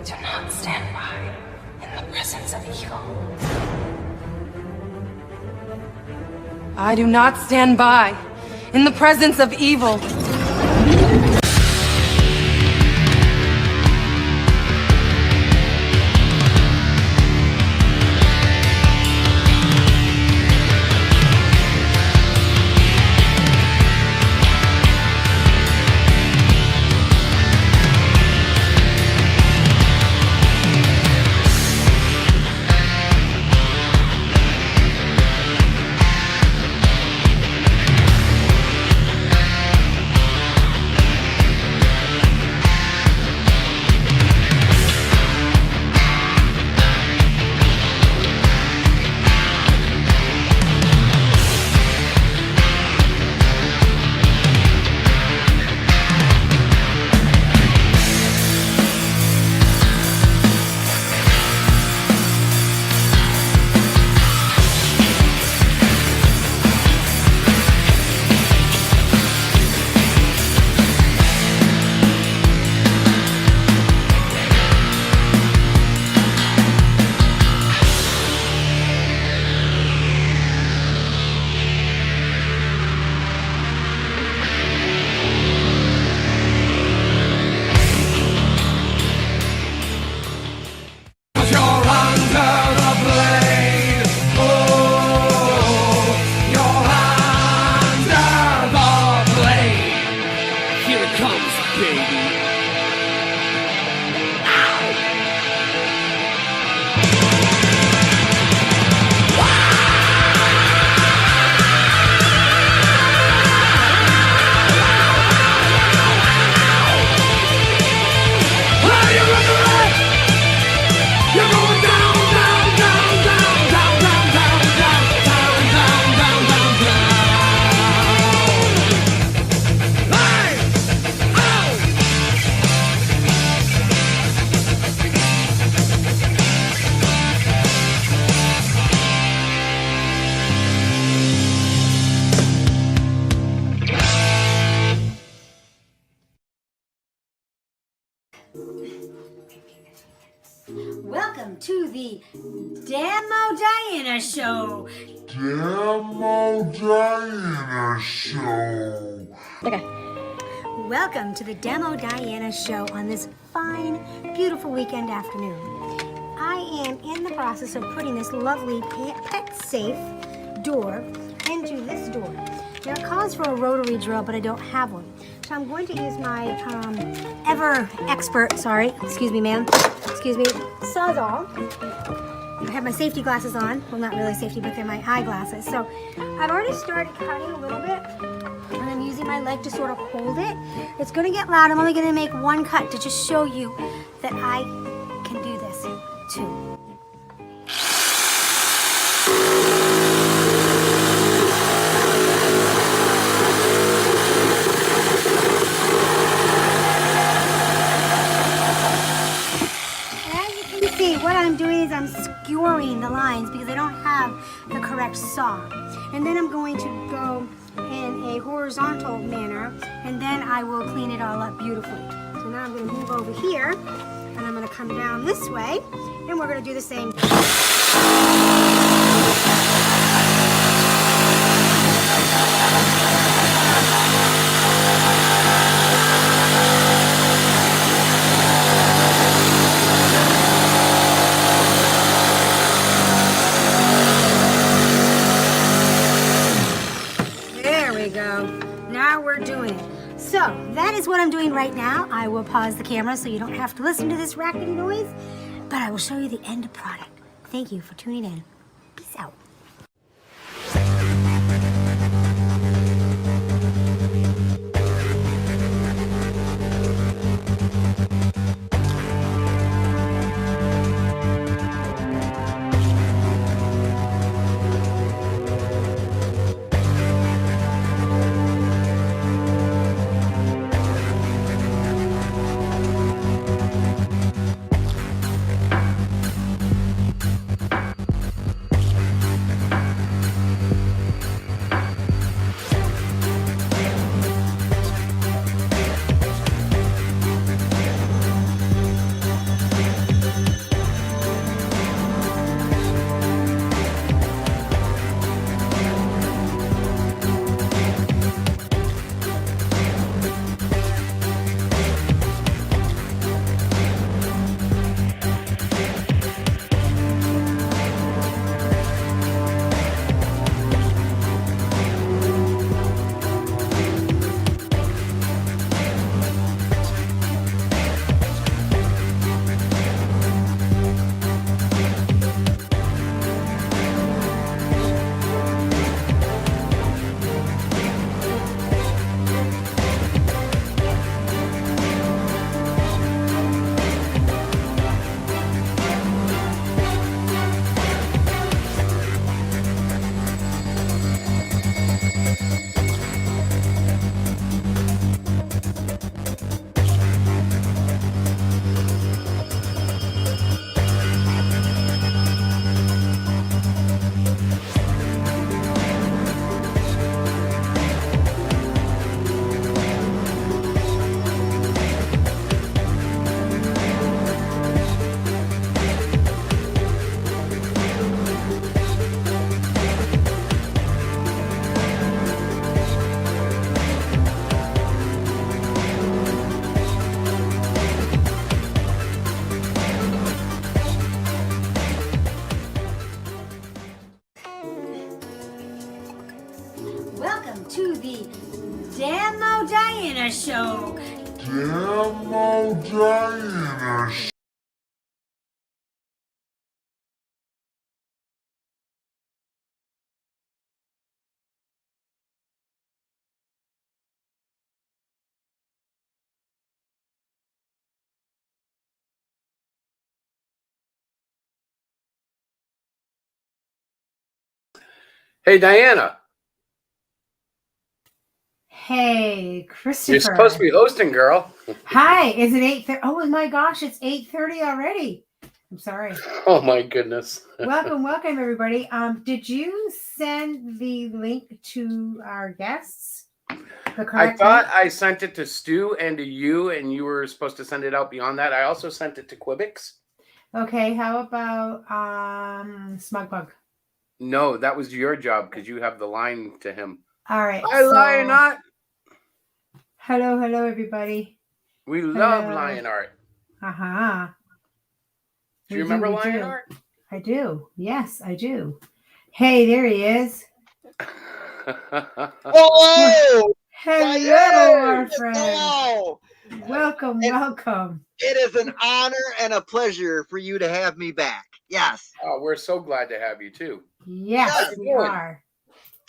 do not stand by in the presence of evil. I do not stand by in the presence of evil. Welcome to the Demo Diana Show. Demo Diana Show. Okay. Welcome to the Demo Diana Show on this fine, beautiful weekend afternoon. I am in the process of putting this lovely pet safe door into this door. Now it calls for a rotary drill, but I don't have one. So I'm going to use my ever expert, excuse me ma'am, Sawzall. I have my safety glasses on. Well, not really safety, but they're my eyeglasses. So I've already started cutting a little bit, and I'm using my leg to sort of hold it. It's gonna get loud. I'm only gonna make one cut to just show you that I can do this too. What I'm doing is I'm skewering the lines because I don't have the correct saw. And then I'm going to go in a horizontal manner, and then I will clean it all up beautifully. So now I'm going to move over here, and I'm going to come down this way, and we're going to do the same. Now we're doing it. So that is what I'm doing right now. I will pause the camera so you don't have to listen to this rackety noise, but I will show you the end product. Thank you for tuning in. Peace out. the Demo Diana Show. Demo Diana Show. Hey, Diana. Hey, Christopher. You're supposed to be hosting, girl. Hi, is it 8:30? Oh my gosh, it's 8:30 already. I'm sorry. Oh my goodness. Welcome, everybody. Did you send the link to our guests? I thought I sent it to Stu and to you, and you were supposed to send it out beyond that. I also sent it to Quibix. Okay, how about Smugbug? No, that was your job because you have the line to him. All right. I lie not. Hello, everybody. We love lion art. Uh-huh. Do you remember lion art? I do. Yes, I do. Hey, there he is. Hello! Hello, our friend. Hello! Welcome. It is an honor and a pleasure for you to have me back. Yes. Oh, we're so glad to have you too. Yes, we are.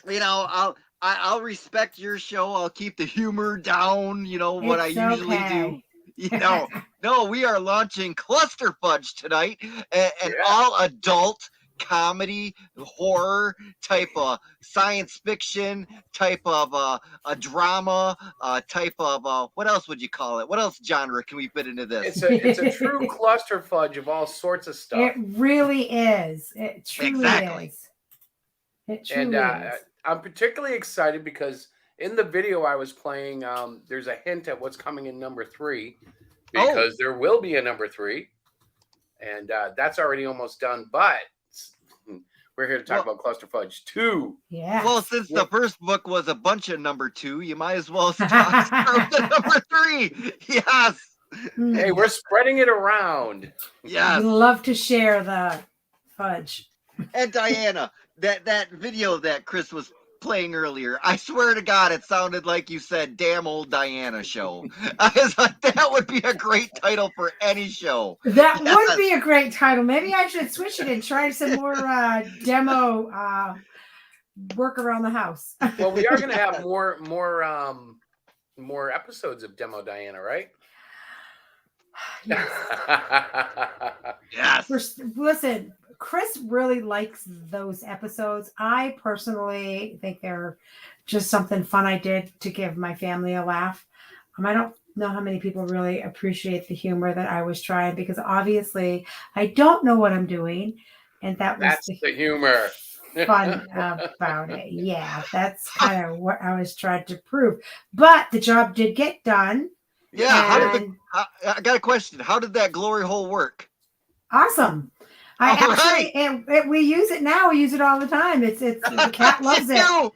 You know, I'll respect your show. I'll keep the humor down. You know what I usually do. You know, no, we are launching Cluster Fudge tonight, an all-adult comedy, horror type of science fiction type of a drama type of what else would you call it? What else genre can we fit into this? It's a true cluster fudge of all sorts of stuff. It really is. It truly is. It truly is. I'm particularly excited because in the video I was playing, there's a hint at what's coming in number 3 because there will be a number 3, and that's already almost done. But we're here to talk about Cluster Fudge 2. Yeah. Well, since the first book was a bunch of number 2, you might as well start with number 3. Yes. Hey, we're spreading it around. Yes. We love to share the fudge. And Diana, that video that Chris was playing earlier, I swear to God, it sounded like you said "damn old Diana show." I was like, that would be a great title for any show. That would be a great title. Maybe I should switch it and try some more demo work around the house. Well, we are going to have more episodes of Demo Diana, right? Yes. Yes. Listen, Chris really likes those episodes. I personally think they're just something fun I did to give my family a laugh. I don't know how many people really appreciate the humor that I was trying, because obviously I don't know what I'm doing, and that's the humor. Fun about it. Yeah, that's kind of what I was trying to prove. But the job did get done. Yeah. I got a question. How did that glory hole work? Awesome. We use it now. We use it all the time. It's the cat loves it.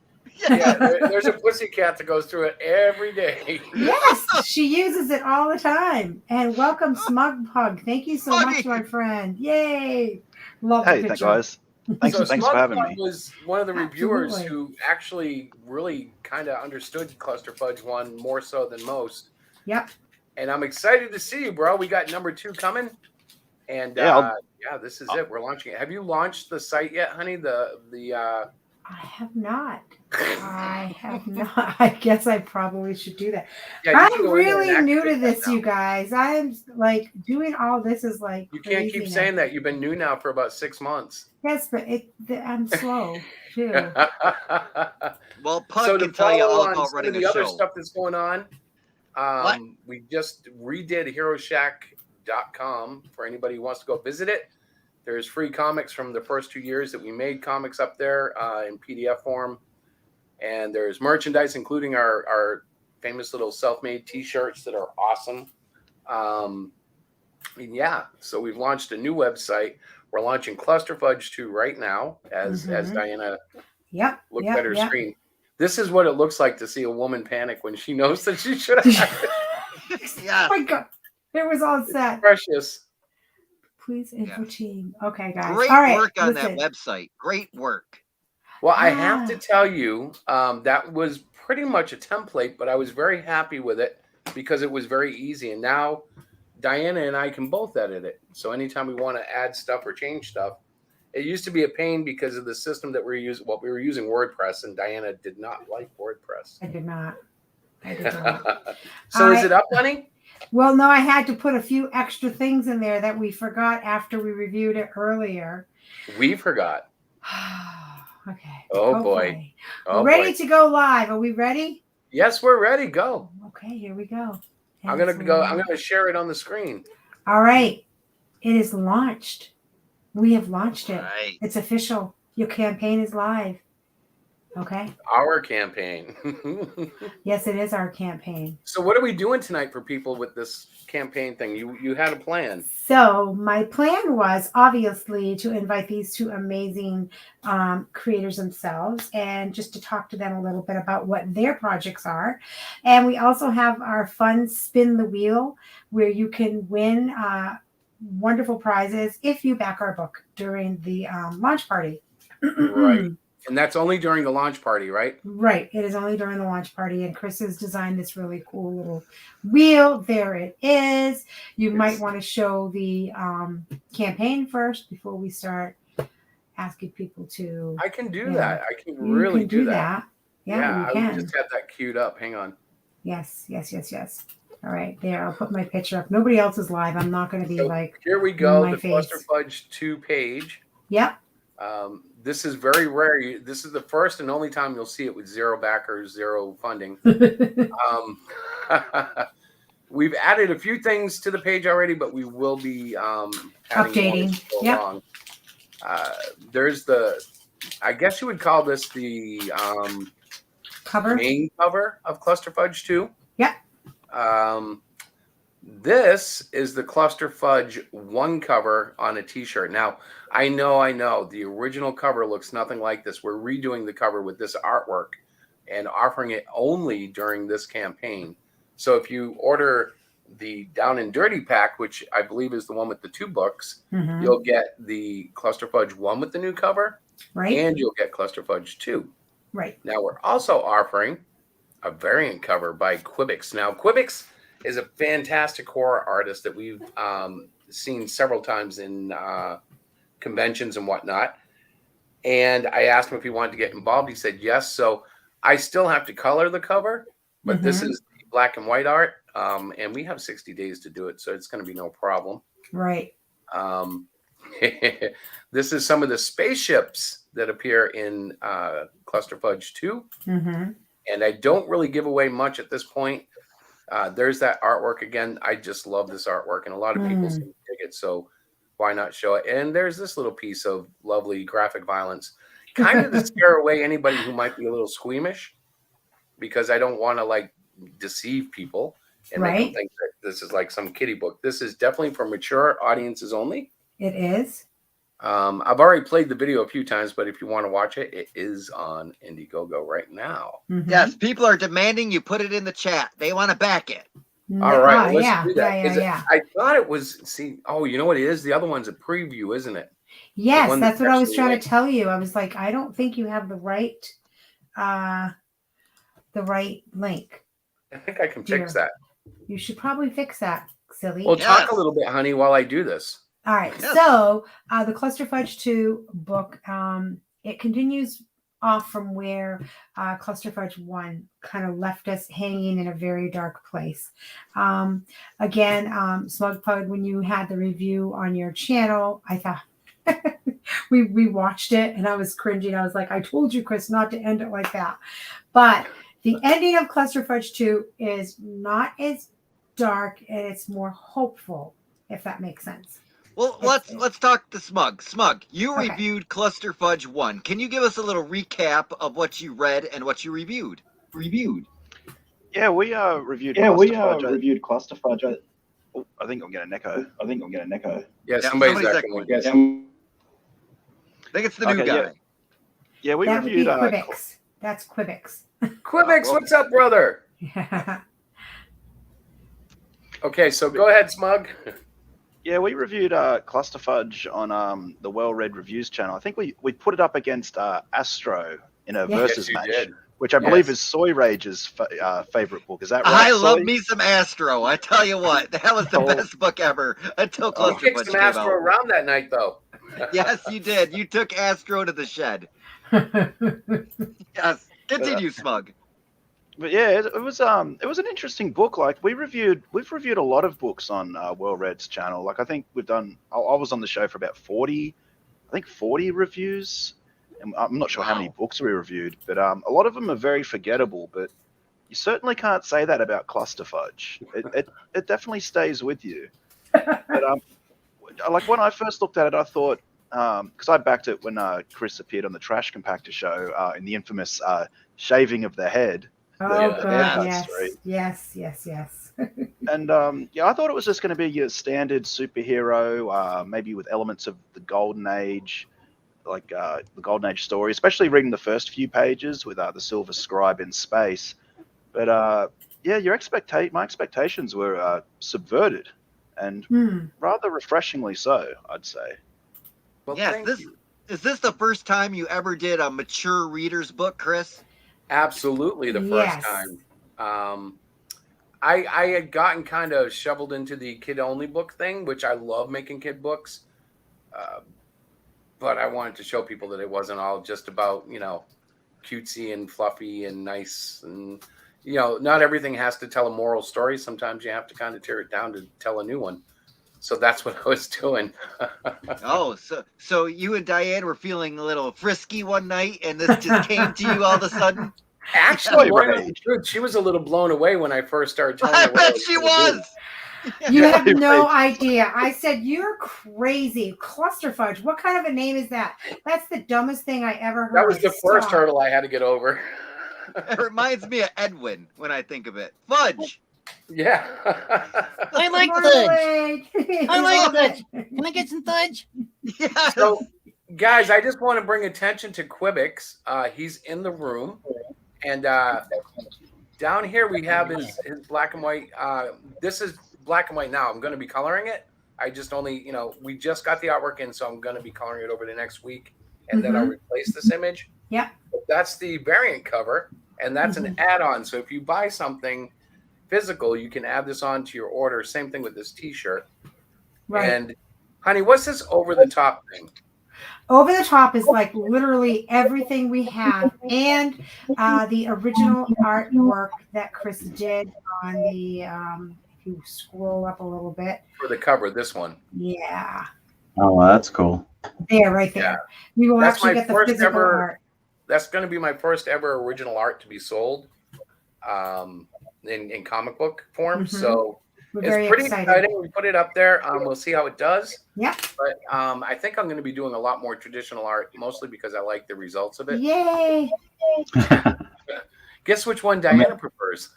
Yeah, there's a pussy cat that goes through it every day. Yes, she uses it all the time. And welcome, Smug Pug. Thank you so much, my friend. Yay! Love the picture. Hey, guys. Thanks for having me. Was one of the reviewers who actually really kind of understood Cluster Fudge 1 more so than most. Yep. And I'm excited to see you, bro. We got number 2 coming. And this is it. We're launching it. Have you launched the site yet, honey? I have not. I guess I probably should do that. Yeah, I'm really new to this, you guys. I'm like doing all this is like you can't keep saying that. You've been new now for about 6 months. Yes, but I'm slow too. Well, Pug can tell you all about running the other stuff that's going on. We just redid HeroShack.com for anybody who wants to go visit it. There's free comics from the first 2 years that we made comics up there in PDF form. And there's merchandise, including our famous little self-made T-shirts that are awesome. So we've launched a new website. We're launching Cluster Fudge 2 right now as Diana looked at her screen. This is what it looks like to see a woman panic when she knows that she should have. Yeah. Oh my God. It was all set. It's precious. Please info team. Okay, guys. Great work on that website. Great work. Well, I have to tell you, that was pretty much a template, but I was very happy with it because it was very easy. And now Diana and I can both edit it. So anytime we want to add stuff or change stuff, it used to be a pain because of the system that we were using WordPress, and Diana did not like WordPress. I did not. So is it up, honey? Well, no, I had to put a few extra things in there that we forgot after we reviewed it earlier. We forgot. Okay. Oh boy. We're ready to go live. Are we ready? Yes, we're ready. Go. Okay, here we go. I'm gonna share it on the screen. All right. It is launched. We have launched it. Right. It's official. Your campaign is live. Okay. Our campaign. Yes, it is our campaign. So what are we doing tonight for people with this campaign thing? You had a plan. So my plan was obviously to invite these two amazing creators themselves and just to talk to them a little bit about what their projects are. And we also have our fun spin the wheel where you can win wonderful prizes if you back our book during the launch party. Right. And that's only during the launch party, right? Right. It is only during the launch party. And Chris has designed this really cool little wheel. There it is. You might want to show the campaign first before we start asking people to. I can do that. I can really do that. Yeah, you can. I would just have that queued up. Hang on. Yes. All right. There. I'll put my picture up. Nobody else is live. I'm not going to be Here we go. The face. Cluster Fudge 2 page. Yep. This is very rare. This is the first and only time you'll see it with 0 backers, 0 funding. We've added a few things to the page already, but we will be updating. Yep. There's I guess you would call this the main cover of Cluster Fudge 2. Yep. This is the Cluster Fudge 1 cover on a t-shirt. Now, I know. The original cover looks nothing like this. We're redoing the cover with this artwork and offering it only during this campaign. So if you order the Down and Dirty pack, which I believe is the one with the 2 books, you'll get the Cluster Fudge 1 with the new cover, right? And you'll get Cluster Fudge 2. Right. Now, we're also offering a variant cover by Quibix. Now, Quibix is a fantastic horror artist that we've seen several times in conventions and whatnot. And I asked him if he wanted to get involved. He said yes. So I still have to color the cover, but this is black and white art. And we have 60 days to do it. So it's going to be no problem. Right. This is some of the spaceships that appear in Cluster Fudge 2. And I don't really give away much at this point. There's that artwork again. I just love this artwork, and a lot of people seem to dig it, so why not show it? And there's this little piece of lovely graphic violence, kind of to scare away anybody who might be a little squeamish, because I don't want to deceive people and make them think that this is like some kiddie book. This is definitely for mature audiences only. It is. I've already played the video a few times, but if you want to watch it, it is on Indiegogo right now. Yes, people are demanding you put it in the chat. They want to back it. All right, let's do that. Yeah. I thought it was, you know what it is? The other one's a preview, isn't it? Yes, that's what I was trying to tell you. I was like, I don't think you have the right link. I think I can fix that. You should probably fix that, silly. Well, talk a little bit, honey, while I do this. All right. Yes. So the Cluster Fudge 2 book, it continues off from where Cluster Fudge 1 kind of left us hanging in a very dark place. Again, Smug Pug, when you had the review on your channel, I thought we watched it and I was cringing. I was like, I told you, Chris, not to end it like that. But the ending of Cluster Fudge 2 is not as dark and it's more hopeful, if that makes sense. Well, let's talk to Smug. Smug, you reviewed Cluster Fudge 1. Can you give us a little recap of what you read and what you reviewed? Yeah, we reviewed. Reviewed Cluster Fudge. I think I'm getting an echo. Yeah, somebody's echoing. I think it's the new guy. Yeah, we reviewed. Quibix. That's Quibix. Quibix, what's up, brother? Okay, so go ahead, Smug. Yeah, we reviewed Cluster Fudge on the Well Read Reviews channel. I think we put it up against Astro in a versus match. which I believe is Soy Rage's favorite book. Is that right? I love Soy? me some Astro. I tell you what, that was the best book ever until You Cluster kicked Fudge some came Astro out. around that night, though. Yes, you did. You took Astro to the shed. Yes. Continue, Smug. But yeah, it was an interesting book. Like we've reviewed a lot of books on World Red's channel. Like I think we've done. I was on the show for about 40 reviews. And I'm not sure how many books we reviewed, but a lot of them are very forgettable. But you certainly can't say that about Cluster Fudge. It definitely stays with you. But like when I first looked at it, I thought because I backed it when Chris appeared on the Trash Compactor show in the infamous shaving of the head. Oh, the God, haircut yes. story. Yes. And I thought it was just going to be your standard superhero, maybe with elements of the Golden Age, like the Golden Age story, especially reading the first few pages with the Silver Scribe in space. But yeah, my expectations were subverted, and rather refreshingly so, I'd say. Well, Yes, is this the first time you ever did a mature reader's book, Chris? Absolutely, the first time. I had gotten kind of shoveled into the kid-only book thing, which I love making kid books. But I wanted to show people that it wasn't all just about, cutesy and fluffy and nice. And, not everything has to tell a moral story. Sometimes you have to kind of tear it down to tell a new one. So that's what I was doing. So you and Diane were feeling a little frisky one night, and this just came to you all of a sudden? Actually, she was a little blown away when I first started telling her. I bet she was. You have no idea. I said, you're crazy. Cluster Fudge. What kind of a name is that? That's the dumbest thing I ever heard. That was the first hurdle I had to get over. It reminds me of Edwin when I think of it. Fudge. Yeah. I like Fudge. I like Fudge. Can I get some Fudge? Yes. So, guys, I just want to bring attention to Quibix. He's in the room. And down here we have his black and white. This is black and white now. I'm going to be coloring it. I just only, we just got the artwork in, so I'm going to be coloring it over the next week. And then I'll replace this image. Yeah. That's the variant cover. And that's an add-on. So if you buy something physical, you can add this on to your order. Same thing with this t-shirt. Right. And honey, what's this over the top thing? Over the top is like literally everything we have, and the original artwork that Chris did on the if you scroll up a little bit for the cover, this one. Yeah. Oh, well, that's cool. There, right there. Yeah. You will actually get the physical art. That's going to be my first ever original art to be sold in comic book form. So it's pretty exciting. We put it up there. We'll see how it does. Yeah. But I think I'm going to be doing a lot more traditional art, mostly because I like the results of it. Yay! Guess which one Diana prefers?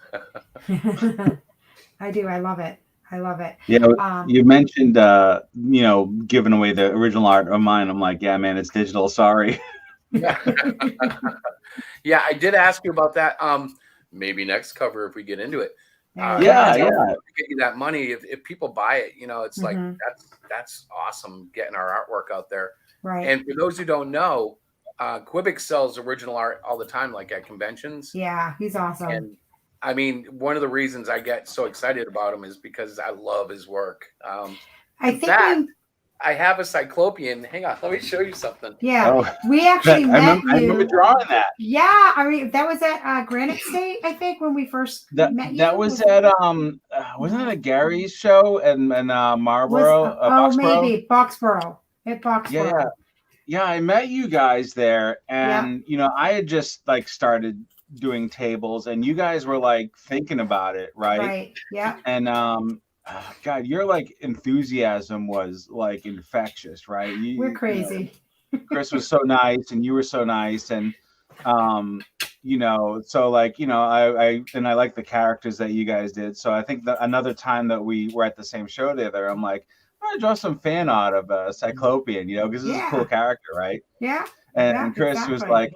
I do. I love it. Yeah, you mentioned giving away the original art of mine. I'm like, yeah, man, it's digital. Sorry. Yeah, I did ask you about that. Maybe next cover if we get into it. Yeah. Get you that money if people buy it. It's like that's awesome getting our artwork out there. Right. And for those who don't know, Quibix sells original art all the time, like at conventions. Yeah, he's awesome. And I mean, one of the reasons I get so excited about him is because I love his work. I think I have a Cyclopean. Hang on, let me show you something. Yeah, we actually met you. I remember drawing that. Yeah, I mean that was at Granite State, I think, when we first met you. That was at wasn't it a Gary's show and Marlboro? Maybe Boxborough. At Boxborough. Yeah, I met you guys there, and I had just like started doing tables, and you guys were like thinking about it, right? Right. Yeah. And God, your like enthusiasm was like infectious, right? We're crazy. Chris was so nice, and you were so nice, and so like I like the characters that you guys did. So I think that another time that we were at the same show together, I'm like, I'm gonna draw some fan art of Cyclopean, because this is a cool character, right? Yeah. And Chris was like,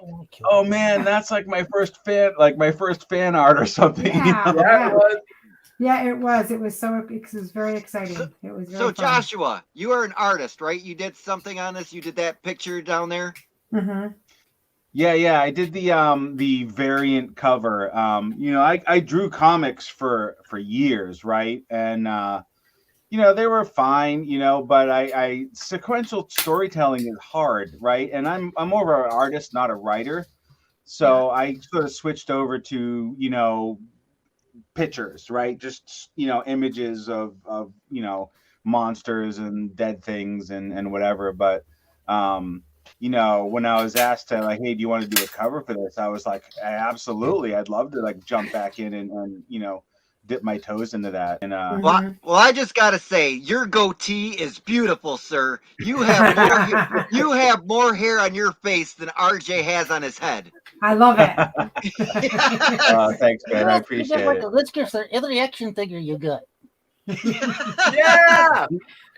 "Oh man, that's like my first fan art or something." Yeah, it was. It was very exciting. It was very fun. Joshua, you are an artist, right? You did something on this. You did that picture down there. Yeah, I did the variant cover. I drew comics for years, right? And they were fine, but I sequential storytelling is hard, right? And I'm more of an artist, not a writer. So I sort of switched over to, pictures, right? Just, images of monsters and dead things and whatever. But when I was asked to like, hey, do you want to do a cover for this? I was like, absolutely. I'd love to like jump back in and dip my toes into that. And Well, I just gotta say, your goatee is beautiful, sir. You have more you have more hair on your face than RJ has on his head. I love it. Thanks, man. I appreciate it. Let's get every action figure you got. Yeah,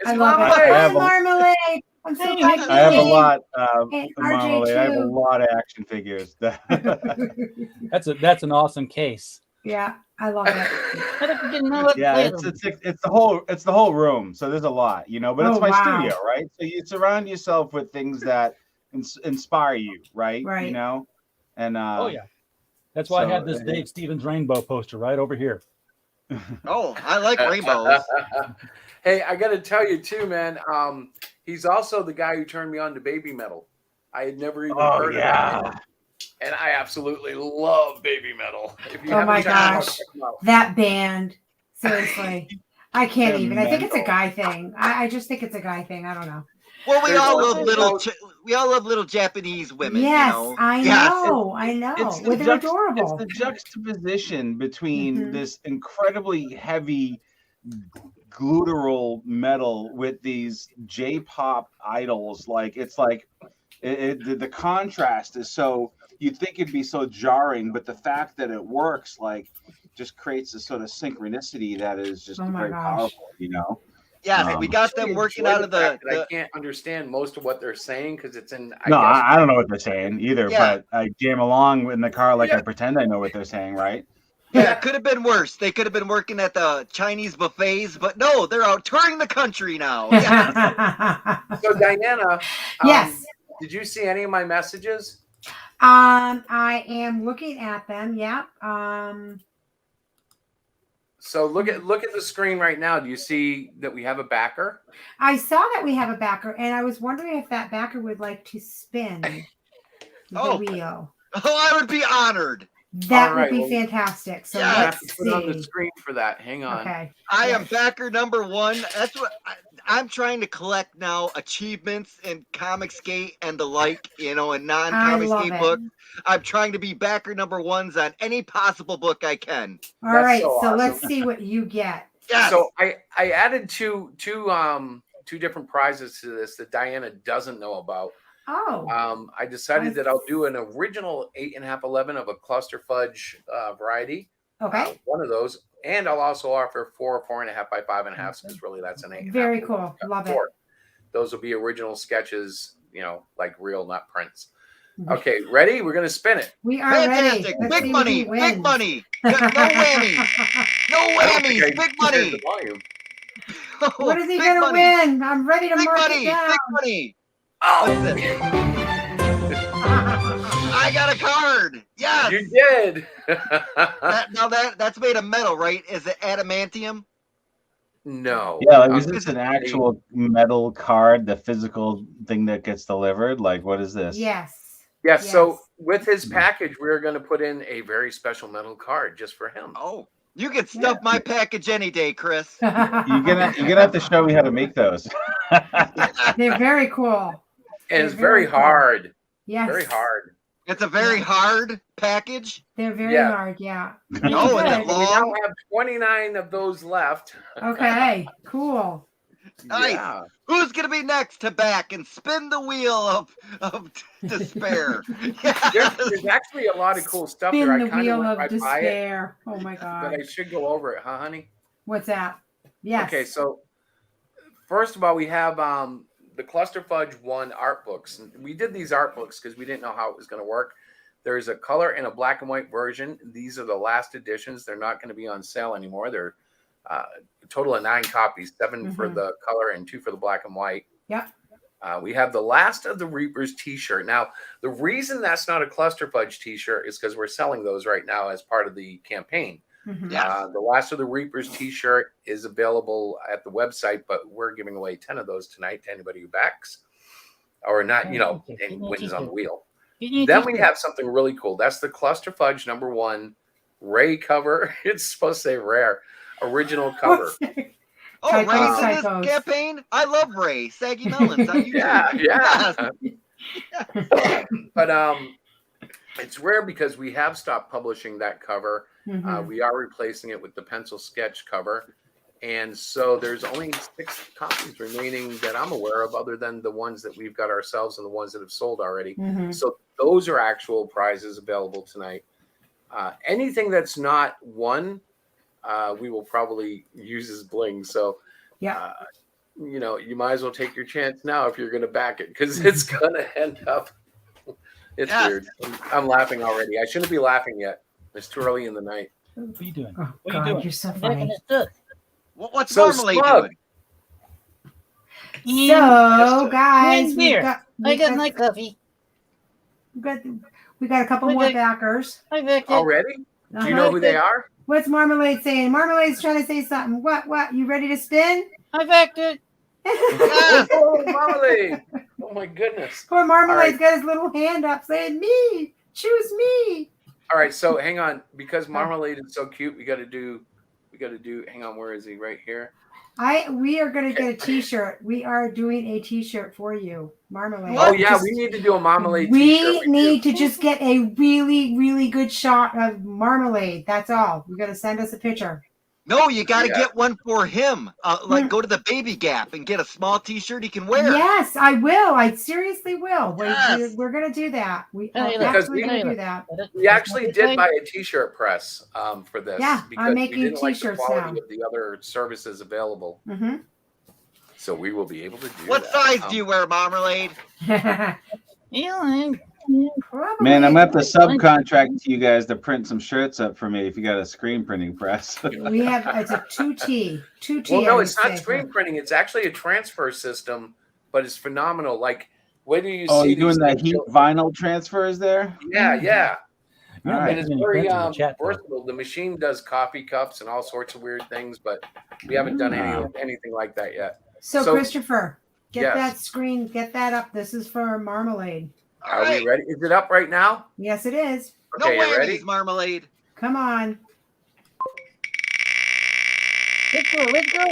I love it. I have a- Marmalade. I'm so glad you I have a came. lot And of RJ Marmalade. I have a too. lot of action figures. That's an awesome case. Yeah, I love it. Yeah, it's the whole room. So there's a lot, but it's my studio, right? So you surround yourself with things that inspire you, right? Right. And oh yeah, that's why I have this Dave Stevens rainbow poster right over here. Oh, I like rainbows. Hey, I got to tell you too, man. He's also the guy who turned me on to Baby Metal. I had never even heard of it. And I absolutely love Baby Metal. If you Oh my checked it out, gosh, check them out. that band. Seriously, I can't even. I think it's a Mental. guy thing. I just think it's a guy thing. I don't know. Well, we There's all also love little Japanese women. Yes, you know? I Yes. know. I know. Well, they're adorable. It's the juxtaposition between this incredibly heavy gluteral metal with these J-pop idols. Like it's like the contrast is so, you'd think it'd be so jarring, but the fact that it works like just creates a sort of synchronicity that is just very powerful, Yes, we got them working out of fact that I can't understand most of what they're saying because it's in. I don't know what they're saying either, Yeah. but I jam along in the car like I pretend I know what they're saying, right? Yeah, it could have been worse. They could have been working at the Chinese buffets, but no, they're out touring the country now. Yeah. So Diana, Yes. Did you see any of my messages? I am looking at them. Yeah. So look at the screen right now. Do you see that we have a backer? I saw that we have a backer, and I was wondering if that backer would like to spin the wheel. Oh, I would be honored. That would be fantastic. So Yeah, I have let's to put it on the see. screen for that. Hang on. Okay. I am backer number one. That's what I'm trying to collect now. Achievements in Comicsgate and the like, and non-Comicsgate books. I'm trying to be backer number ones on any possible book I can. All right. so So awesome. let's see what you get. Yes. So I added two different prizes to this that Diana doesn't know about. Oh. I decided that I'll do an original 8.5/11 of a cluster fudge variety. Okay. One of those, and I'll also offer 4.5 by 5.5 because really that's an 8.5. Very cool. Love it. Those will be original sketches, like real, not prints. Okay, ready? We're gonna spin it. We are Fantastic. ready. Let's Big see money. who wins. Big money. No whammy. No whammies. Big Here's money. the volume. What is he Big gonna money. win? I'm ready to Big mark money. it down. Big money. Oh, What's this? I got a card. Yes. you did. That's made of metal, right? Is it adamantium? No. Yeah, like, is this an actual metal card, the physical thing that gets delivered? Like, what is this? Yes. Yes. So with his package, we're going to put in a very special metal card just for him. Oh, you can stuff my package any day, Chris. You're gonna have to show me how to make those. They're very cool. And it's They're very very cool. hard. Yes. Very hard. It's a very hard package. They're very Yeah. hard. Yeah. Oh, is it Good. We now long? have 29 of those left. Okay. Cool. Nice. Yeah. Who's gonna be next to back and spin the wheel of despair? There's actually a lot of cool stuff Spin there. the I kind wheel of of went right by it, despair. Oh my but god. I should go over it, huh, honey? What's that? Yes. Okay, so first of all, we have the Cluster Fudge 1 art books. And we did these art books because we didn't know how it was going to work. There's a color and a black and white version. These are the last editions. They're not going to be on sale anymore. They're a total of 9 copies, 7 for the color and 2 for the black and white. Yep. We have the Last of the Reapers t-shirt. Now, the reason that's not a Cluster Fudge t-shirt is because we're selling those right now as part of the campaign. The Last of the Reapers t-shirt is available at the website, but we're giving away 10 of those tonight to anybody who backs or not, and wins on the wheel. Then we have something really cool. That's the Cluster Fudge #1 Ray cover. It's supposed to say rare original cover. Oh, Ray's in this campaign? I love Ray. Saggy Melons on YouTube. Yeah. But it's rare because we have stopped publishing that cover. We are replacing it with the pencil sketch cover. And so there's only 6 copies remaining that I'm aware of, other than the ones that we've got ourselves and the ones that have sold already. So those are actual prizes available tonight. Anything that's not won, we will probably use as bling. So, you might as well take your chance now if you're going to back it, because it's going to end up. It's weird. I'm laughing already. I shouldn't be laughing yet. It's too early in the night. What are you doing? Oh, What God, are you doing? you're so funny. What's So Marmalade Smug. doing? So, guys, Here. I got my we coffee. got a couple more backers. I backed it. Already? Do you know who they are? What's Marmalade saying? Marmalade's trying to say something. What? You ready to spin? I backed it. Oh, Marmalade. Oh, my goodness. Poor Marmalade's All right. got his little hand up saying, me, choose me. All right, so hang on. Because Marmalade is so cute, we got to do, hang on, where is he? Right here. We are going to get a t-shirt. We are doing a t-shirt for you, Marmalade. Oh, yeah, we need to do a Marmalade We t-shirt. need to just get a really, really good shot of Marmalade. That's all. You got to send us a picture. No, you got to get one for him. Go to the Baby Gap and get a small T-shirt he can wear. Yes, I will. I seriously will. Yes. We're going to do that. We are Because absolutely going to do that. We actually did buy a t-shirt press for this. Yeah, because I'm making we didn't t-shirts like the quality now. of the other services available. So we will be able to do What that. size do you wear, Marmalade? Man, I'm gonna have to subcontract to you guys to print some shirts up for me if you got a screen printing press. We have it's a 2T. 2T. Well, I no, would it's not say. screen printing. It's actually a transfer system, but it's phenomenal. Like, when do you Oh, see you're doing these the things heat go- vinyl transfers there? Yeah, yeah. You're not All right. And it's making any very prints in the chat, though. versatile. The machine does coffee cups and all sorts of weird things, but we haven't done anything like that yet. So Christopher, get Yes. that screen, get that up. This is for Marmalade. Are we ready? Is it up right now? Yes, it is. No Okay, you ready? whammies, Marmalade. Come on. Let's go. Let's go.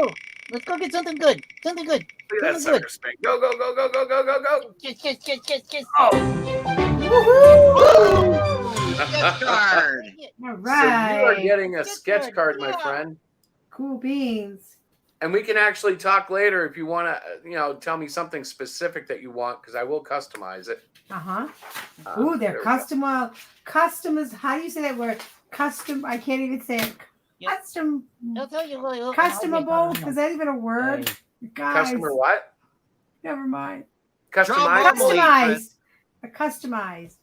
Let's go get something good. Something good. Look at that Something sucker good. spin. Go, go, go, go, go, go, go, go. Kiss. Sketch card. All So right. you are getting a Sketch sketch card, card, my yeah. friend. Cool beans. And we can actually talk later if you want to, tell me something specific that you want, because I will customize it. Uh-huh. Ooh, they're there we go. custom is, how do you say that word? Custom, I can't even say it. Yeah. Custom, I'll tell you what. customable? Is that even a word? Guys, Customer what? never mind. Customized? Marmalade, Customized. A customized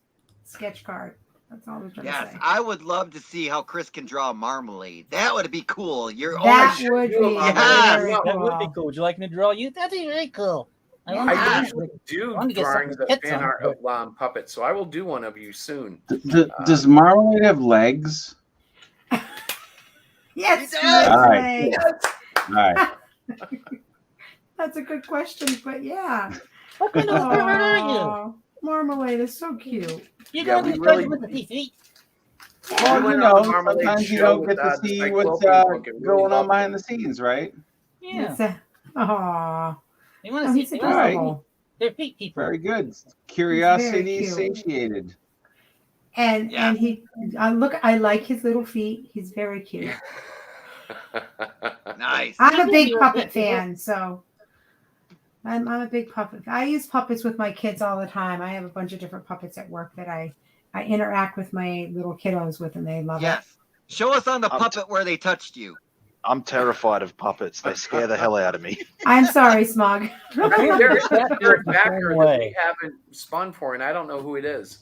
sketch card. That's all I'm trying to Yes, say. I would love to see how Chris can draw Marmalade. That would be cool. You're That always would be Yeah. very That would be cool. cool. Would you like me to draw you? That'd be very cool. I I want usually do I wanna get drawings something of to fan hit art some. of puppets, so I will do one of you soon. Does Marmalade have legs? Yes. All right. Marmalade. All right. That's a good question, but yeah. What kind of bird are you? Aw, Marmalade is so cute. You Yeah, gotta we be really- with the TV. Well, went you on know, the Marmalade sometimes you show don't with, get to the see Cyclopean what's book and really going on loved behind it. the scenes, right? Yeah. Aw. You want Oh, to see? he's They wanna see adorable. their feet people. Very good. Curiosity cute. satiated. And Yeah. and he, I like his little feet. He's very cute. nice. I'm a big You're a puppet big people. fan, so I'm a big puppet. I use puppets with my kids all the time. I have a bunch of different puppets at work that I interact with my little kiddos with, and they love it. Yes. Show us on the puppet where they touched you. I'm terrified of puppets. They scare the hell out of me. I'm sorry, Smug. There's a third backer that way. we haven't spun for, and I don't know who it is.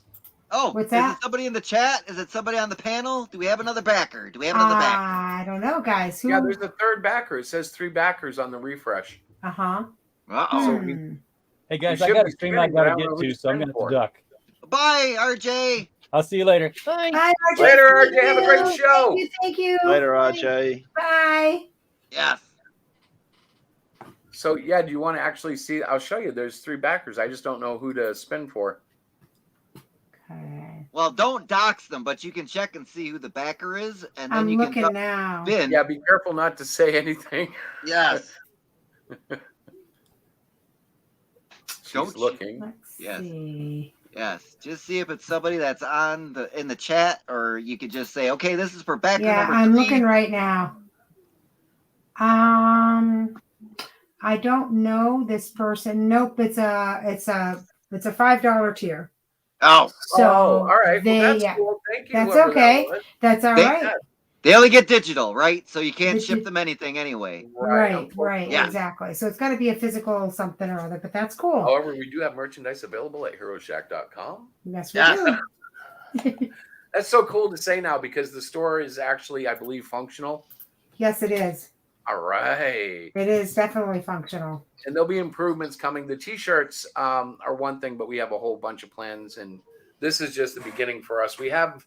Oh, What's is that? it somebody in the chat? Is it somebody on the panel? Do we have another backer? Do we have another backer? I don't know, guys. Who? Yeah, there's a third backer. It says 3 backers on the refresh. Uh-huh. Uh-oh. So Hey guys, We I should got a be stream I spinning, but gotta I don't get know who to, to so I'm spin gonna have for. to duck. Bye, RJ. I'll see you later. Bye. Bye, RJ. Later, Thank RJ. Have a great you. show. Thank you. Later, RJ. Bye. Yes. So yeah, do you want to actually see? I'll show you. There's 3 backers. I just don't know who to spin for. Okay. Well, don't dox them, but you can check and see who the backer is, and then I'm you looking can now. spin. Yeah, be careful not to say anything. Yes. She's Don't you- looking. Let's Yes. see. Yes. Just see if it's somebody that's in the chat, or you could just say, okay, this is for backer Yeah, number I'm 3. looking right now. I don't know this person. Nope, it's a $5 tier. Oh, So all right. they, Well, that's yeah, cool. Thank you. that's whoever okay. That was. That's all They- right. they only get digital, right? So you can't But ship you- them anything anyway. Right, unfortunately. Yeah. exactly. So it's got to be a physical something or other, but that's cool. However, we do have merchandise available at HeroShack.com. Yes, we Yeah. do. That's so cool to say now because the store is actually, I believe, functional. Yes, it is. All right. It is definitely functional. And there'll be improvements coming. The T-shirts are one thing, but we have a whole bunch of plans, and this is just the beginning for us. We have,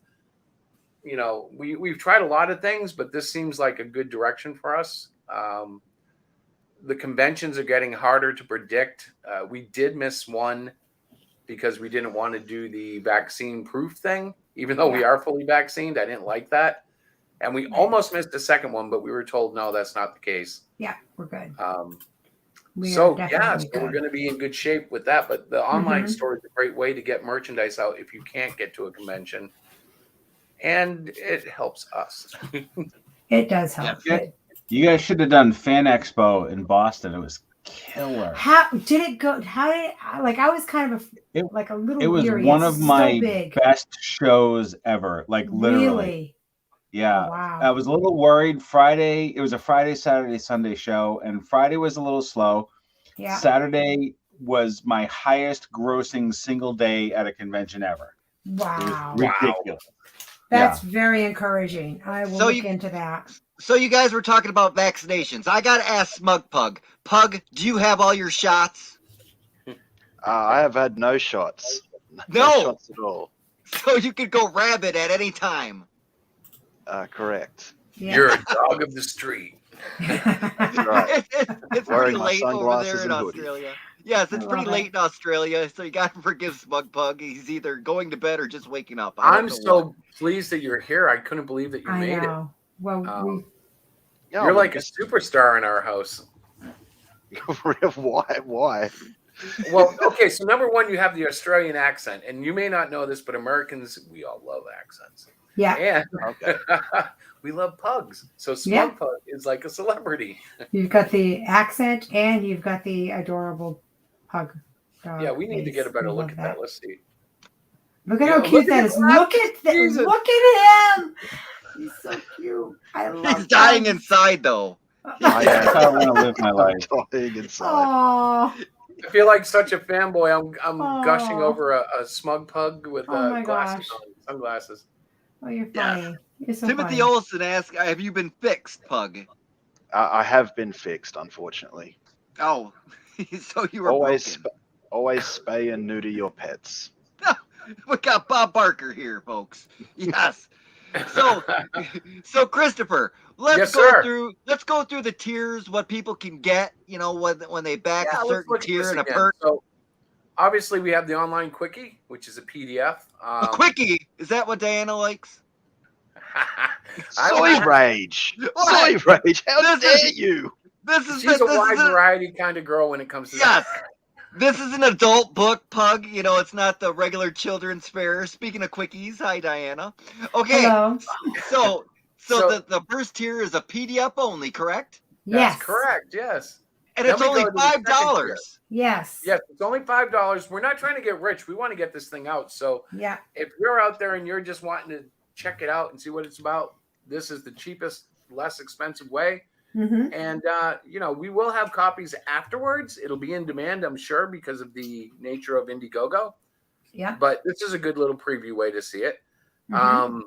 we've tried a lot of things, but this seems like a good direction for us. The conventions are getting harder to predict. We did miss one because we didn't want to do the vaccine proof thing, even though we are fully vaccinated. I didn't like that. And we almost missed the second one, but we were told, no, that's not the case. Yeah, we're good. So we're going to be in good shape with that. But the online store is a great way to get merchandise out if you can't get to a convention. And it helps us. It does help. Yeah. You guys should have done Fan Expo in Boston. It was killer. How did it go? How did I was kind of a little. It was weary. one It's of my so big. best shows ever. Like literally. Really? Yeah. Oh, wow. I was a little worried. Friday, it was a Friday, Saturday, Sunday show, and Friday was a little slow. Yeah. Saturday was my highest grossing single day at a convention ever. Wow. It was ridiculous. That's very encouraging. I will look into that. So you guys were talking about vaccinations. I got to ask Smug Pug. Pug, do you have all your shots? I have had no shots. No shots at all. So you could go rabid at any time. Correct. Yeah. You're a dog of the street. That's right. It's Wearing pretty my late over sunglasses there in and hoodie. Australia. Yes, it's I pretty love late it. in Australia, so you got to forgive Smug Pug. He's either going to bed or just waking up. I don't I'm know so what. pleased that you're here. I couldn't believe that you I made know. Well, Yeah, You're like a superstar in our house. Why? Why? Well, okay, so number one, you have the Australian accent, and you may not know this, but Americans, we all love accents. yeah. And Okay. we love pugs. So Yeah. Smug Pug is like a celebrity. You've got the accent and you've got the adorable pug dog. Yeah, we need to get a face. better We look love at that. Let's see. Look at Yeah, how look cute at that the is. glasses. Look at that. Jesus. Look at him. He's so cute. I love He's dying pugs. inside, though. That's how I want to live my life. I'm dying inside. Oh, I feel like such a fanboy. I'm Aw. gushing over a smug pug with Oh my glasses gosh. on, sunglasses. oh, you're Yeah. funny. You're so Timothy funny. Olsen asked, have you been fixed, Pug? I have been fixed, unfortunately. Oh, so you were Always, broken. always spay and neuter your pets. We got Bob Barker here, folks. Yes. So, so Christopher, Yes, sir. let's go through the tiers, what people can get, when they back Yeah, a let's certain look at tier this and a again. perk. So obviously we have the online quickie, which is a PDF. A quickie, is that what Diana likes? Soy rage. What? Soy rage. How This is- dare you? This is She's a wide this is variety kind of girl when it comes to yes. that. This is an adult book, Pug. It's not the regular children's fare. Speaking of quickies, hi Diana. Okay, Hello. so So- the first tier is a PDF only, correct? Yes. That's correct. Yes. And Then it's we only go to the second tier. $5. Yes. Yes, it's only $5. We're not trying to get rich. We want to get this thing out. So Yeah. if you're out there and you're just wanting to check it out and see what it's about, this is the cheapest, less expensive way. Mm-hmm. And we will have copies afterwards. It'll be in demand, I'm sure, because of the nature of Indiegogo. Yeah. But this is a good little preview way to see it. Mhm.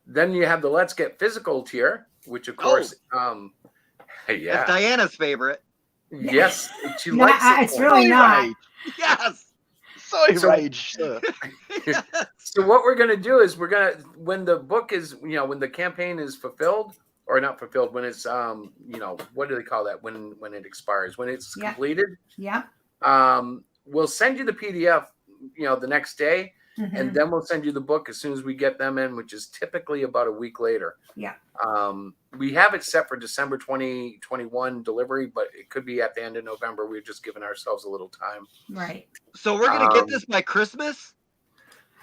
Then you have the Let's Get Physical tier, which of course, That's yeah, Diana's favorite. Yes, she No, likes it. it's really not. Yes. So rage, sir. So what we're going to do is when the book is, when the campaign is fulfilled or not fulfilled, when it's, what do they call that? When it expires, when it's completed, we'll send you the PDF, the next day, and then we'll send you the book as soon as we get them in, which is typically about a week later. Yeah. We have it set for December 2021 delivery, but it could be at the end of November. We're just giving ourselves a little time. Right. So we're going to get this by Christmas?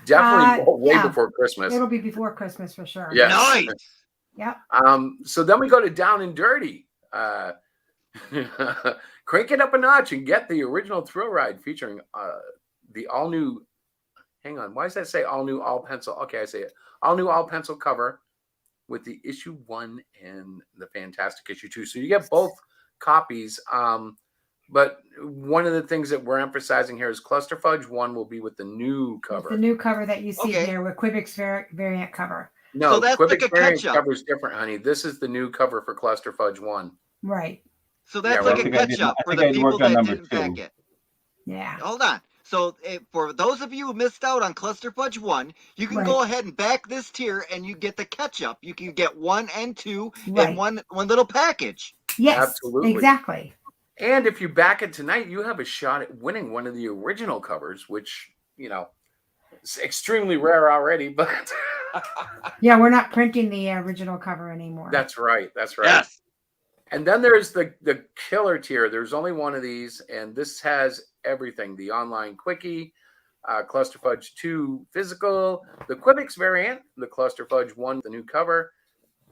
Definitely way before Christmas. It'll be before Christmas for sure. Yes. Nice. Yep. So then we go to Down and Dirty. Crank it up a notch and get the original thrill ride featuring the all new. Hang on, why does that say all new all pencil? Okay, I say it. All new all pencil cover with the issue 1 and the fantastic issue 2. So you get both copies. But one of the things that we're emphasizing here is Cluster Fudge 1 will be with the new cover. The new cover that you see here with Quibic's variant cover. No, so that's Quibic's like a variant catch-up. cover is different, honey. This is the new cover for Cluster Fudge 1. Right. So that's like a catch-up for the people that didn't pack it. Yeah. Hold on. So for those of you who missed out on Cluster Fudge 1, you can go ahead and back this tier and you get the catch-up. You can get 1 and 2 in one little package. Yes, absolutely. Exactly. And if you back it tonight, you have a shot at winning one of the original covers, which, it's extremely rare already, but yeah, we're not printing the original cover anymore. That's right. That's right. Yes. And then there's the killer tier. There's only one of these, and this has everything: the online quickie, Cluster Fudge 2 physical, the Quibic's variant, the Cluster Fudge 1, the new cover,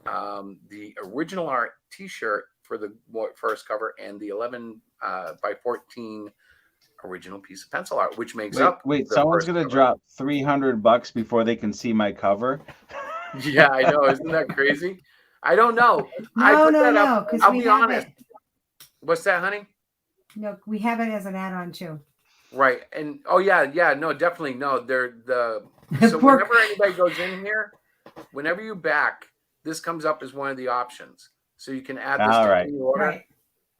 the original art T-shirt for the first cover, and the 11 by 14 original piece of pencil art, which makes up. Wait, someone's gonna drop $300 before they can see my cover. Yeah, I know. Isn't that crazy? I don't know. No, I'll be honest. What's that, honey? No, we have it as an add-on too. Right, and no, definitely no. They're so whenever anybody goes in here, whenever you back, this comes up as one of the options, so you can add this to the order. Right.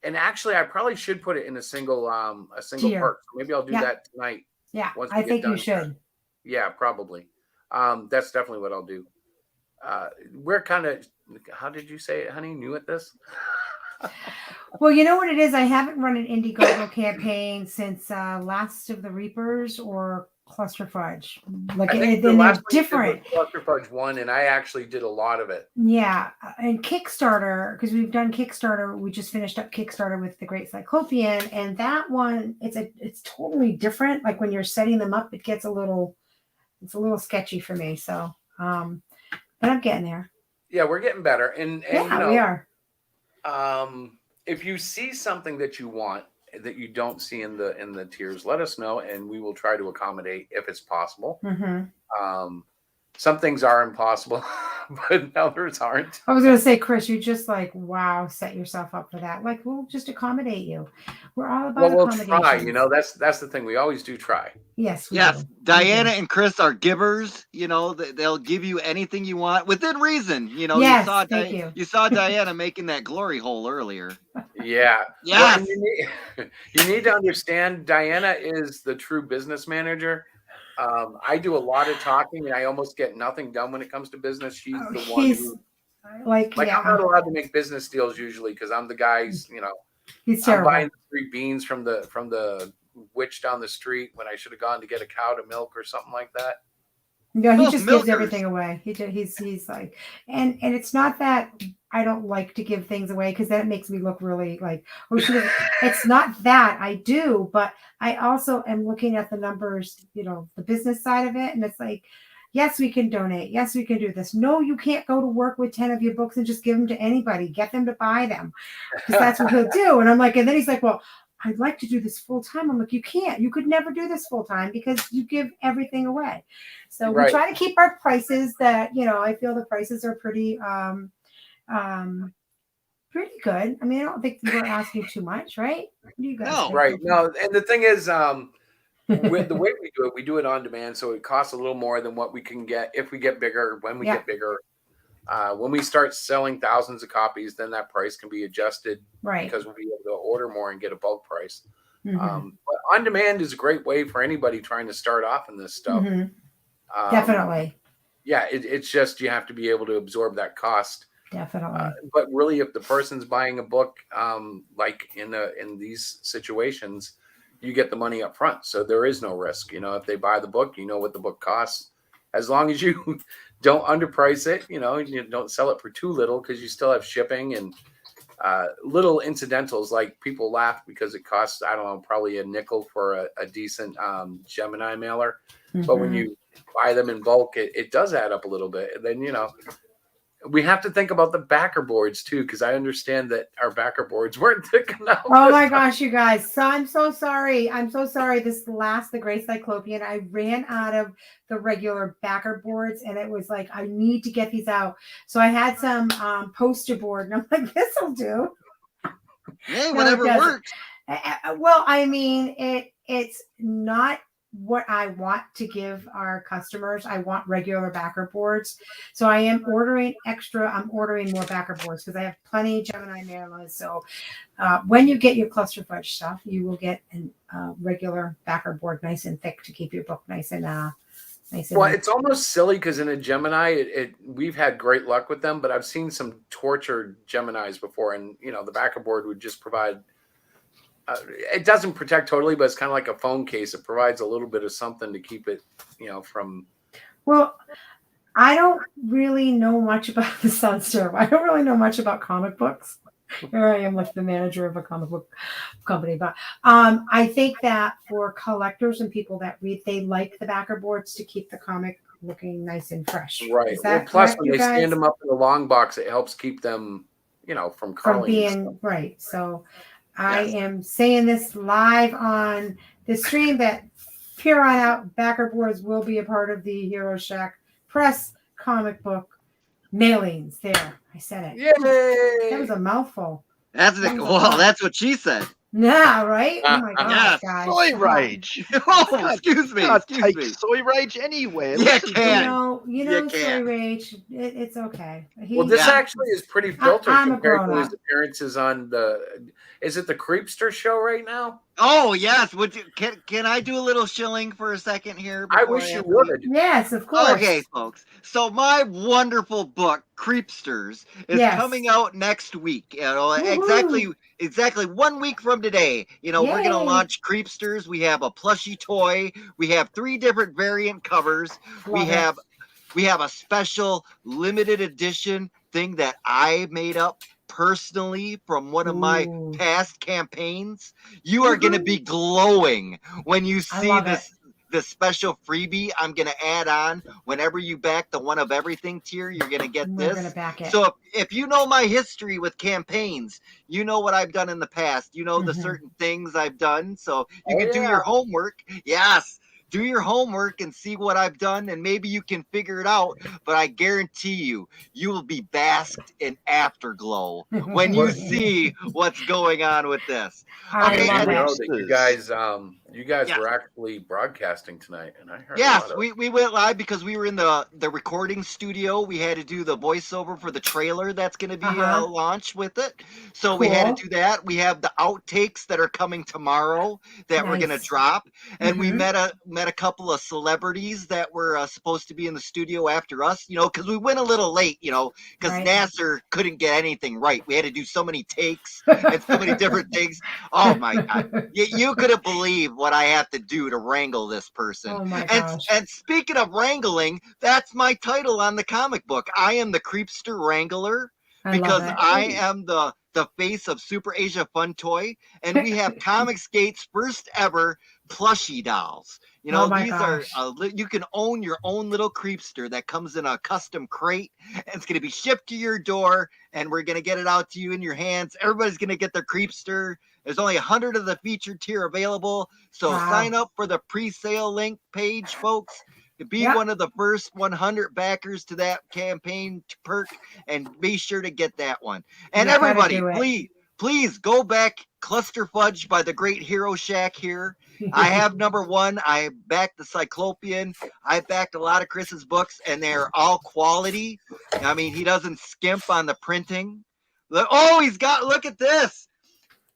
And actually, I probably should put it in a single tier. perk. Maybe I'll do that tonight. Yeah, I think you should. Yeah, probably. That's definitely what I'll do. We're kind of, how did you say it, honey? New at this? Well, you know what it is? I haven't run an Indiegogo campaign since Last of the Reapers or Cluster Fudge. Like, they're different. Cluster Fudge 1, and I actually did a lot of it. Yeah, and Kickstarter, because we've done Kickstarter. We just finished up Kickstarter with the Great Cyclopean, and that one, it's totally different. Like when you're setting them up, it's a little sketchy for me. So, but I'm getting there. Yeah, we're getting better, and yeah, we are. If you see something that you want that you don't see in the tiers, let us know, and we will try to accommodate if it's possible. Mm-hmm. Some things are impossible, but others aren't. I was going to say, Chris, you just set yourself up for that. Like, we'll just accommodate you. We're all about accommodations. We'll try. That's the thing. We always do try. Yes. Yes. Diana and Chris are givers. They'll give you anything you want within reason. Yes, you saw Diana making that glory hole earlier. Yeah. Yes. Well, you need to understand, Diana is the true business manager. I do a lot of talking, and I almost get nothing done when it comes to business. She's the one who, I'm not allowed to make business deals usually because I'm the guy's. He's I'm terrible. buying 3 beans from the witch down the street when I should have gone to get a cow to milk or something like that. No, he just gives everything away. He's like, and it's not that I don't like to give things away because that makes me look really like, it's not that I do, but I also am looking at the numbers, the business side of it. And it's like, yes, we can donate. Yes, we can do this. No, you can't go to work with 10 of your books and just give them to anybody. Get them to buy them because that's what he'll do. And I'm like, and then he's like, well, I'd like to do this full time. I'm like, you can't. You could never do this full time because you give everything away. So we try to keep our prices that, I feel the prices are pretty pretty good. I mean, I don't think we're asking too much, right? What do you guys think? Right. No, and the thing is, with the way we do it on demand, so it costs a little more than what we can get if we get bigger, when we get bigger. When we start selling thousands of copies, then that price can be adjusted Right. because we'll be able to order more and get a bulk price. Mm-hmm. But on demand is a great way for anybody trying to start off in this stuff. Mm-hmm. Definitely. Yeah, it's just you have to be able to absorb that cost. Definitely. But really, if the person's buying a book, like in these situations, you get the money up front, so there is no risk. If they buy the book, you know what the book costs. As long as you don't underprice it, you don't sell it for too little, because you still have shipping and little incidentals. Like, people laugh because it costs, I don't know, probably a nickel for a decent Gemini mailer. Mm-hmm. But when you buy them in bulk, it does add up a little bit. And then, we have to think about the backer boards too, because I understand that our backer boards weren't thick enough. Oh my gosh, you guys. So I'm so sorry. The Gray Cyclopean, I ran out of the regular backer boards, and it was like, I need to get these out. So I had some poster board, and I'm like, this will do. Hey, whatever works. Well, I mean, it's not what I want to give our customers. I want regular backer boards. So I am ordering extra. I'm ordering more backer boards because I have plenty of Gemini mailers. So when you get your Cluster Fudge stuff, you will get a regular backer board, nice and thick, to keep your book nice and well, it's almost silly because in a Gemini, we've had great luck with them, but I've seen some tortured Geminis before, and the backer board would just provide. It doesn't protect totally, but it's kind of like a phone case. It provides a little bit of something to keep it, from. Well, I don't really know much about the Sunster. I don't really know much about comic books. Here I am with the manager of a comic book company. But I think that for collectors and people that read, they like the backer boards to keep the comic looking nice and fresh. Right. Well, plus, when they stand them up in the long box, it helps keep them, from curling. From being, right. So I am saying this live on the stream that here on out, backer boards will be a part of the Hero Shack Press comic book mailings. There, I said it. Yay! That was a mouthful. That's what she said. Yeah, right? Oh my gosh, guys. Soy rage. Oh, excuse me. Take soy rage anywhere. Yeah, can. You know, soy rage. It's okay. Well, this actually is pretty filtered compared to his grown-up. appearances on is it the Creepster show right now? Oh yes. Can I do a little shilling for a second here? I wish you would. Yes, of course. Okay, folks. So my wonderful book, Creepsters, is coming out next week. Exactly 1 week from today. We're going to launch Creepsters. We have a plushie toy. We have 3 different variant covers. We have a special limited edition thing that I made up personally from one of my past campaigns. You are going to be glowing when you see this special freebie I'm going to add on. Whenever you back the one of everything tier, you're going to get this. We're gonna back it. So if you know my history with campaigns, you know what I've done in the past. You know the certain things I've done. So you can do your homework. Yes. Do your homework and see what I've done, and maybe you can figure it out. But I guarantee you will be basked in afterglow when you see what's going on with this. Okay, I know that you guys were actually broadcasting tonight, and I heard. Yes, we went live because we were in the recording studio. We had to do the voiceover for the trailer that's going to be launched with it. So we had to do that. We have the outtakes that are coming tomorrow that we're going to drop, and we met a couple of celebrities that were supposed to be in the studio after us. Because we went a little late. Because Nasser couldn't get anything right. We had to do so many takes and so many different things. Oh my God! You couldn't believe what I have to do to wrangle this person. Oh my gosh. And speaking of wrangling, that's my title on the comic book. I am the Creepster Wrangler because I am the face of Super Asia Fun Toy, and we have Comicsgate's first ever plushie dolls. These are you can own your own little Creepster that comes in a custom crate, and it's going to be shipped to your door, and we're going to get it out to you in your hands. Everybody's going to get their Creepster. There's only 100 of the featured tier available, so sign up for the pre-sale link page, folks. To be one of the first 100 backers to that campaign perk, and be sure to get that one. And everybody, please go back. Cluster Fudge by the great Hero Shack here. I have number 1. I backed the Cyclopean. I backed a lot of Chris's books, and they're all quality. I mean, he doesn't skimp on the printing. Oh, he's got, look at this.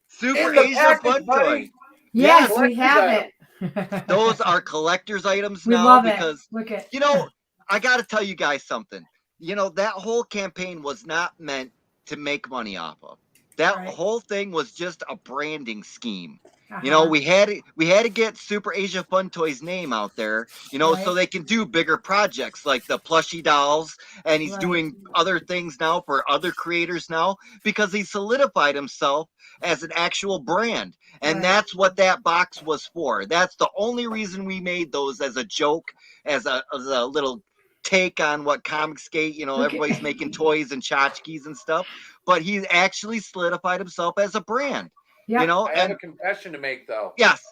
Super In the Asia package, Fun buddy. Toy. Yes, Yeah, we have collector's it. Those are collector's items We now love because, it. Look at. you know, I got to tell you guys something. You know, that whole campaign was not meant to make money off of. That Right. whole thing was just a branding scheme. You know, Uh-huh. we had to get Super Asia Fun Toys name out there, you know, so Right. they can do bigger projects like the plushie dolls, and he's Right. doing other things now for other creators now because he solidified himself as an actual brand. And Right. that's what that box was for. That's the only reason we made those, as a joke, as a little take on what Comicsgate, you know, Okay. everybody's making toys and tchotchkes and stuff, but he's actually solidified himself as a brand. Yep. You know, I have and a confession to make, though. yes,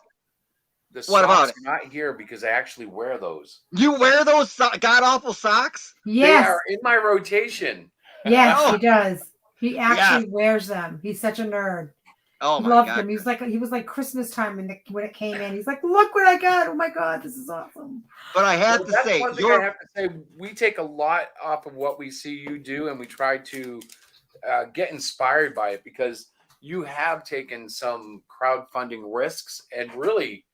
The What about socks are not here because I actually wear those. you wear those god awful socks? They Yes. are in my rotation. Yes, Oh. he does. He actually Yes. wears them. He's such a nerd. Oh He my loved god. them. He was like Christmas time when it came in. He's like, look what I got. Oh my God, this is awesome. But I have Well, to that's say, one thing I have to say. We take a lot off of what we see you do, and we try to get inspired by it because you have taken some crowdfunding risks, and really,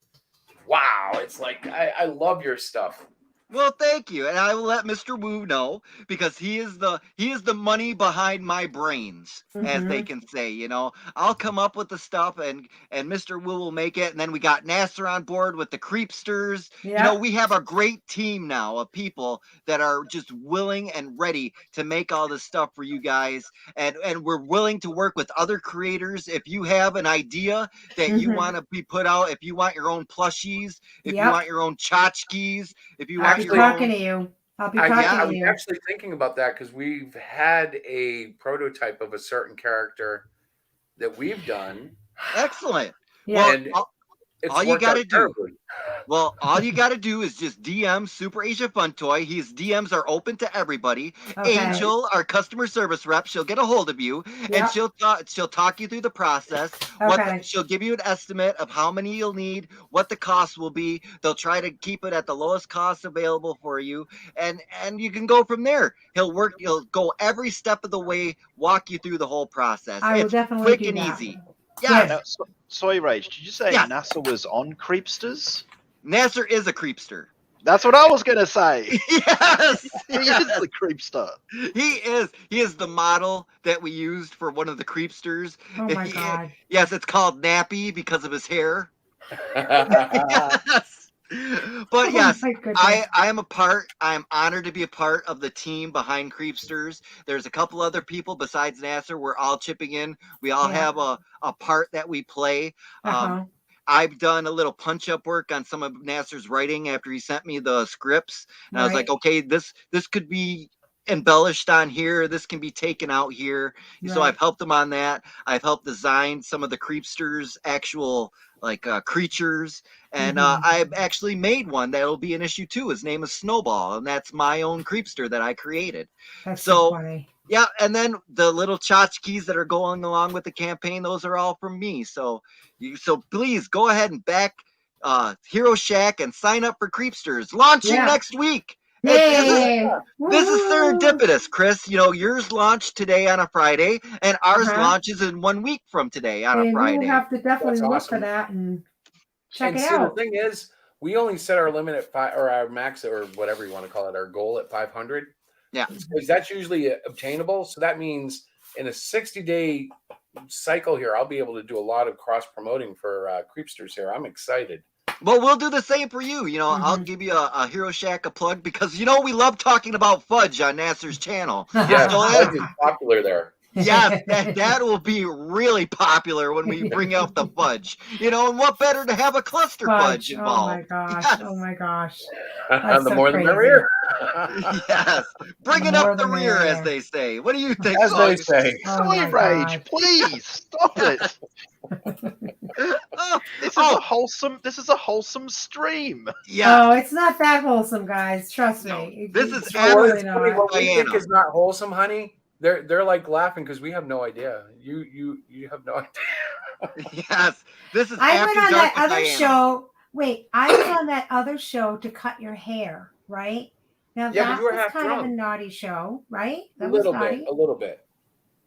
wow, it's like I love your stuff. well, thank you, and I will let Mr. Wu know because he is the money behind my brains, as they can say. You know, I'll come up with the stuff, and Mr. Wu will make it, and then we got Nasser on board with the Creepsters. You know, Yep. we have a great team now of people that are just willing and ready to make all this stuff for you guys, and we're willing to work with other creators. If you have an idea that you Mhm. want to be put out, if you want your own plushies, if you Yep. want your own tchotchkes, if you I'll want be your talking own, to you. I'll be I talking was to you. actually thinking about that because we've had a prototype of a certain character that we've done, excellent. Yeah. Well, and it's all you worked out gotta do, terribly. well, all you gotta do is just DM Super Asia Fun Toy. His DMs are open to everybody. Okay. Angel, our customer service rep, she'll get a hold of you, and Yep. she'll talk you through the process. Okay. She'll give you an estimate of how many you'll need, what the cost will be. They'll try to keep it at the lowest cost available for you, and you can go from there. He'll go every step of the way, walk you through the whole process. I will It's definitely quick do and that. easy. Good. Yeah, Now, Soy Rage, did you say Yes. NASA was on Creepsters? Nasser is a creepster. That's what I was going to say. Yes, He is the creepster. He is the model that we used for one of the creepsters. Oh my God. Yes, it's called Nappy because of his hair. Yes. But yes, Oh my goodness. I am honored to be a part of the team behind Creepsters. There's a couple other people besides Nasser. We're all chipping in. We all Yeah. have a part that we play. Uh-huh. I've done a little punch-up work on some of Nasser's writing after he sent me the scripts, and I was Right. like, okay, this could be embellished on here. This can be taken out here. So Right. I've helped him on that. I've helped design some of the Creepsters' actual creatures, and Mhm. I've actually made one that'll be an issue 2. His name is Snowball, and that's my own Creepster that I created. That's So so funny. yeah, and then the little tchotchkes that are going along with the campaign, those are all from me. So please go ahead and back Hero Shack and sign up for Creepsters. Launching Yeah. next week. Yay! This is Woo! serendipitous, Chris. You know, yours launched today on a Friday, and ours Uh-huh. launches in 1 week from today on a And we Friday. will have to definitely That's look awesome. for that and check And it see, out. the thing is, we only set our limit at 5, or our max, or whatever you want to call it, our goal at 500. Yeah. Because that's usually obtainable. So that means in a 60-day cycle here, I'll be able to do a lot of cross promoting for Creepsters here. I'm excited. Well, we'll do the same for you. You know, I'll give you a Hero Shack a plug because, you know, we love talking about Fudge on Nasser's channel. Yes, So Fudge is popular there. Yes, that will be really popular when we bring out the Fudge. You know, and what better to have a cluster Fudge Oh involved? my gosh. Yes. Oh my gosh. The so more the crazy. merrier. Yes, bring it More up the the rear, as merrier. they say. What do you think? As they Sog? say. Oh Soy my Rage, God. please stop it. Oh, This is a wholesome stream. yeah. Oh, it's not that wholesome, guys. Trust No, me. this It's is really It's funny, not. what we think Diana. is not wholesome, honey, they're like laughing because we have no idea. You have no idea. Yes, this is. I went After on Dark that with other Diana. show. Wait, I was on that other show to cut your hair, right? Now Yeah, but that you were was half kind of a drunk. naughty show, right? A That was little naughty. bit, a little bit.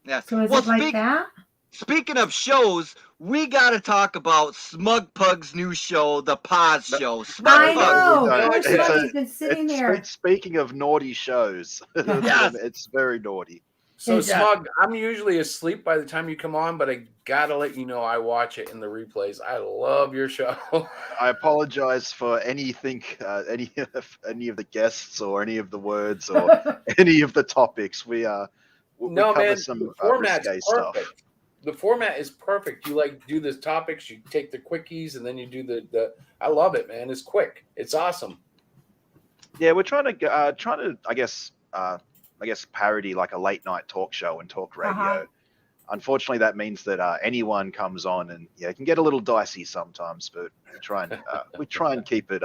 Yes. So is Well, it like that? Speaking of shows, we got to talk about Smug Pug's new show, The Paz Show. Smug I Pug. know. No, Poor it's Smuggy's been sitting there. Speaking of naughty shows, Yes. it's very naughty. So Yes. Smug, I'm usually asleep by the time you come on, but I gotta let you know I watch it in the replays. I love your show. I apologize for anything, any of the guests or any of the words or any of the topics. We No, cover man, some the format's risque perfect. stuff. The format is perfect. You like do the topics, you take the quickies, and then you do the. I love it, man. It's quick. It's awesome. Yeah, we're trying to I guess parody like a late night talk show and talk radio. Uh-huh. Unfortunately, that means that anyone comes on, and yeah, it can get a little dicey sometimes. But we try and keep it.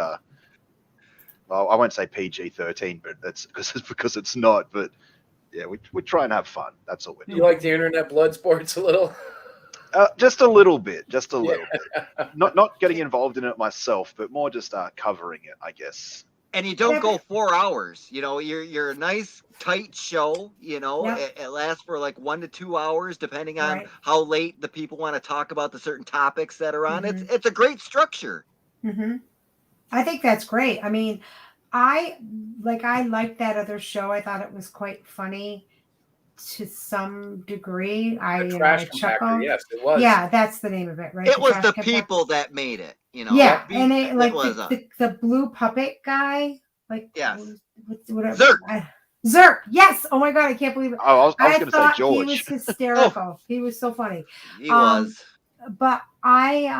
Well, I won't say PG-13, but that's because it's not. But yeah, we try and have fun. That's all we do. You like the internet blood sports a little? Just a little bit, just a little bit. Not getting involved in it myself, but more just covering it, I guess. And you don't go 4 hours. You know, you're a nice tight show. You know, Yep. it lasts for like 1 to 2 hours, depending on Right. how late the people want to talk about the certain topics that are on. Mhm. It's a great structure. Mm-hmm. I think that's great. I mean, I liked that other show. I thought it was quite funny to some degree. The Trash Compactor, chuckled. yes, it was. Yeah, that's the name of it, right? It was Trash the Compactor. people that made it. You know. Yeah, The and beat it like was the blue puppet guy, like Yes. whatever. Zerk. Zerk. Yes. Oh my god, I can't believe it. Oh, I was going to say thought George. he was hysterical. He was so funny. he was. But I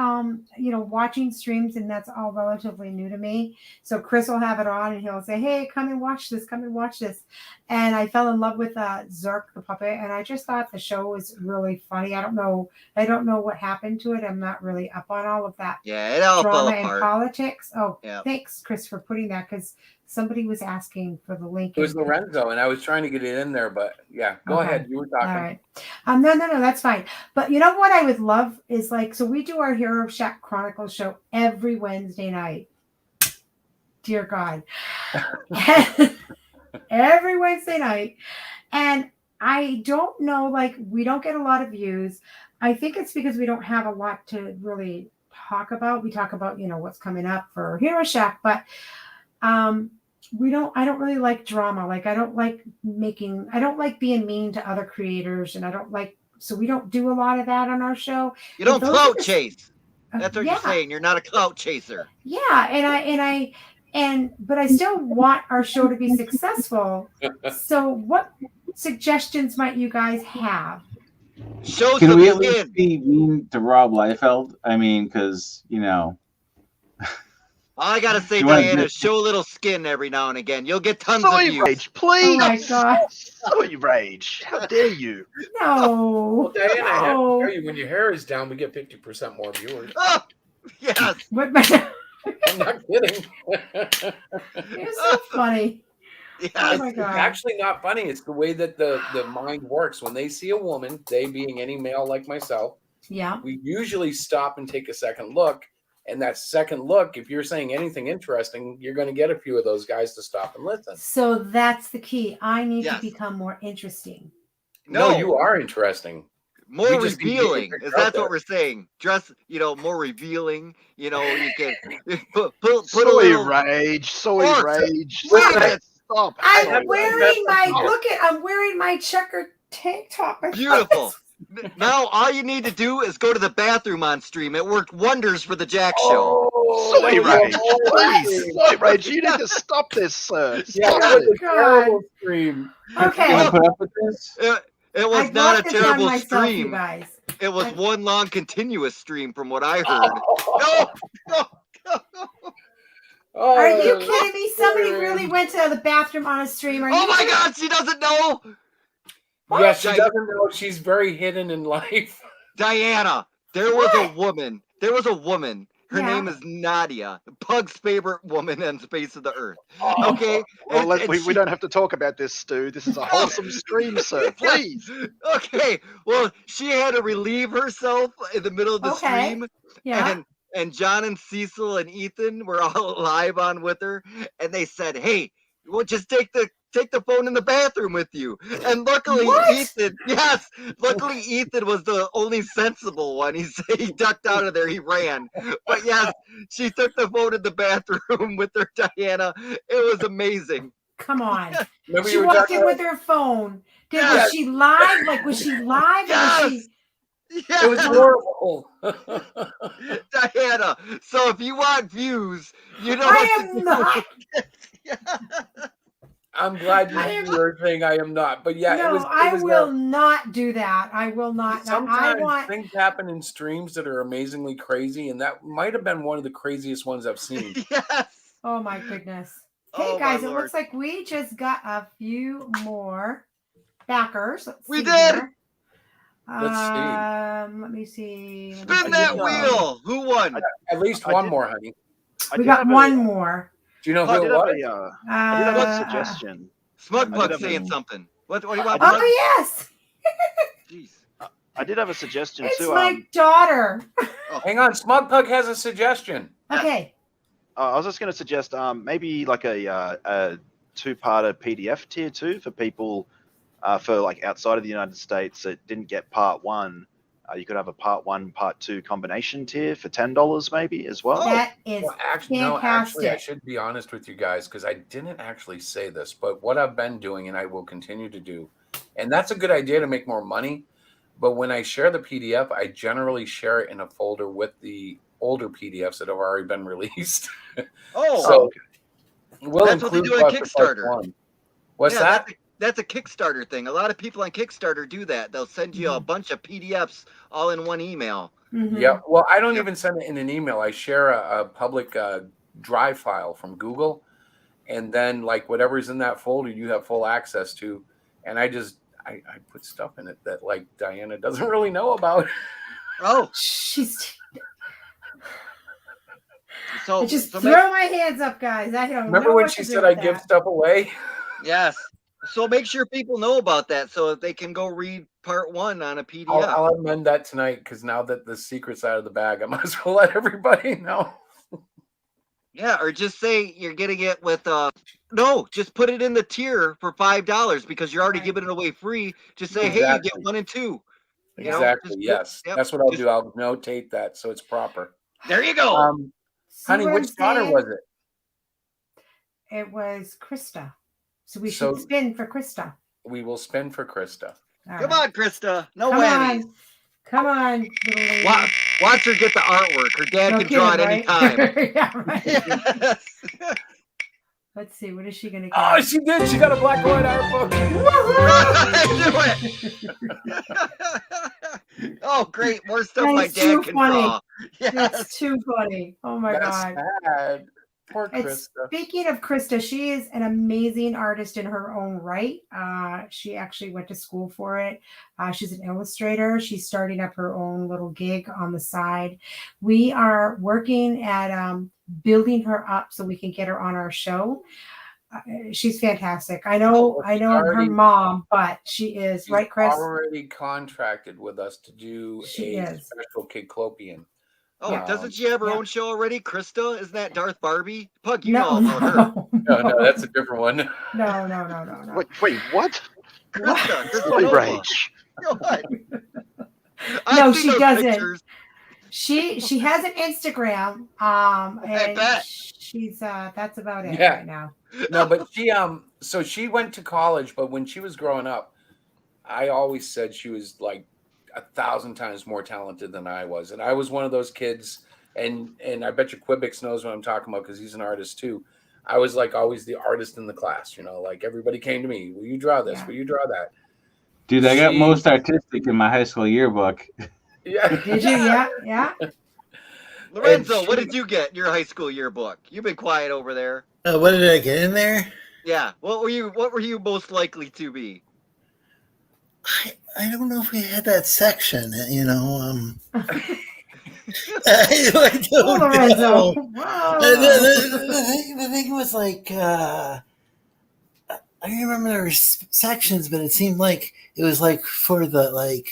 watching streams, and that's all relatively new to me. So Chris will have it on and he'll say, "Hey, come and watch this, come and watch this." And I fell in love with Zerk the puppet, and I just thought the show was really funny. I don't know what happened to it. I'm not really up on all of that Yeah, it all fell drama and apart. politics. Oh, Yeah. thanks, Chris, for putting that, because somebody was asking for the link. It was Lorenzo, and I was trying to get it in there, but yeah, go Okay. ahead. You were talking. All right. No, that's fine. But you know what I would love is so we do our Hero Shack Chronicles show every Wednesday night. Dear God. Every Wednesday night. And I don't know, we don't get a lot of views. I think it's because we don't have a lot to really talk about. We talk about, what's coming up for Hero Shack, but I don't really like drama. I don't like being mean to other creators, and so we don't do a lot of that on our show. You don't Those clout are the- chase. That's what yeah. you're saying. You're not a clout chaser. Yeah, but I still want our show to be successful. So what suggestions might you guys have? Show Can some we at least skin. be mean to Rob Liefeld? I mean, because All I gotta say, You wanna Diana, do- show a little skin every now and again. You'll get tons of Soy views. rage, please. Oh my God. Soy rage. How dare you? No. Well, Diana, I have to no. tell you, when your hair is down, we get 50% more viewers. Oh, yes. What? I'm not kidding. You're so funny. Yes. Oh my It's God. actually not funny. It's the way that the mind works. When they see a woman, they being any male like myself, Yeah. we usually stop and take a second look. And that second look, if you're saying anything interesting, you're going to get a few of those guys to stop and listen. So that's the key. I need Yes. to become more interesting. No, you are interesting. More We just need to get revealing. your Is out that's there. what we're saying? Dress, more revealing. You can put a Soy little. rage. Soy Or- rage. Wait a Stop minute. it. Stop. I'm Soy wearing rage. I'm wearing my checkered tank top. I Beautiful. Now all you need to do is go to the bathroom on stream. It worked wonders for the Jack Show. Oh, Soy rage. Please. Soy rage. You need to stop this, sir. Yeah, Stop that was it. a terrible stream. Okay. you want to put up with this? It was I not brought a this on terrible myself, you stream. guys. It was one long continuous stream from what I heard. Oh, Are you kidding me? Somebody really went to the bathroom on a stream. Are Oh you my kidding? God, she doesn't know. Yes, she Di- doesn't know. She's very hidden in life. Diana, there was a woman Her Yeah. name is Nadia, Pug's favorite woman on the face of the earth. Oh, Okay? well, And we she- don't have to talk about this, Stu. This is a wholesome stream, sir. Please. Okay. Well, she had to relieve herself in the middle of the Okay. stream. Yeah. And John and Cecil and Ethan were all live on with her, and they said, "Hey, well, just take the phone in the bathroom with you." And luckily, What? luckily Ethan was the only sensible one. He ducked out of there. He ran. But yes, she took the phone in the bathroom with her, Diana. It was amazing. Come on. Remember She you were walked talking in about- with her phone. Yes. Was she live? Like, was she live? Yes. Or was she... Yes. It was horrible. Diana. So if you want views, you know I what am to do. not. I'm glad you were saying I am not, but yeah, No, it was. I will not do that. I will not. I Sometimes want. things happen in streams that are amazingly crazy, and that might have been one of the craziest ones I've seen. Yes. Oh my goodness. Okay, Oh, guys, my it Lord. looks like we just got a few more backers. Let's We see did. here. Let's see. Let me see. Spin that wheel. Who won? At least I one did- more, honey. We got one more. Do you know I who did it have was? I did have a Uh, suggestion. Smug I Pug did have saying a- something. What do you want, Oh Pug? yes, Jeez. I did have a suggestion it's too. my daughter. Hang on, Smug Pug has a suggestion. Okay. I was just going to suggest maybe like a two-parter PDF tier 2 for people for like outside of the United States that didn't get part 1. You could have a part 1, part 2 combination tier for $10 maybe as well. That is Actually, fantastic. I should be honest with you guys because I didn't actually say this, but what I've been doing and I will continue to do, and that's a good idea to make more money. But when I share the PDF, I generally share it in a folder with the older PDFs that have already been released. Oh, So we'll that's what they include do on Cluster Part Kickstarter. 1. What's yeah, that? That's a Kickstarter thing. A lot of people on Kickstarter do that. They'll send you a bunch of PDFs all in one email. Mhm. Yeah. Well, I don't even send it in an email. I share a public drive file from Google, and then like whatever's in that folder, you have full access to. And I put stuff in it that like Diana doesn't really know about. Oh, She's. so I just so throw my hands up, guys. I don't Remember know when what she to do said with I give that. stuff away? yes. So make sure people know about that so that they can go read part 1 on a PDF. I'll amend that tonight because now that the secret's out of the bag, I might as well let everybody know. Yeah, or just say you're getting it with no, just put it in the tier for $5 because you're already Right. giving it away free. Just say, hey, you Exactly. get 1 and 2. You know, Exactly. just put- Yes. yep, That's what I'll just- do. I'll notate that so it's proper. There you go. See Honey, what I'm which daughter saying? was it? It was Krista. So we So- should spin for Krista. We will spin for Krista. All Come right. on, Krista. No Come whammies. on. Come on, little lady. Watch her get the artwork. Her dad No can draw at kidding, any right? time. Yeah, right. Yes. Let's see. What is she going to Oh, get? she did. She got a black and white art book. I knew it. Oh, great. More stuff That my is too dad can funny. draw. Yes. That's too funny. Oh my That's God. sad. Poor It's, Krista. speaking of Krista, she is an amazing artist in her own right. She actually went to school for it. She's an illustrator. She's starting up her own little gig on the side. We are working at building her up so we can get her on our show. She's fantastic. I know I'm her already- mom, but she is, She's right, Chris? already contracted with us to do She a is. special Kidclopian. Oh, Yeah. doesn't she have her Yeah. own show already? Krista? Isn't that Darth Barbie? Pug, you No, know about her. No, that's a different one. No. Wait, what? Krista. Krista Holy Nova. rage. What? No, I've seen she those doesn't. pictures. She has an Instagram. And bet. she's that's about it Yeah. right now. No, but she so she went to college, but when she was growing up, I always said she was like 1,000 times more talented than I was. And I was one of those kids, and I bet you Quibix knows what I'm talking about because he's an artist too. I was like always the artist in the class, you know, like everybody came to me, will you draw this? Yeah. Will you draw that? Dude, I got She- most artistic in my high school yearbook. Yeah. Did you? Yeah. Lorenzo, And what she- did you get in your high school yearbook? You've been quiet over there. What did I get in there? Yeah. What were you most likely to be? I don't know if we had that section, you know. I don't Lorenzo. know. Whoa. The thing was like, I remember there were sections, but it seemed like it was like for the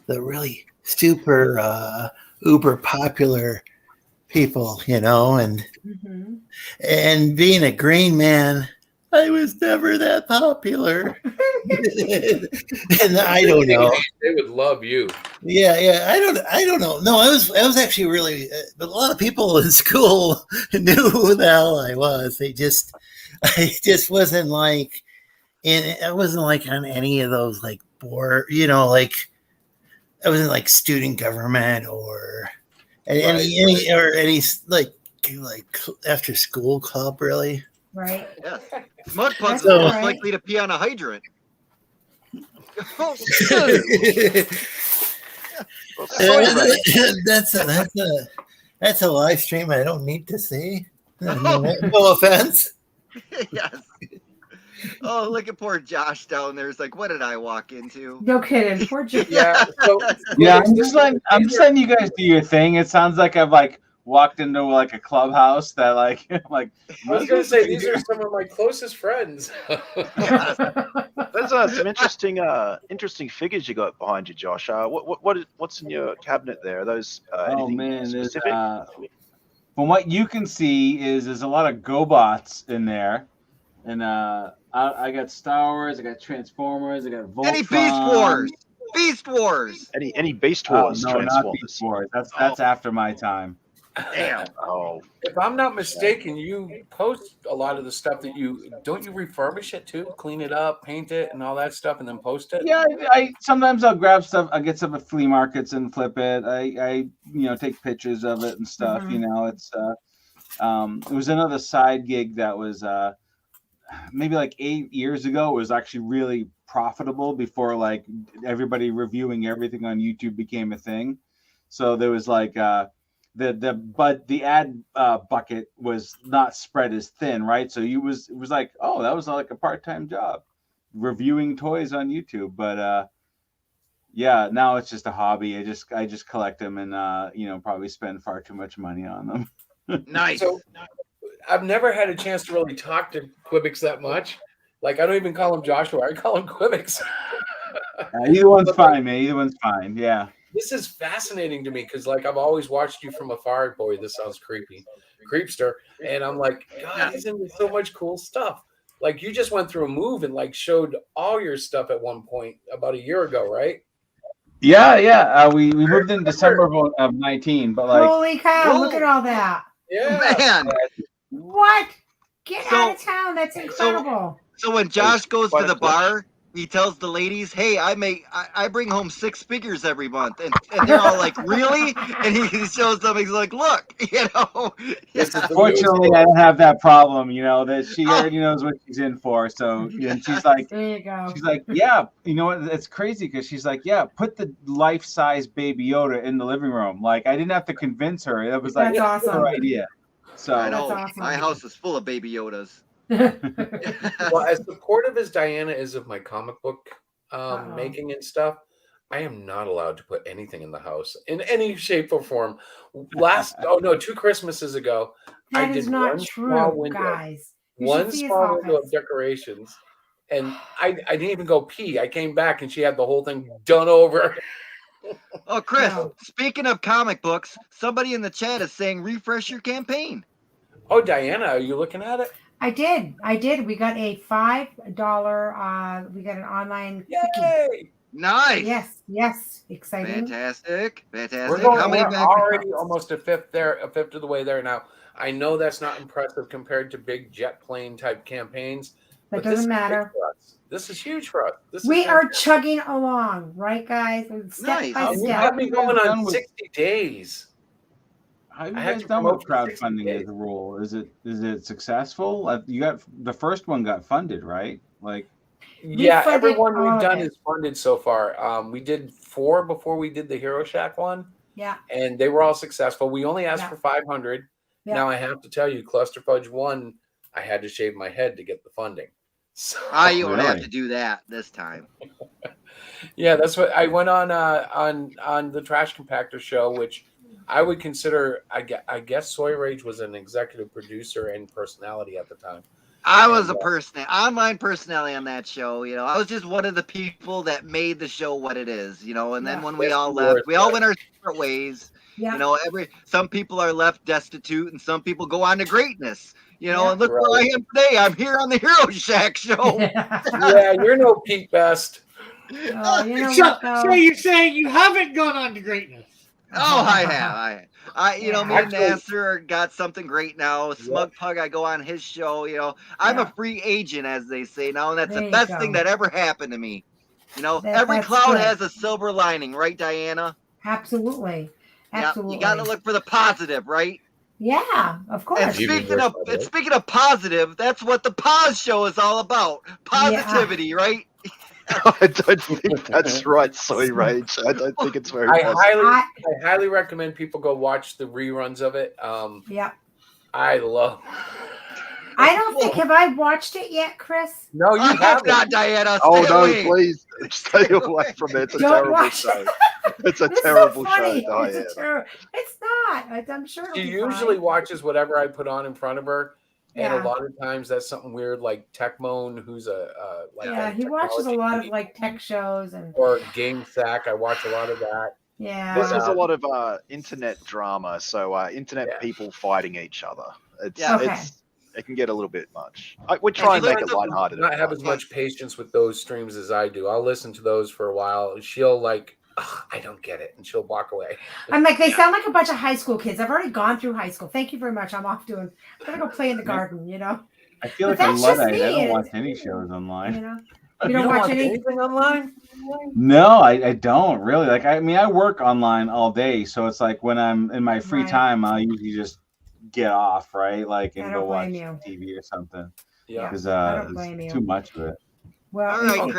really super uber popular people, and Mhm. and being a green man, I was never that popular. And I don't know. They would love you. Yeah. I don't know. No, I was actually really, but a lot of people in school knew who the hell I was. I just wasn't like, I wasn't like on any of those like board, like I wasn't like student government or any like after school club really. Right. Yes. Mud Pugs That's is all most right. likely to pee on a hydrant. That's a live stream I don't need to see. No offense. Yes. Oh, look at poor Josh down there. It's like, what did I walk into? No kidding. Poor Joe. Yeah. So Yeah, I'm just letting you guys do your thing. It sounds like I've like walked into like a clubhouse that like I'm like. I was gonna say these are some of my closest friends. There's some interesting figures you got behind you, Josh. What's in your cabinet there? Are those Oh anything man, there's, specific? from what you can see there's a lot of GoBots in there, and I got Star Wars, I got Transformers, I got Voltron. Any Beast Wars? Beast Wars. Any Beast Wars No, Transformers? not Beast Wars. That's after my time. Damn. Oh, If I'm not mistaken, you post a lot of the stuff that you refurbish it too, clean it up, paint it, and all that stuff, and then post it. Yeah, I sometimes I'll grab stuff. I get stuff at flea markets and flip it. I take pictures of it and stuff. Mhm. It's it was another side gig that was maybe like 8 years ago. It was actually really profitable before like everybody reviewing everything on YouTube became a thing. So there was like the ad bucket was not spread as thin, right? So it was like, oh, that was like a part-time job, reviewing toys on YouTube. But yeah, now it's just a hobby. I just collect them and probably spend far too much money on them. Nice. So I've never had a chance to really talk to Quibix that much. Like I don't even call him Joshua. I call him Quibix. Either one's fine, man. Either one's fine. Yeah. This is fascinating to me because, like, I've always watched you from afar. Boy, this sounds creepy, creepster. And I'm like, God, he's into so much cool stuff. Like, you just went through a move and like showed all your stuff at one point about a year ago, right? Yeah. We moved in December of 19, but like, Holy cow! Look at all that. Yeah, Man. What? Get out of town. That's incredible. So when Josh goes quite to a the clip. bar, he tells the ladies, "Hey, I bring home 6 figures every month," and they're all like, "Really?" And he shows them. He's like, "Look, This is the fortunately, I don't have that problem. That she already knows what she's in for. So and she's like, There you go. she's like, yeah, you know what? It's crazy because she's like, yeah, put the life-size Baby Yoda in the living room. Like I didn't have to convince her. It was like That's awesome. her idea. So I know. That's awesome. My house is full of Baby Yodas. Well, as supportive as Diana is of my comic book Uh-oh. making and stuff, I am not allowed to put anything in the house in any shape or form. 2 Christmases ago, I That did is not one small true, window, guys. You one should see his small window office. of decorations, and I didn't even go pee. I came back and she had the whole thing done over. Oh, Chris, Wow. speaking of comic books, somebody in the chat is saying refresh your campaign. Oh, Diana, are you looking at it? I did. We got a $5. We got an online cookie. Yay! Nice. Yes. Exciting. Fantastic. We're How many back? already almost a fifth of the way there now. I know that's not impressive compared to big jet plane type campaigns. That but this doesn't is big matter. for us. This is huge for us. We are chugging along, right, guys? Step Nice. by And you step. got me going Done on with- 60 days. how have I you had guys to done with promote for 60 crowdfunding days. as a rule? Is it successful? You got the first one got funded, right? Like Yeah, funded everyone all we've of done it. is funded so far. We did 4 before we did the Hero Shack one, Yeah. and they were all successful. We only asked Yeah. for 500. Yeah. Now I have to tell you, Cluster Fudge 1, I had to shave my head to get the funding. So, You don't have Really? to do that this time. yeah, that's what I went on the Trash Compactor show, which I would consider. I guess Soy Rage was an executive producer and personality at the time. I was a online personality on that show. You know, I was just one of the people that made the show what it is. You know, and then when we all left, we all went our separate ways. Yeah. You know, some people are left destitute, and some people go on to greatness. You know, and look where I am today. I'm here on the Hero Shack show. Yeah, you're no Pete Best. Oh, you know So you're saying you haven't gone on to greatness? Oh, I have. You know, me and Nasser got something great now. Smug Pug, I go on his show. You know, I'm a free agent, as they say now, and that's the best thing that ever happened to me. You know, every cloud has a silver lining, right, Diana? Absolutely. Absolutely. You got to look for the positive, right? Yeah, of course. And speaking of positive, that's what the Pause Show is all about. Positivity, right? I don't think that's right, Soy Rage. I don't think it's very positive. I highly recommend people go watch the reruns of it. I love. I don't think have I watched it yet, Chris? No, you have not, Diana. Oh no, please stay away from it. It's a terrible show. It's a terrible show, Diana. It's not. I'm sure. She usually watches whatever I put on in front of her. And a lot of times that's something weird, like Techmoan, who's he watches a lot of like tech shows or Game Sack. I watch a lot of that. Yeah, this is a lot of internet drama. So internet people fighting each other. It can get a little bit much. We try and make it lighthearted. Not have as much patience with those streams as I do. I'll listen to those for a while. She'll I don't get it, and she'll walk away. I'm like, they sound like a bunch of high school kids. I've already gone through high school. Thank you very much. I'm gonna go play in the garden. You know. I feel like a Luddite. I don't watch any shows online. You know, you don't watch anything online. No, I don't really. Like, I mean, I work online all day, so it's like when I'm in my free time, I'll usually just get off, right? Like, and go watch TV or something. Yeah, because it's too much of it. Well, all right,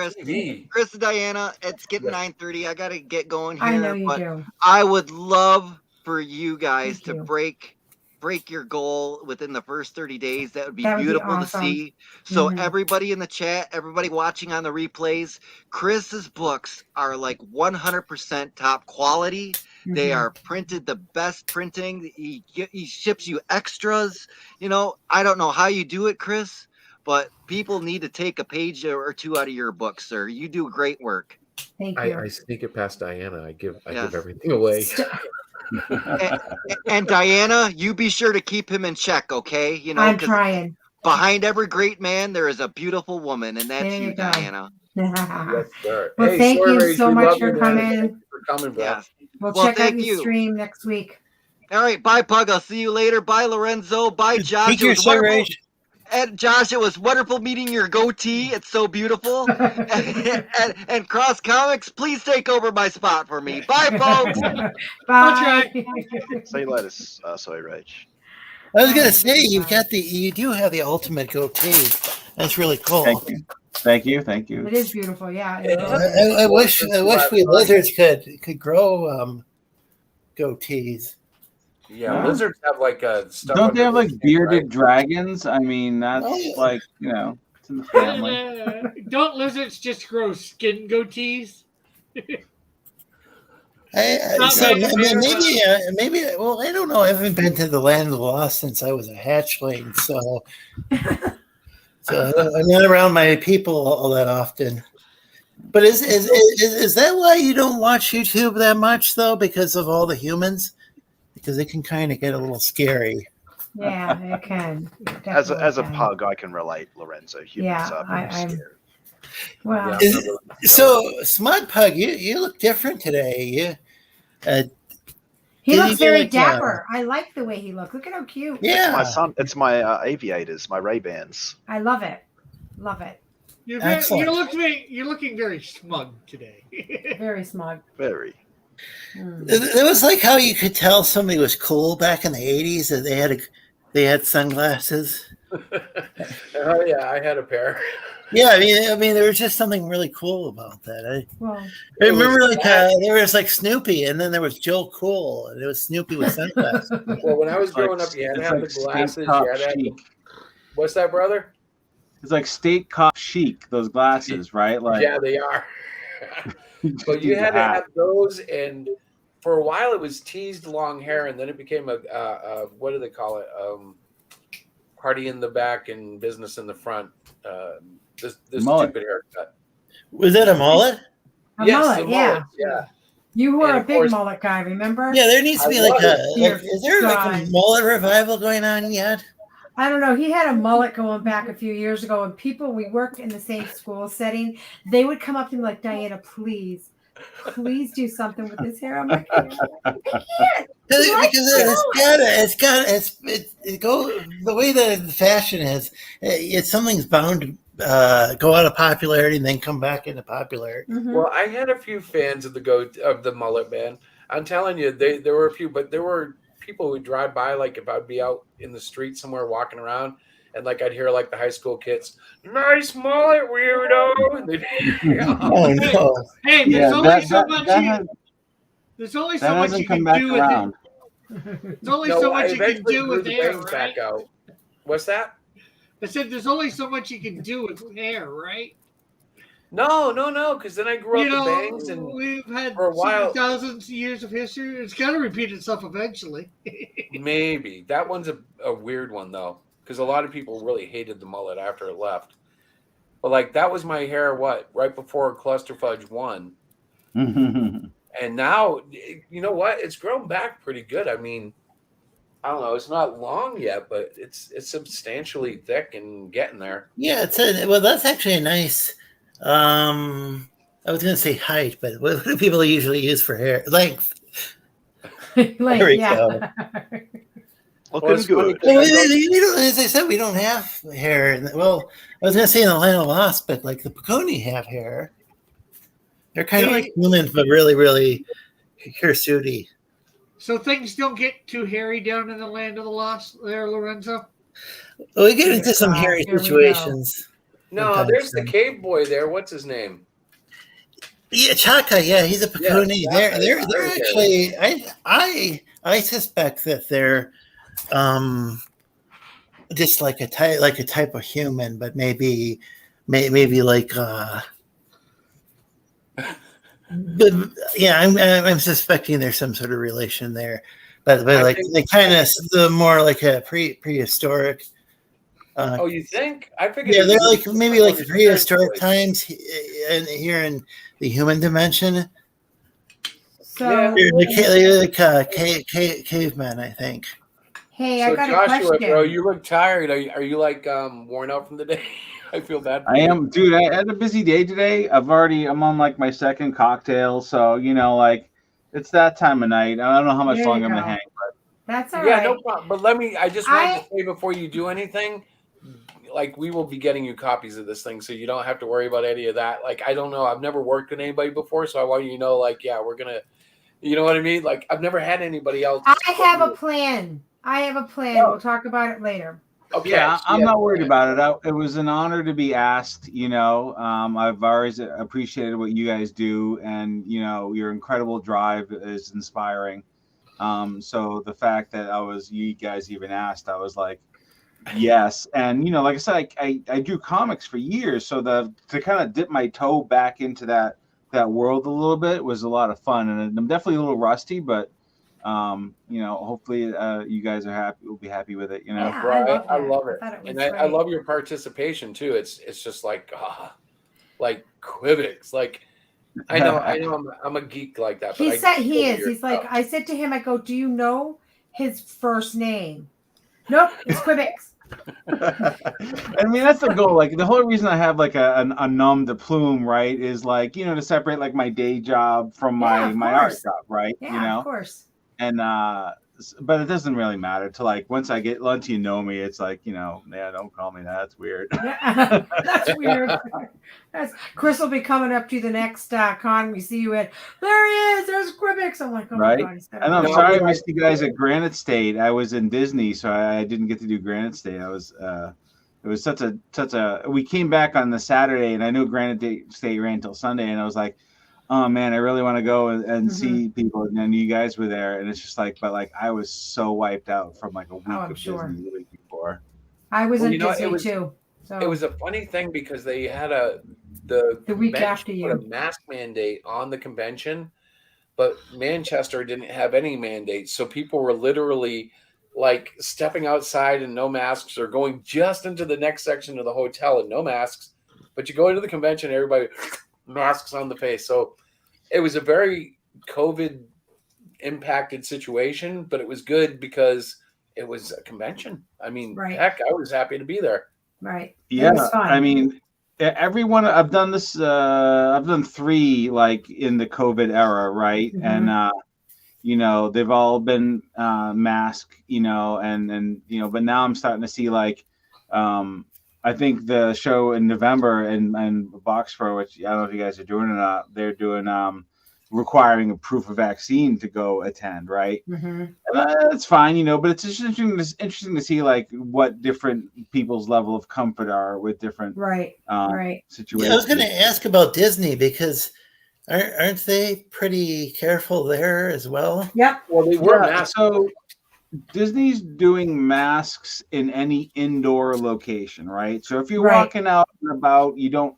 Chris and Diana, it's getting 9:30. I gotta get going here. I know you do. I would love for you guys to break your goal within the first 30 days. That would be beautiful to see. So everybody in the chat, everybody watching on the replays, Chris's books are like 100% top quality. They are printed the best printing. He ships you extras. You know, I don't know how you do it, Chris, but people need to take a page or two out of your book, sir. You do great work. Thank you. I sneak it past Diana. I give everything away. and Diana, you be sure to keep him in check, okay? You know, I'm trying. Behind every great man, there is a beautiful woman, and that's you, Diana. Yes, sir. Well, thank you so much for coming. Thank you for coming, bro. Yeah. We'll check out your stream next week. All right, bye, Pug. I'll see you later. Bye, Lorenzo. Bye, Josh. Thank you, Soy Rage. And Josh, it was wonderful meeting your goatee. It's so beautiful. and Cross Comics, please take over my spot for me. Bye, folks. Bye. See you later, Soy Rage. I was gonna say you do have the ultimate goatee. That's really cool. Thank you. It is beautiful. Yeah. I wish we lizards could grow goatees. Yeah, lizards have like a. Don't they have like bearded dragons? I mean, that's like, you know, it's in the family. Don't lizards just grow skin goatees? Maybe. Well, I don't know. I haven't been to the land of the lost since I was a hatchling, so I'm not around my people all that often. But is that why you don't watch YouTube that much, though? Because of all the humans? Because it can kind of get a little scary. Yeah, it can. As a pug, I can relate, Lorenzo. Humans are pretty scary. Well, so Smug Pug, you look different today. He looks very dapper. I like the way he looks. Look at how cute. Yeah, it's my aviators, my Ray-Bans. I love it. Love it. You're looking very smug today. Very smug. Very. It was like how you could tell somebody was cool back in the 80s that they had sunglasses. Oh yeah, I had a pair. Yeah, I mean, there was just something really cool about that. I remember there was like Snoopy, and then there was Joe Cool, and it was Snoopy with sunglasses. Well, when I was growing up, you had to have the glasses. You had to have what's that, brother? It's like State Cop chic, those glasses, right? Like, yeah, they are. But you had to have those and for a while it was teased long hair, and then it became a what do they call it? Party in the back and business in the front. This Mullet. stupid haircut. Was it a mullet? A Yes, mullet, the yeah. mullet, yeah. You were And a of big course- mullet guy, remember? Yeah, there needs to be I like was. is there like a God. mullet revival going on yet? I don't know. He had a mullet going back a few years ago, and people, we worked in the same school setting. They would come up to me like, Diana, please do something with his hair. I'm like, I can't. Because it go the way the fashion is. Something's bound to go out of popularity and then come back into popularity. Mhm. Well, I had a few fans of the mullet man. I'm telling you, there were a few, but there were people who would drive by, like if I'd be out in the street somewhere walking around, and like I'd hear like the high school kids, "Nice mullet, weirdo." And they'd, Oh no! Hey, there's only so much you can do with it. There's only so much you can do with hair, right? back out. What's that? I said there's only so much you can do with hair, right? No, because then I grew up You with know, bangs, and we've had for a while, thousands of years of history. It's got to repeat itself eventually. maybe that one's a weird one though, because a lot of people really hated the mullet after it left. But like that was my hair, right before Cluster Fudge 1. And now, you know what? It's grown back pretty good. I mean, I don't know. It's not long yet, but it's substantially thick and getting there. Yeah, that's actually a nice. I was going to say height, but what do people usually use for hair? Length. There we go. Looking good. As I said, we don't have hair. Well, I was going to say in the line of lost, but like the Peconi have hair. They're kind of like humans, but really, really hirsutey. So things don't get too hairy down in the land of the lost there, Lorenzo? Well, we get into some hairy situations. No, there's the cave boy there. What's his name? Yeah, Chaka. Yeah, he's a Peconi. Yeah, they're actually. I suspect that they're just like a type of human, but maybe like. But yeah, I'm suspecting there's some sort of relation there, but like they kind of the more like a prehistoric. Oh, you think? I figured. Yeah, they're like maybe like the prehistoric times here in the human dimension. So they're like cavemen, I think. Hey, So I got Joshua, a question. bro, you look tired. Are you like worn out from the day? I feel bad. I am, dude. I had a busy day today. I'm on like my second cocktail, so like it's that time of night. I don't know how much There you longer I'm go. gonna hang, but That's all Yeah, right. no problem. But I just wanted to say before you do anything, like we will be getting you copies of this thing, so you don't have to worry about any of that. Like I don't know, I've never worked with anybody before, so I want you to know, like, yeah, we're gonna, you know what I mean? Like I've never had anybody else. I have a plan. We'll talk about it later. Okay, yeah, so I'm yeah, not worried about it. It was an honor to be asked. I've always appreciated what you guys do, and your incredible drive is inspiring. So the fact that you guys even asked, I was like, yes. And like I said, I drew comics for years, so to kind of dip my toe back into that world a little bit was a lot of fun, and I'm definitely a little rusty, but hopefully you guys are happy. We'll be happy with it. Yeah, Right, I I love love it, that. and I love your participation too. It's just like Quibix. Like I know I'm a geek like that. But He said he is. your He's like, stuff. I said to him, I go, do you know his first name? Nope, it's Quibix. I mean, that's the goal. Like the whole reason I have like a nom de plume, right, is like to separate like my day job from my art job, right? Yeah, of course. And but it doesn't really matter to like once I get once me, it's like yeah, don't call me that. That's weird. Yeah, that's weird. Chris will be coming up to the next con we see you at. There he is. There's Quibix. I'm like, oh right? my God. And I'm sorry I missed you guys at Granite State. I was in Disney, so I didn't get to do Granite State. I was it was such a. We came back on the Saturday, and I knew Granite State ran until Sunday, and I was like, oh man, I really want to go and see people. And then you guys were there, and it's just like, but like I was so wiped out from like a week of Disney the week before. I was in Disney too. So it was a funny thing because they had the week convention after you put a mask mandate on the convention, but Manchester didn't have any mandates. So people were literally like stepping outside in no masks or going just into the next section of the hotel in no masks. But you go into the convention, everybody masks on the face. So it was a very COVID impacted situation, but it was good because it was a convention. I mean, Right. heck, I was happy to be there. Right. Yeah, It was fun. I mean, everyone. I've done this. I've done 3 like in the COVID era, right? Mhm. And you know, they've all been masked, you know, and you know, but now I'm starting to see like, I think the show in November and Boxford, which I don't know if you guys are doing or not, they're doing requiring a proof of vaccine to go attend, right? Mhm. That's fine, you know, but it's just interesting to see like what different people's level of comfort are with different Right. Right. situations. I was going to ask about Disney because aren't they pretty careful there as well? Yep. Well, they were Yeah, masked. so Disney's doing masks in any indoor location, right? So if you're Right. walking out and about, you don't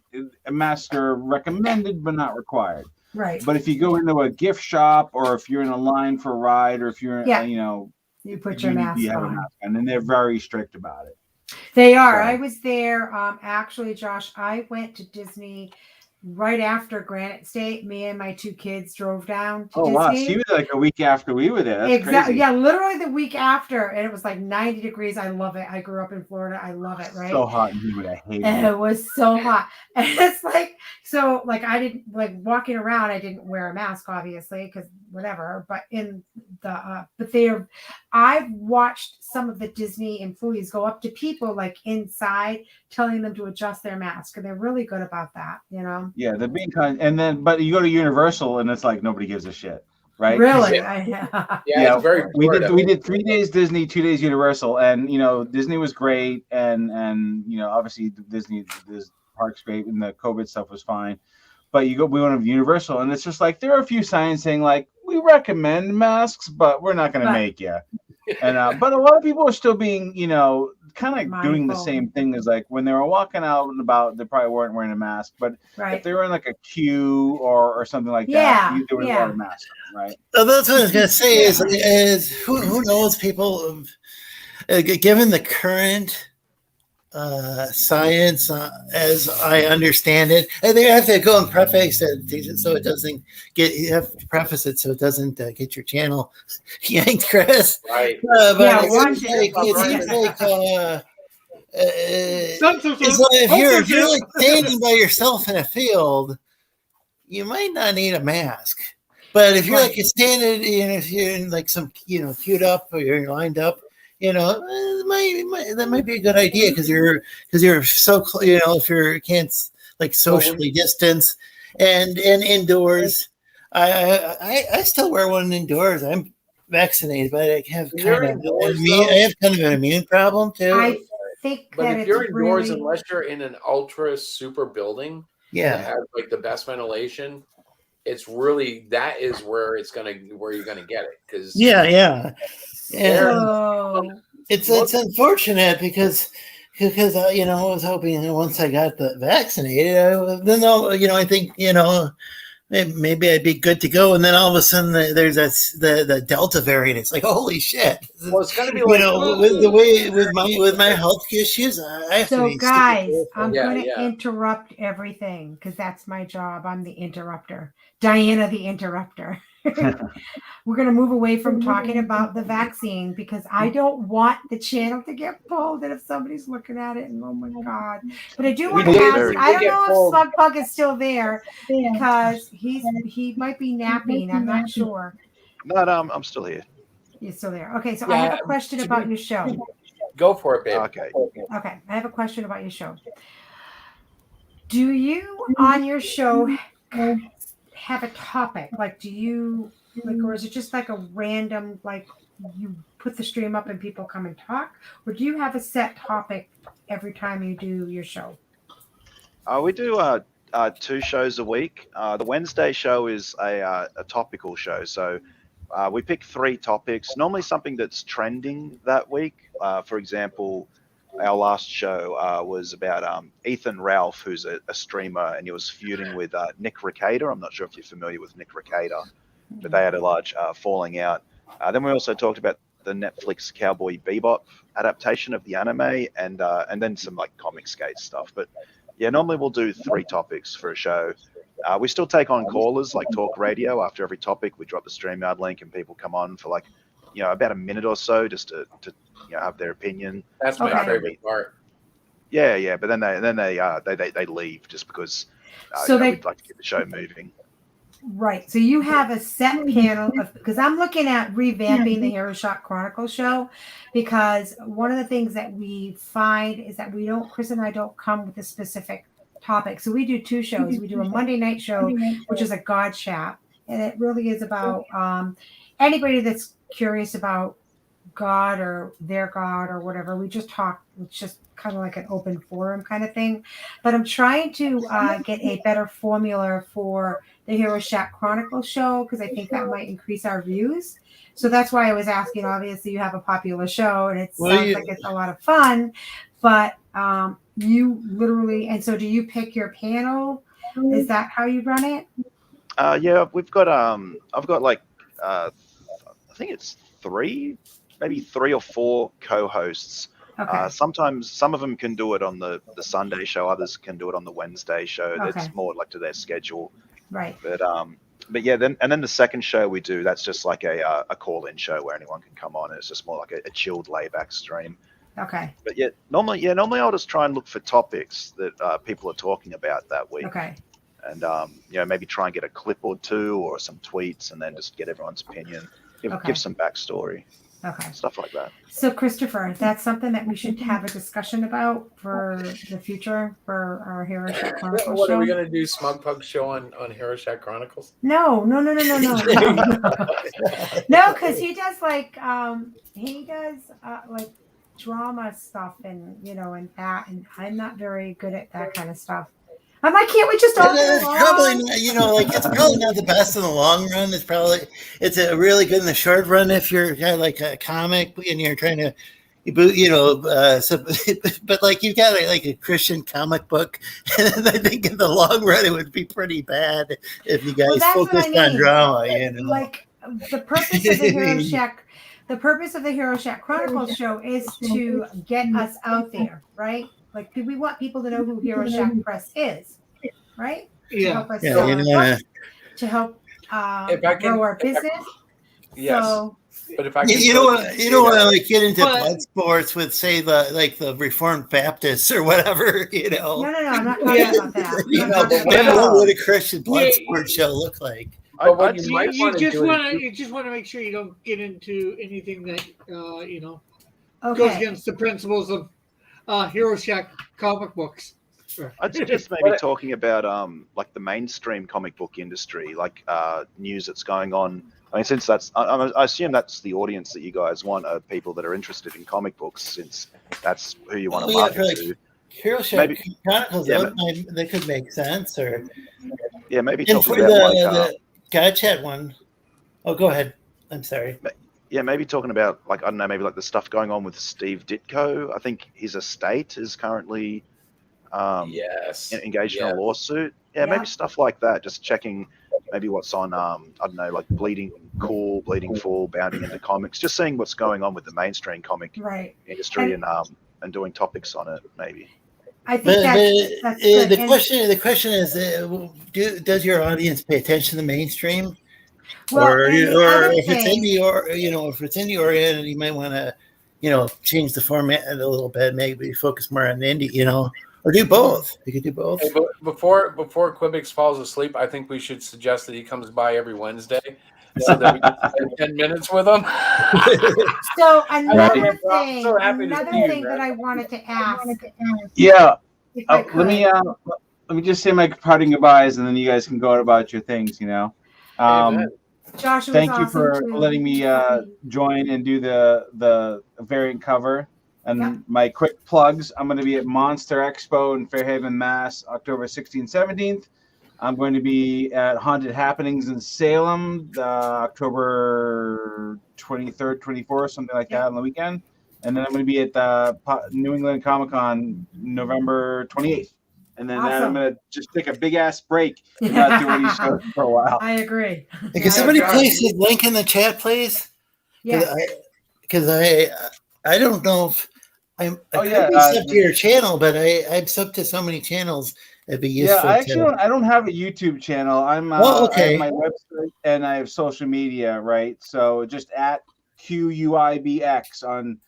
masks are recommended but not required. Right. But if you go into a gift shop or if you're in a line for a ride or if you're Yeah. you know, You put your you mask have a on. mask on, and they're very strict about it. They are. So- I was there. Actually, Josh, I went to Disney right after Granite State. Me and my 2 kids drove down to Oh wow, so Disney. you were like a week after we were there. That's Exactly. crazy. Yeah, literally the week after, and it was like 90 degrees. I love it. I grew up in Florida. I love it. Right. So hot and humid. I hate And it. it was so hot. And it's like, so like I didn't like walking around, I didn't wear a mask, obviously, because whatever. But in the I've watched some of the Disney employees go up to people like inside telling them to adjust their mask. And they're really good about that, you know. Yeah, they're being kind, and then but you go to Universal and it's like nobody gives a shit, right? 'Cause- Really? Yeah, Yeah, it's very we Florida. did 3 days Disney, 2 days Universal, and you know Disney was great, and you know obviously Disney this park's great, and the COVID stuff was fine. But we went to Universal, and it's just like there are a few signs saying like we recommend masks, but we're not going to But- make you. And but a lot of people are still being, you know, kind of doing the Mindful. same thing as like when they were walking out and about, they probably weren't wearing a mask. But Right. if they were in like a queue or something like Yeah, that, they would yeah. wear a mask, right? So that's what I was going to say is who knows people, given the current science as I understand it, and they have to go and preface it so it doesn't get, you have to preface it so it doesn't get your channel yanked, Chris. Right. But Yeah, it watch seems it. like, it's like if you're like standing by yourself in a field, you might not need a mask. But if you're Right. like standing, if you're in like some, queued up or you're lined up, that might be a good idea because you're so if you can't like socially distance and indoors. I still wear one indoors. I'm vaccinated, but I have You're kind of indoors, I though. have kind of an immune problem too. I think But that if you're it's indoors, really, unless you're in an ultra super building that Yeah. has like the best ventilation, it's really that is where you're gonna get it because Yeah. so It's unfortunate because I was hoping once I got vaccinated, I think maybe I'd be good to go, and then all of a sudden there's the Delta variant. It's like holy shit! well, it's gonna be like with the way with my health issues, I have to So be guys, super I'm Yeah, going to yeah. interrupt everything because that's my job. I'm the interrupter. Diana the interrupter. We're going to move away from talking about the vaccine because I don't want the channel to get pulled. And if somebody's looking at it, and oh my God. But I do want to did- ask, we I don't did know get pulled. if Slugpug is still there because he might be napping. I'm not sure. No, I'm still here. He's still there. Okay, so I have Yeah, a question about your show. Go for it, babe. Okay. Okay, I have a question about your show. Do you on your show have a topic? Like, do you like, or is it just like a random, like you put the stream up and people come and talk, or do you have a set topic every time you do your show? We do 2 shows a week. The Wednesday show is a topical show, so we pick 3 topics. Normally something that's trending that week. For example, our last show was about Ethan Ralph, who's a streamer, and he was feuding with Nick Recader. I'm not sure if you're familiar with Nick Recader. but they had a large falling out. Then we also talked about the Netflix Cowboy Bebop adaptation of the anime, and then some like comic skate stuff. But yeah, normally we'll do 3 topics for a show. We still take on callers like talk radio. After every topic, we drop the StreamYard link, and people come on for like, about a minute or so just to have their opinion. That's my favorite part. Yeah, but then they leave just because we'd like to get the show moving. Right. So you have a set panel of, because I'm looking at revamping the Hero Shot Chronicle show, because one of the things that we find is that Chris and I don't come with a specific topic. So we do 2 shows. We do a Monday night show, which is a God chat. And it really is about anybody that's curious about God or their God or whatever. We just talk. It's just kind of like an open forum kind of thing. But I'm trying to get a better formula for the Hero Shack Chronicle show, because I think that might increase our views. So that's why I was asking. Obviously, you have a popular show, and it sounds like it's a lot of fun. But you literally, and so do you pick your panel? Is that how you run it? Yeah, we've got I've got like I think it's 3, maybe 3 or 4 co-hosts. Okay. Sometimes some of them can do it on the Sunday show, others can do it on the Wednesday show. Okay. That's more like to their schedule. Right. But yeah, then the second show we do, that's just like a call-in show where anyone can come on. It's just more like a chilled layback stream. Okay. But yeah, normally I'll just try and look for topics that people are talking about that week. Okay. And maybe try and get a clip or 2 or some tweets, and then just get everyone's opinion, give some backstory. Okay. Stuff like that. So Christopher, that's something that we should have a discussion about for the future for our Hero Shack Chronicles What show. are we gonna do? Smug Pug show on Hero Shack Chronicles? No, no, because he does like drama stuff and and that, and I'm not very good at that kind of stuff. I'm like, can't we just all it's probably it's probably not the best in the long run. It's a really good in the short run if you're kind of like a comic and you're trying to, but like you got like a Christian comic book, and I think in the long run it would be pretty bad if you guys focused on drama. Like the purpose of the Hero Shack. The purpose of the Hero Shack Chronicles show is to get us out there, right? Like, we want people to know who Hero Shack Press is, right? Yeah. To help us sell our books, to help grow our business. Yes. So, but if I can, you don't want to like get into blood sports with, say, the Reformed Baptists or whatever. No, I'm not talking about that. What would a Christian blood sport show look like? You just want to make sure you don't get into anything that goes against the principles of Hero Shack comic books. I'd suggest maybe talking about like the mainstream comic book industry, like news that's going on. I mean, since that's, I assume that's the audience that you guys want, are people that are interested in comic books, since that's who you want to market to. Hero Shack Chronicles, that could make sense. Or maybe and talking for about the God Chat one. Oh, go ahead. I'm sorry. Yeah, maybe talking about like, I don't know, maybe like the stuff going on with Steve Ditko. I think his estate is currently engaged in a lawsuit. Yeah, maybe stuff like that. Just checking maybe what's on, I don't know, like Bleeding Cool, Bleeding Full, bounding into comics. Just seeing what's going on with the mainstream comic industry and doing topics on it, maybe. I think that's good. The question is, does your audience pay attention to the mainstream? Well, or if it's indie, or if it's indie oriented, you might want to, change the format a little bit, maybe focus more on indie, or do both. You could do both. Hey, but before Quibix falls asleep, I think we should suggest that he comes by every Wednesday, so that we can spend 10 minutes with him. So another thing that I wanted to ask. Yeah, let me just say my parting goodbyes, and then you guys can go about your things. Josh, thank you for letting me join and do the variant cover. And my quick plugs: I'm going to be at Monster Expo in Fairhaven, Mass, October 16th, 17th. I'm going to be at Haunted Happenings in Salem, October 23rd, 24th, something like that on the weekend. And then I'm going to be at the New England Comic Con November 28th. and then Awesome. I'm gonna just take a big ass break and not do any shows for a while. I agree. Hey, can somebody place the link in the chat, please? Yes. Because I don't know if I could be sub to your channel, but I'm sub to so many channels. It'd be useful. Yeah, I actually don't have a YouTube channel. I'm okay. I have my website and I have social media, right? So just at QUIBX on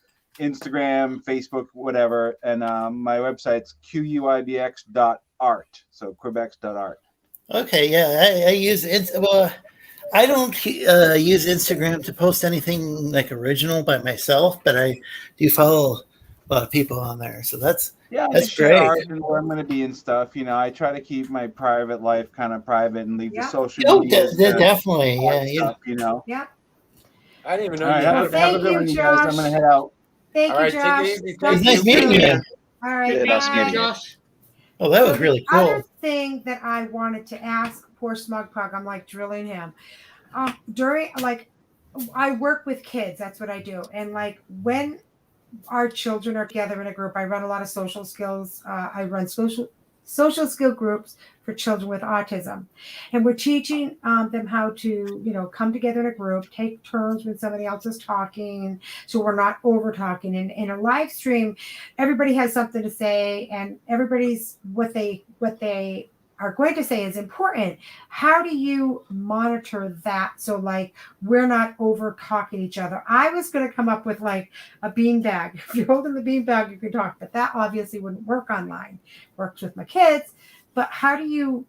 Instagram, Facebook, whatever, and my website's QUIBX.art. So Quebec.art. Okay, yeah, I use it. Well, I don't use Instagram to post anything like original by myself, but I do follow a lot of people on there, so that's just share art and where I'm going to be and stuff. You know, I try to keep my private life kind of private and leave the social media. Definitely, stuff, you know. Yeah. I didn't even know. All right, have a good one, you guys. I'm going to head out. Thank All right, you, Josh. take it easy. It's nice meeting you. All right, Yeah, nice meeting you. Josh. Oh, that was really cool. Other thing that I wanted to ask poor Smug Pug, I'm like drilling him. During I work with kids, that's what I do, and like when our children are together in a group, I run a lot of social skills. I run social skill groups for children with autism, and we're teaching them how to come together in a group, take turns when somebody else is talking, so we're not over talking. And in a live stream, everybody has something to say, and everybody's what they are going to say is important. How do you monitor that so like we're not over talking each other? I was going to come up with like a beanbag. If you're holding the beanbag, you can talk, but that obviously wouldn't work online. Works with my kids, but how do you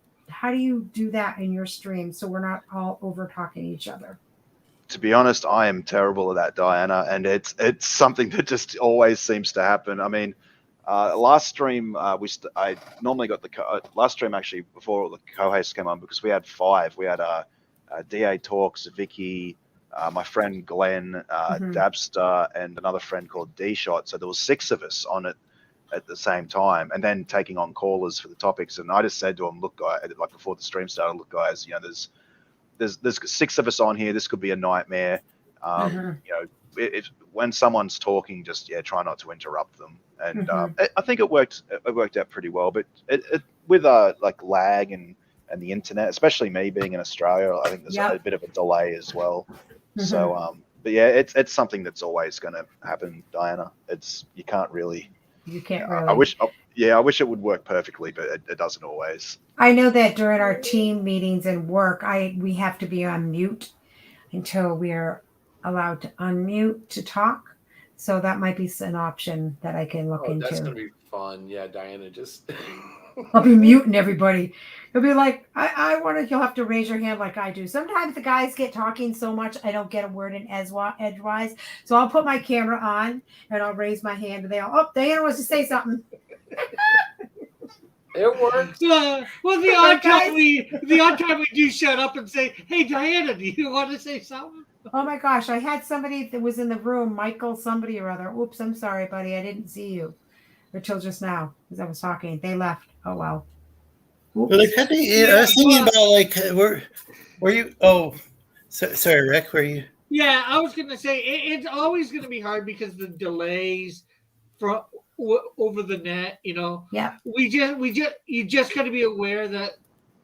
do that in your stream so we're not all over talking each other? To be honest, I am terrible at that, Diana, and it's something that just always seems to happen. I mean, last stream, I normally got the last stream actually before all the co-hosts came on, because we had 5. We had DA Talks, Vicky, my friend Glenn, Dabster, and another friend called D-Shot. So there was 6 of us on it at the same time, and then taking on callers for the topics. And I just said to them, look, guys, like before the stream started, look, guys, there's 6 of us on here. This could be a nightmare. When someone's talking, just try not to interrupt them. And I think it worked out pretty well. But with like lag and the internet, especially me being in Australia, I think there's a bit of a delay as well. So but yeah, it's something that's always going to happen, Diana. You can't really. I wish it would work perfectly, but it doesn't always. I know that during our team meetings and work, we have to be on mute until we're allowed to unmute to talk. So that might be an option that I can look into. That's gonna be fun. Yeah, Diana, just I'll be muting everybody. It'll be like, you'll have to raise your hand like I do. Sometimes the guys get talking so much I don't get a word in edgewise. So I'll put my camera on and I'll raise my hand and Diana wants to say something. It works. Well, the odd time we do shut up and say, "Hey, Diana, do you want to say something?" Oh my gosh, I had somebody that was in the room, Michael somebody or other. Oops, I'm sorry, buddy. I didn't see you until just now as I was talking. They left. Oh, well. Oops. Well, it could be. I was thinking about like, were you? Oh, sorry, Rick. Were you? Yeah, I was going to say it's always going to be hard because the delays from over the net. Yeah. You just got to be aware that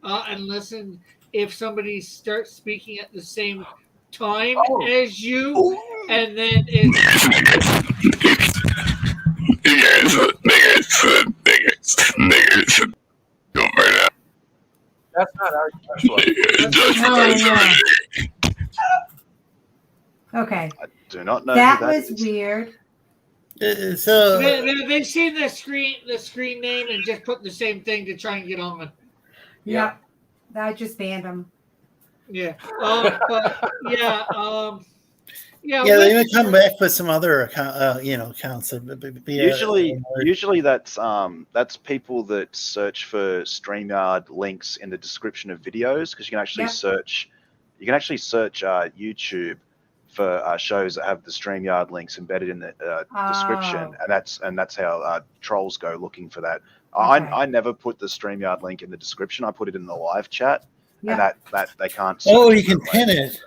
and listen if somebody starts speaking at the same time as you, and then it's niggas. That's not our question. Okay. I do not know. That was weird. So they've seen the screen name and just put the same thing to try and get on. Yeah. I just banned them. Yeah. Yeah, they may come back with some other accounts. Usually that's people that search for StreamYard links in the description of videos, because you can actually search YouTube for shows that have the StreamYard links embedded in the description, and that's how trolls go looking for that. Okay. I never put the StreamYard link in the description. I put it in the live chat, and that they can't. Oh, you can pin it.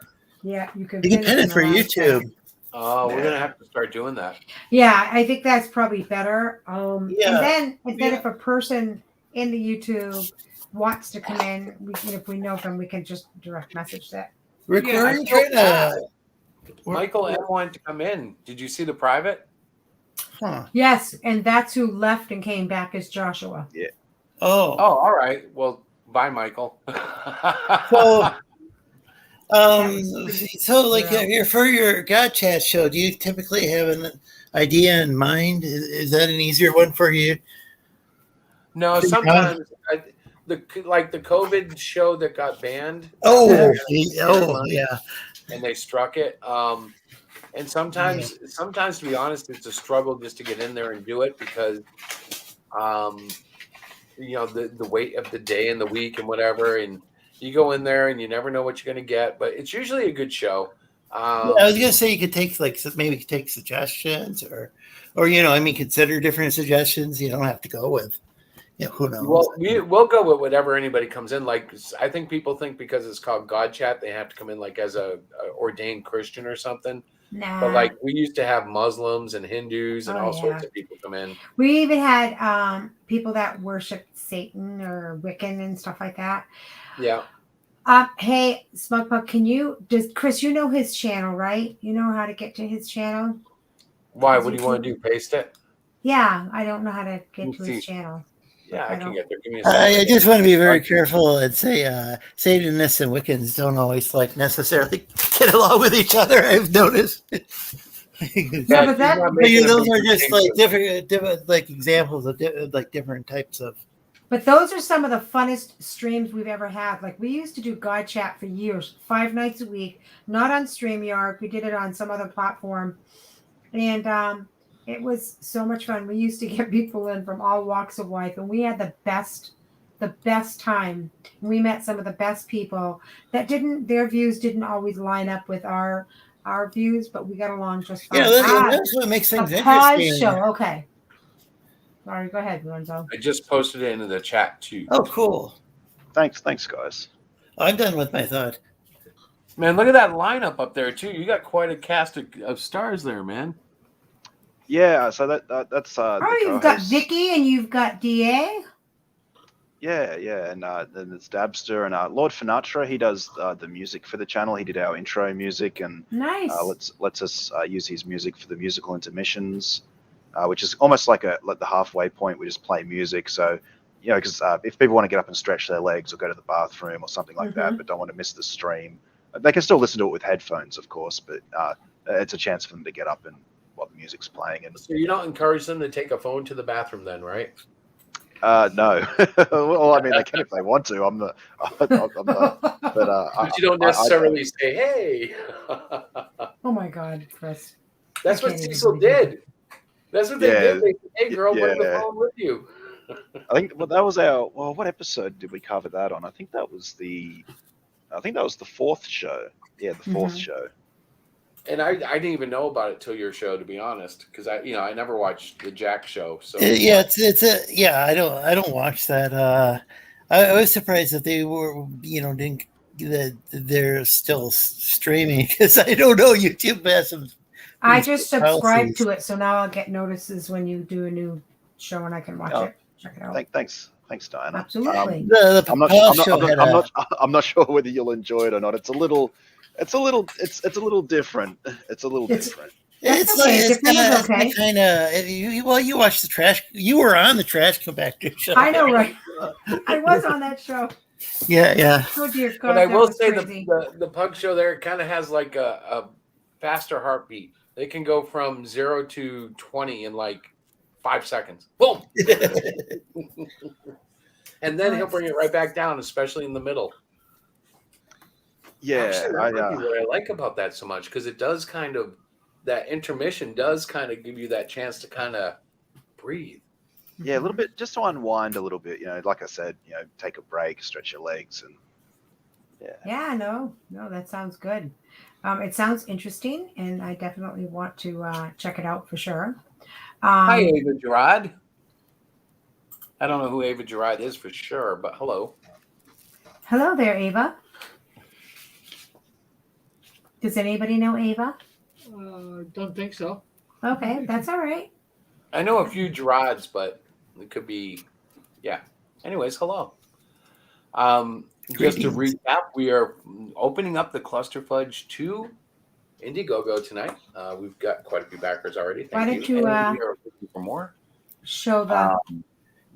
Yeah, you can. You can pin it for YouTube. Oh, we're gonna have to start doing that. Yeah, I think that's probably better. And then if a person in the YouTube wants to come in, if we know them, we can just direct message that. Rick, Yeah, where I are you feel trying to? Michael M wanted to come in. Did you see the private? Huh. Yes, and that's who left and came back as Joshua. Yeah. Oh. Oh, all right. Well, bye, Michael. So, pretty so like real. for your God Chat show, do you typically have an idea in mind? Is that an easier one for you? No, sometimes the COVID show that got banned. Oh, Oh, yeah. And they struck it. And sometimes, to be honest, it's a struggle just to get in there and do it because, the weight of the day and the week and whatever, and you go in there and you never know what you're going to get. But it's usually a good show. I was gonna say you could take maybe take suggestions or consider different suggestions. You don't have to go with, who knows. Well, we'll go with whatever anybody comes in. Like, I think people think because it's called God Chat, they have to come in like as a ordained Christian or something. Nah. But like we used to have Muslims and Hindus and all sorts of people come in. We even had people that worshiped Satan or Wiccan and stuff like that. Yeah. Hey, Smugpug, does Chris, you know his channel, right? You know how to get to his channel? Why? What do you want to do? Paste it? Yeah, I don't know how to get to his channel. Yeah, I can get there. Give me a second. I just want to be very careful and say Satanists and Wiccans don't always necessarily get along with each other. I've noticed. Yeah, but those are just different examples of different types of. But those are some of the funnest streams we've ever had. Like we used to do God Chat for years, 5 nights a week, not on StreamYard. We did it on some other platform. And it was so much fun. We used to get people in from all walks of life, and we had the best time. We met some of the best people that their views didn't always line up with our views, but we got along just fine. Yeah, that's what makes things interesting. Pause show, okay. Sorry, go ahead, Lorenzo. I just posted it into the chat too. Oh, cool. Thanks, guys. I'm done with my thought. Man, look at that lineup up there too. You got quite a cast of stars there, man. Yeah, so that's you've got Vicky and you've got DA. Yeah, and then there's Dabster and Lord Finatra. He does the music for the channel. He did our intro music and nice. lets us use his music for the musical intermissions, which is almost like the halfway point. We just play music, so because if people want to get up and stretch their legs or go to the bathroom or something like that, but don't want to miss the stream, they can still listen to it with headphones, of course. But it's a chance for them to get up and while the music's playing. And so you don't encourage them to take a phone to the bathroom, then, right? No. Well, I mean, they can if they want to. But you don't necessarily say, "Hey." Oh my God, Chris. That's what Cecil did. That's what they did. They said, "Hey, girl, bring the phone with you." I think that was our. Well, what episode did we cover that on? I think that was the 4th show. Yeah, the 4th show. And I didn't even know about it till your show, to be honest, because I never watched the Jack show. So I don't watch that. I was surprised that they were that they're still streaming because I don't know YouTube has some. I just subscribed to it, so now I'll get notices when you do a new show and I can watch it. Check it out. Thanks, Diana. Absolutely. I'm not sure whether you'll enjoy it or not. It's a little different. It's a little different. It's kind of. You watched the trash. You were on the Trash Compactor show. I know, right? I was on that show. Yeah. Oh dear God! But I will say the Pug show there kind of has like a faster heartbeat. They can go from 0 to 20 in like 5 seconds. Boom. And then he'll bring it right back down, especially in the middle. Yeah, actually, what I like about that so much because it does that intermission does kind of give you that chance to kind of breathe. Yeah, a little bit, just to unwind a little bit. Like I said, take a break, stretch your legs, and yeah. No, that sounds good. It sounds interesting, and I definitely want to check it out for sure. Hi, Ava Gerard. I don't know who Ava Gerard is for sure, but hello. Hello there, Ava. Does anybody know Ava? Don't think so. Okay, that's all right. I know a few Gerards, but it could be, yeah. Anyways, hello. Just to recap, we are opening up the Cluster Fudge 2 Indiegogo tonight. We've got quite a few backers already. Why Thank don't you we are looking for more. show the?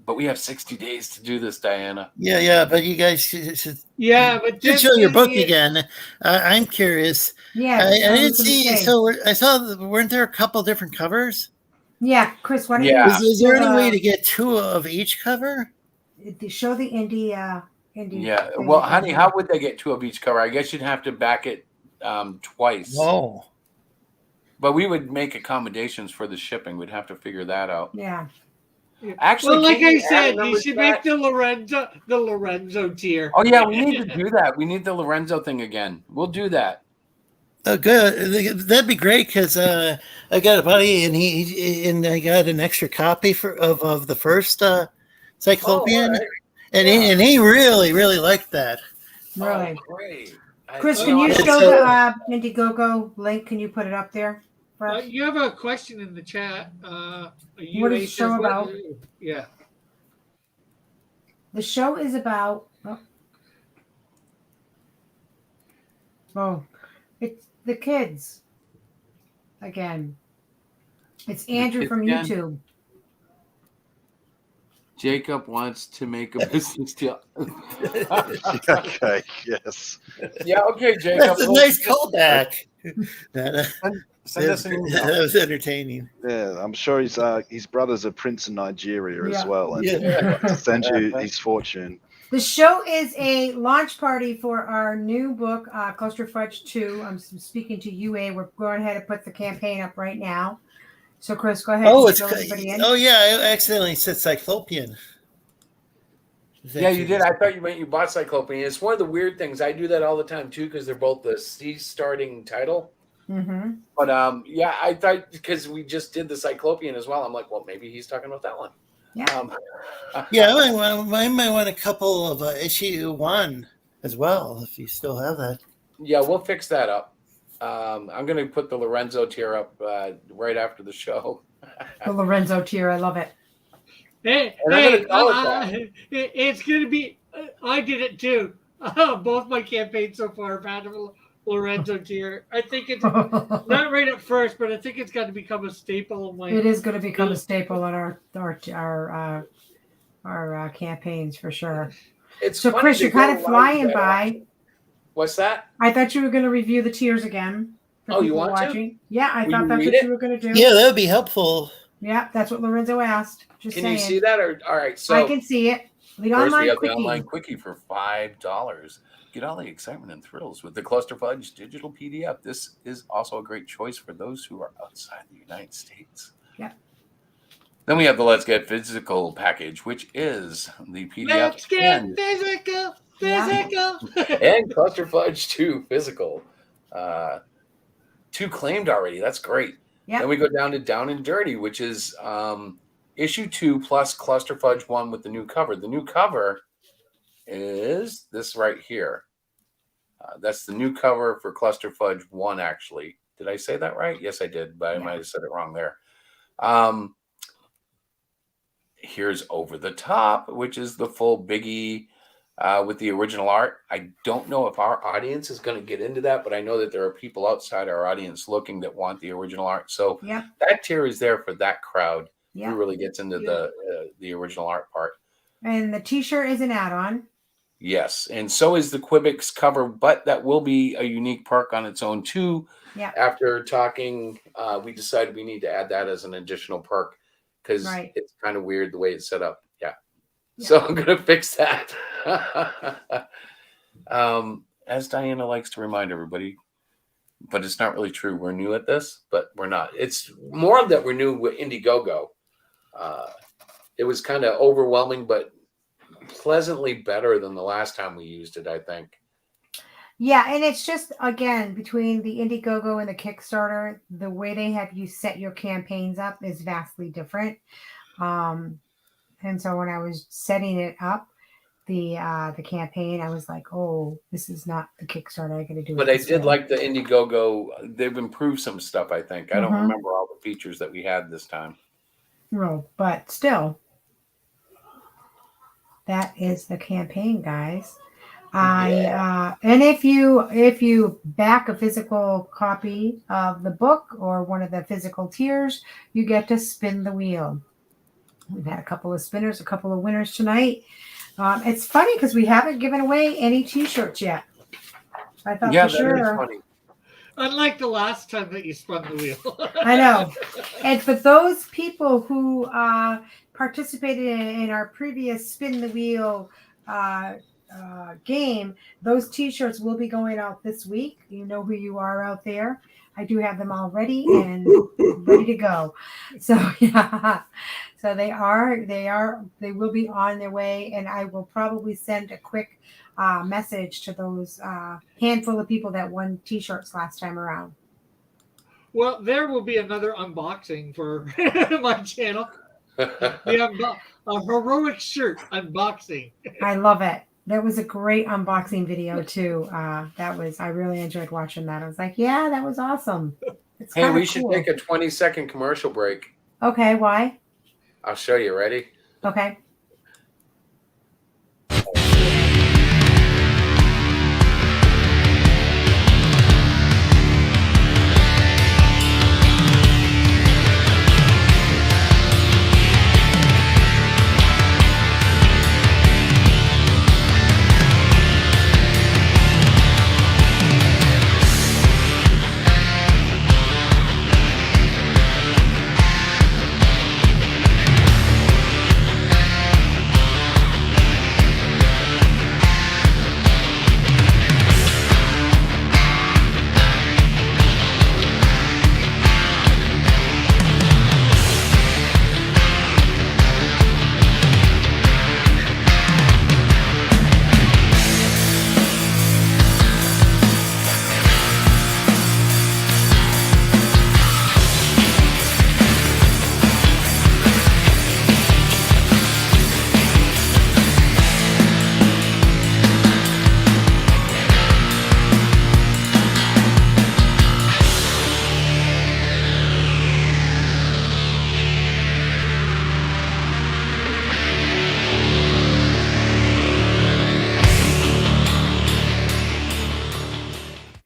But we have 60 days to do this, Diana. Yeah, but you guys should but should show your book again. I'm curious. Yeah, I didn't see. So I saw. Weren't there a couple different covers? Yeah, Chris. Why don't Yeah. you? Is there any way to get 2 of each cover? Show the indie. Yeah. Well, honey, how would they get 2 of each cover? I guess you'd have to back it twice. Oh. But we would make accommodations for the shipping. We'd have to figure that out. Yeah. Actually, well, like can I you said, add you should make the Lorenzo tier. Oh yeah, we need to do that. We need the Lorenzo thing again. We'll do that. Oh, good. That'd be great because I got a buddy and I got an extra copy of the first Cyclopean, and he really liked that. Really? Oh, great. Chris, can you show the Indiegogo link? Can you put it up there? You have a question in the chat. What is the show about? Yeah. The show is about. It's the kids. Again. It's Andrew from YouTube. Jacob wants to make a business deal. Okay, yes. Yeah, okay, Jacob. That's a nice callback. Send us an email. That was entertaining. Yeah, I'm sure his brother's a prince in Nigeria as well, and Yeah. to send you his fortune. The show is a launch party for our new book, Cluster Fudge 2. I'm speaking to UA. We're going ahead and put the campaign up right now. So, Chris, go ahead. Oh, yeah, I accidentally said Cyclopean. Yeah, you did. I thought you meant you bought Cyclopean. It's one of the weird things. I do that all the time too because they're both the C starting title. Mm-hmm. But yeah, I thought because we just did the Cyclopean as well. I'm like, well, maybe he's talking about that one. Yeah. Yeah, I might want a couple of issue 1 as well if you still have that. Yeah, we'll fix that up. I'm going to put the Lorenzo tier up right after the show. The Lorenzo tier, I love it. Hey, it's going to be. I did it too. Both my campaigns so far have had a Lorenzo tier. I think it's not right at first, but I think it's got to become a staple of my. It is going to become a staple in our campaigns for sure. So, Chris, you're kind of flying by. What's that? I thought you were going to review the tiers again. Oh, you want watching? Yeah, I Will thought you that's read what it? you were going to do. Yeah, that would be helpful. Yeah, that's what Lorenzo asked. Just Can saying. you see that? Or all right, so I can see it. The first online we have quickie. the online quickie for $5. Get all the excitement and thrills with the Cluster Fudge digital PDF. This is also a great choice for those who are outside the United States. Yeah. Then we have the Let's Get Physical package, which is the PDF Let's get physical. and Cluster Fudge 2 physical. 2 claimed already. That's great. Yeah. Then we go down to Down and Dirty, which is issue 2 plus Cluster Fudge 1 with the new cover. The new cover is this right here. That's the new cover for Cluster Fudge 1, actually. Did I say that right? Yes, I did, but I might have said it wrong there. Here's Over the Top, which is the full Biggie with the original art. I don't know if our audience is going to get into that, but I know that there are people outside our audience looking that want the original art. So that tier is there for that crowd who really gets into the original art part. And the T-shirt is an add-on. Yes, and so is the Quibix cover, but that will be a unique perk on its own too. Yeah. After talking, we decided we need to add that as an additional perk because it's kind of weird the way it's set up. Yeah. So I'm gonna fix that. As Diana likes to remind everybody, but it's not really true. We're new at this, but we're not. It's more that we're new with Indiegogo. It was kind of overwhelming, but pleasantly better than the last time we used it, I think. Yeah, and it's just, again, between the Indiegogo and the Kickstarter, the way they have you set your campaigns up is vastly different. And so when I was setting it up, the campaign, I was like, oh, this is not the Kickstarter. I got to do it. But I did like the Indiegogo. They've improved some stuff, I think. I don't remember all the features that we had this time. No, but still. That is the campaign, guys. And if you back a physical copy of the book or one of the physical tiers, you get to spin the wheel. We've had a couple of spinners, a couple of winners tonight. It's funny because we haven't given away any T-shirts yet. I thought for sure. That is funny. Unlike the last time that you spun the wheel. I know. And for those people who participated in our previous spin the wheel game, those T-shirts will be going out this week. You know who you are out there. I do have them all ready and ready to go. So yeah, so they will be on their way, and I will probably send a quick message to those handful of people that won T-shirts last time around. Well, there will be another unboxing for my channel. A heroic shirt unboxing. I love it. That was a great unboxing video too. I really enjoyed watching that. I was like, yeah, that was awesome. Hey, we should take a 20-second commercial break. Okay, why? I'll show you. Ready? Okay.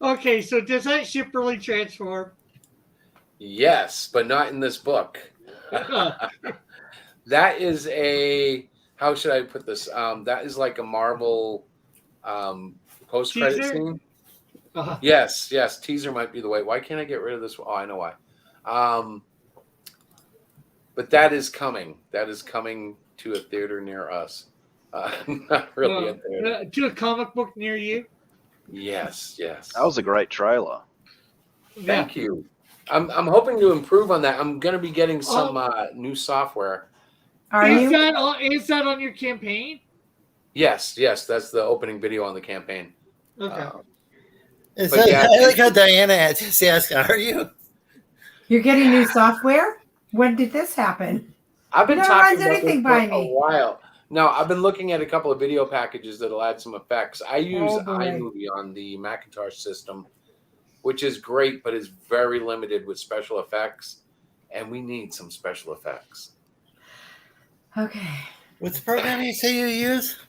Okay, so does that ship really transform? Yes, but not in this book. That is how should I put this? That is like a Marvel post-credit scene. Uh-huh. Yes, teaser might be the way. Why can't I get rid of this? Oh, I know why. But that is coming. That is coming to a theater near us. Not really a theater. To a comic book near you? Yes. That was a great trailer. Thank you. I'm hoping to improve on that. I'm going to be getting some new software. Is that on your campaign? Yes. That's the opening video on the campaign. Okay. I like how Diana just asked, "Are you?" You're getting new software? When did this happen? I've been talking about anything this for a while. No, I've been looking at a couple of video packages that'll add some effects. I use iMovie on the Macintosh system, which is great, but is very limited with special effects, and we need some special effects. Okay. What's the program you say you use?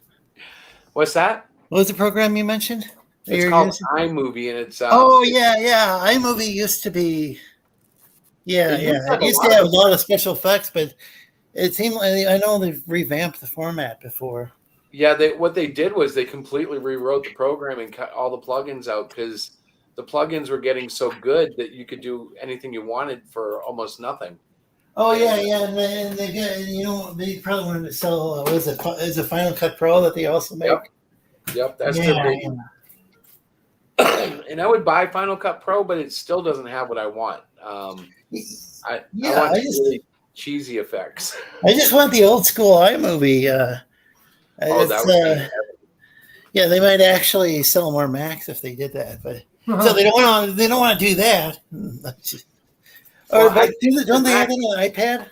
What's that? What was the program you mentioned? It's called iMovie, and it's iMovie used to be. It used to have a lot of special effects, but it seemed like I know they've revamped the format before. Yeah, what they did was they completely rewrote the program and cut all the plugins out because the plugins were getting so good that you could do anything you wanted for almost nothing. Oh yeah, and they probably wanted to sell. Is a Final Cut Pro that they also make? Yep, that's their big. And I would buy Final Cut Pro, but it still doesn't have what I want. I want really cheesy effects. I just want the old school iMovie. They might actually sell more Macs if they did that, but so they don't want to do that. Don't they have it on an iPad?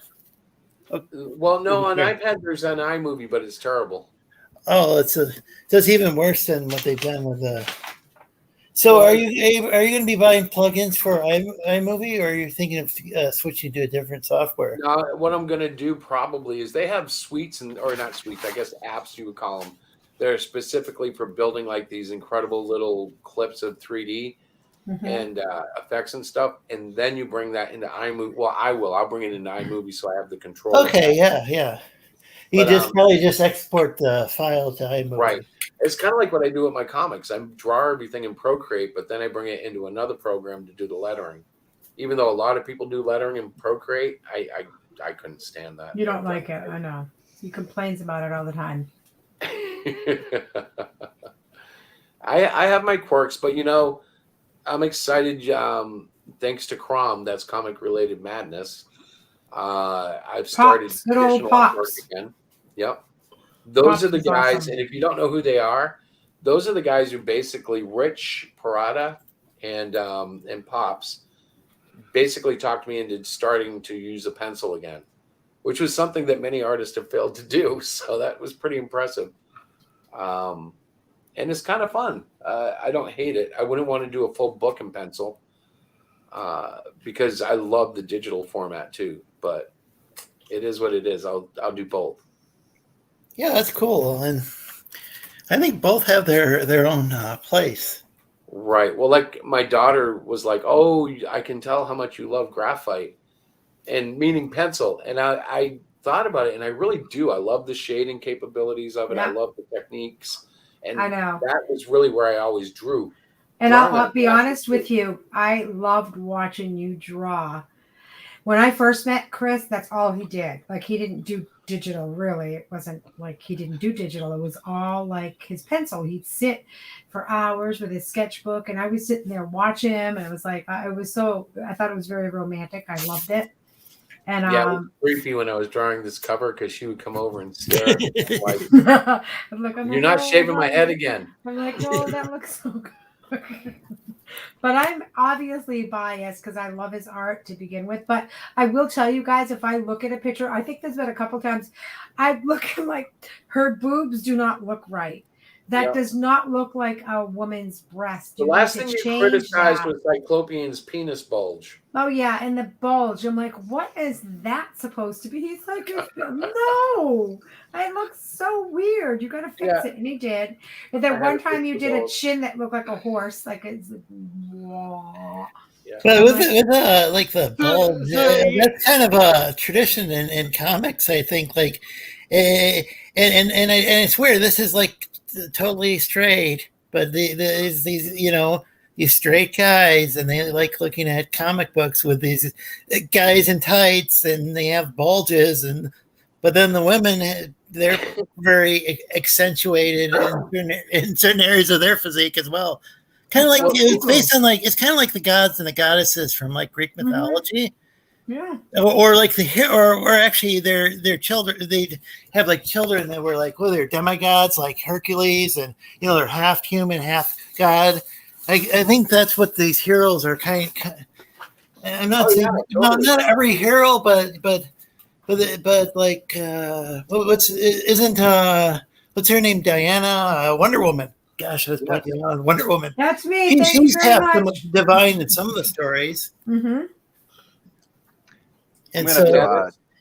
Well, no, on iPad there's an iMovie, but it's terrible. Oh, it's even worse than what they've done with So are you going to be buying plugins for iMovie, or are you thinking of switching to a different software? No, what I'm going to do probably is they have suites or not suites, I guess apps you would call them. They're specifically for building like these incredible little clips of 3D and effects and stuff. And then you bring that into iMovie. Well, I'll bring it into iMovie so I have the control. Okay, yeah. You probably just export the file to iMovie. Right. It's kind of like what I do with my comics. I draw everything in Procreate, but then I bring it into another program to do the lettering. Even though a lot of people do lettering in Procreate, I couldn't stand that. You don't like it, I know. He complains about it all the time. I have my quirks, but I'm excited. Thanks to Crom, that's Comic Related Madness. I've started traditional artwork again. Yep. Those are the guys, awesome. And if you don't know who they are, those are the guys who basically Rich Parada and Pops basically talked me into starting to use a pencil again, which was something that many artists have failed to do. So that was pretty impressive. And it's kind of fun. I don't hate it. I wouldn't want to do a full book in pencil because I love the digital format too, but it is what it is. I'll do both. Yeah, that's cool. And I think both have their own place. Right. Well, like my daughter was like, "Oh, I can tell how much you love graphite," and meaning pencil. And I thought about it, and I really do. I love the shading capabilities of it. Yeah. I love the techniques. And I know that was really where I always drew. And I'll be honest with you. I loved watching you draw. When I first met Chris, that's all he did. Like, he didn't do digital, really. It wasn't like he didn't do digital. It was all like his pencil. He'd sit for hours with his sketchbook, and I was sitting there watching him, and it was like, I thought it was very romantic. I loved it. And yeah, it was creepy when I was drawing this cover because she would come over and stare. Like, you're not shaving my head again. I'm like, no, that looks so good. But I'm obviously biased because I love his art to begin with. But I will tell you guys, if I look at a picture, I think there's been a couple times I look like her boobs do not look right. That does not look like a woman's breast. The last thing you criticized was Cyclopean's penis bulge. Oh, yeah, and the bulge. I'm like, what is that supposed to be? He's like, no, it looks so weird. You got to fix it. And he did. And then one time you did a chin that looked like a horse. Like, it's, whoa. Yeah. But with like the bulge, that's kind of a tradition in comics, I think. Like, and it's weird. This is like totally straight, but these these straight guys, and they like looking at comic books with these guys in tights, and they have bulges, but then the women, they're very accentuated in certain areas of their physique as well. Kind of like it's based on it's kind of like the gods and the goddesses from like Greek mythology. Yeah. Or like or actually their children, they have like children that were like, they're demigods like Hercules, and they're half human, half god. I think that's what these heroes are kind of. I'm not saying not every hero, but like what's her name? Diana, Wonder Woman. Gosh, that's Wonder Woman. That's me. She's half divine in some of the stories. Mm-hmm. And so,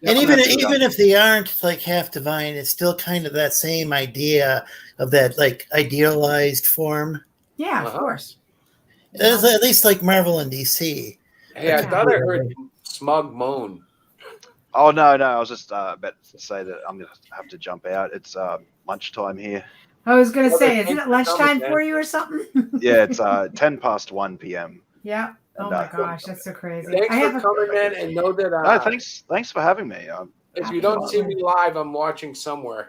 and even if they aren't like half divine, it's still kind of that same idea of that like idealized form. Yeah, of course. It's at least like Marvel and DC. Hey, I thought I heard Smug moan. Oh no! I was just about to say that I'm gonna have to jump out. It's lunchtime here. I was gonna say, isn't it lunchtime for you or something? Yeah, it's 10:01 p.m. Yeah. Oh my gosh, that's so crazy. Thanks for coming, man, and know that. No, thanks for having me. If you don't see me live, I'm watching somewhere.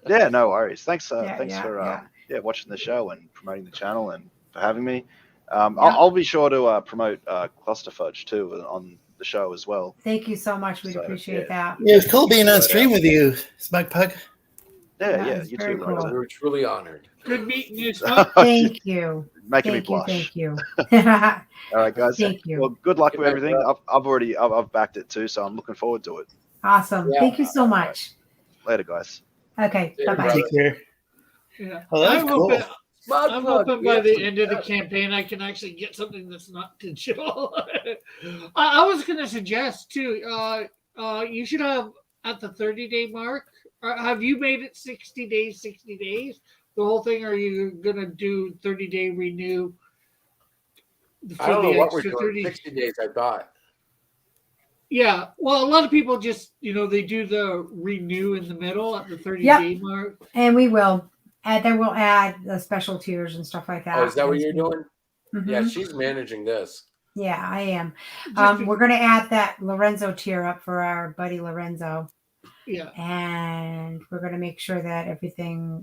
Yeah, no worries. Thanks for watching the show and promoting the channel and for having me. I'll be sure to promote Cluster Fudge too on the show as well. Thank you so much. We'd appreciate that. Yeah, it's cool being on stream with you, Smug Pug. Yeah, you too. Cool. We're truly honored. Good meeting you, Smug. Thank you. Making me blush. Thank you. All right, guys. Thank you. Well, good luck with everything. I've backed it too, so I'm looking forward to it. Awesome. Yeah. Thank you so much. Later, guys. Okay. Bye-bye. Take care. Yeah. Oh, that's cool. I'm hoping by the end of the campaign I can actually get something that's not digital. I was going to suggest too. You should have at the 30-day mark. Have you made it 60 days? 60 days, the whole thing. Or are you going to do 30-day renew? I don't know what we're doing. 30... 60 days, I thought. Yeah, well, a lot of people just they do the renew in the middle at the 30-day mark, and we will. And then we'll add the special tiers and stuff like that. Oh, is that what you're doing? Mm-hmm. Yeah, she's managing this. Yeah, I am. We're going to add that Lorenzo tier up for our buddy Lorenzo. Yeah. And we're going to make sure that everything,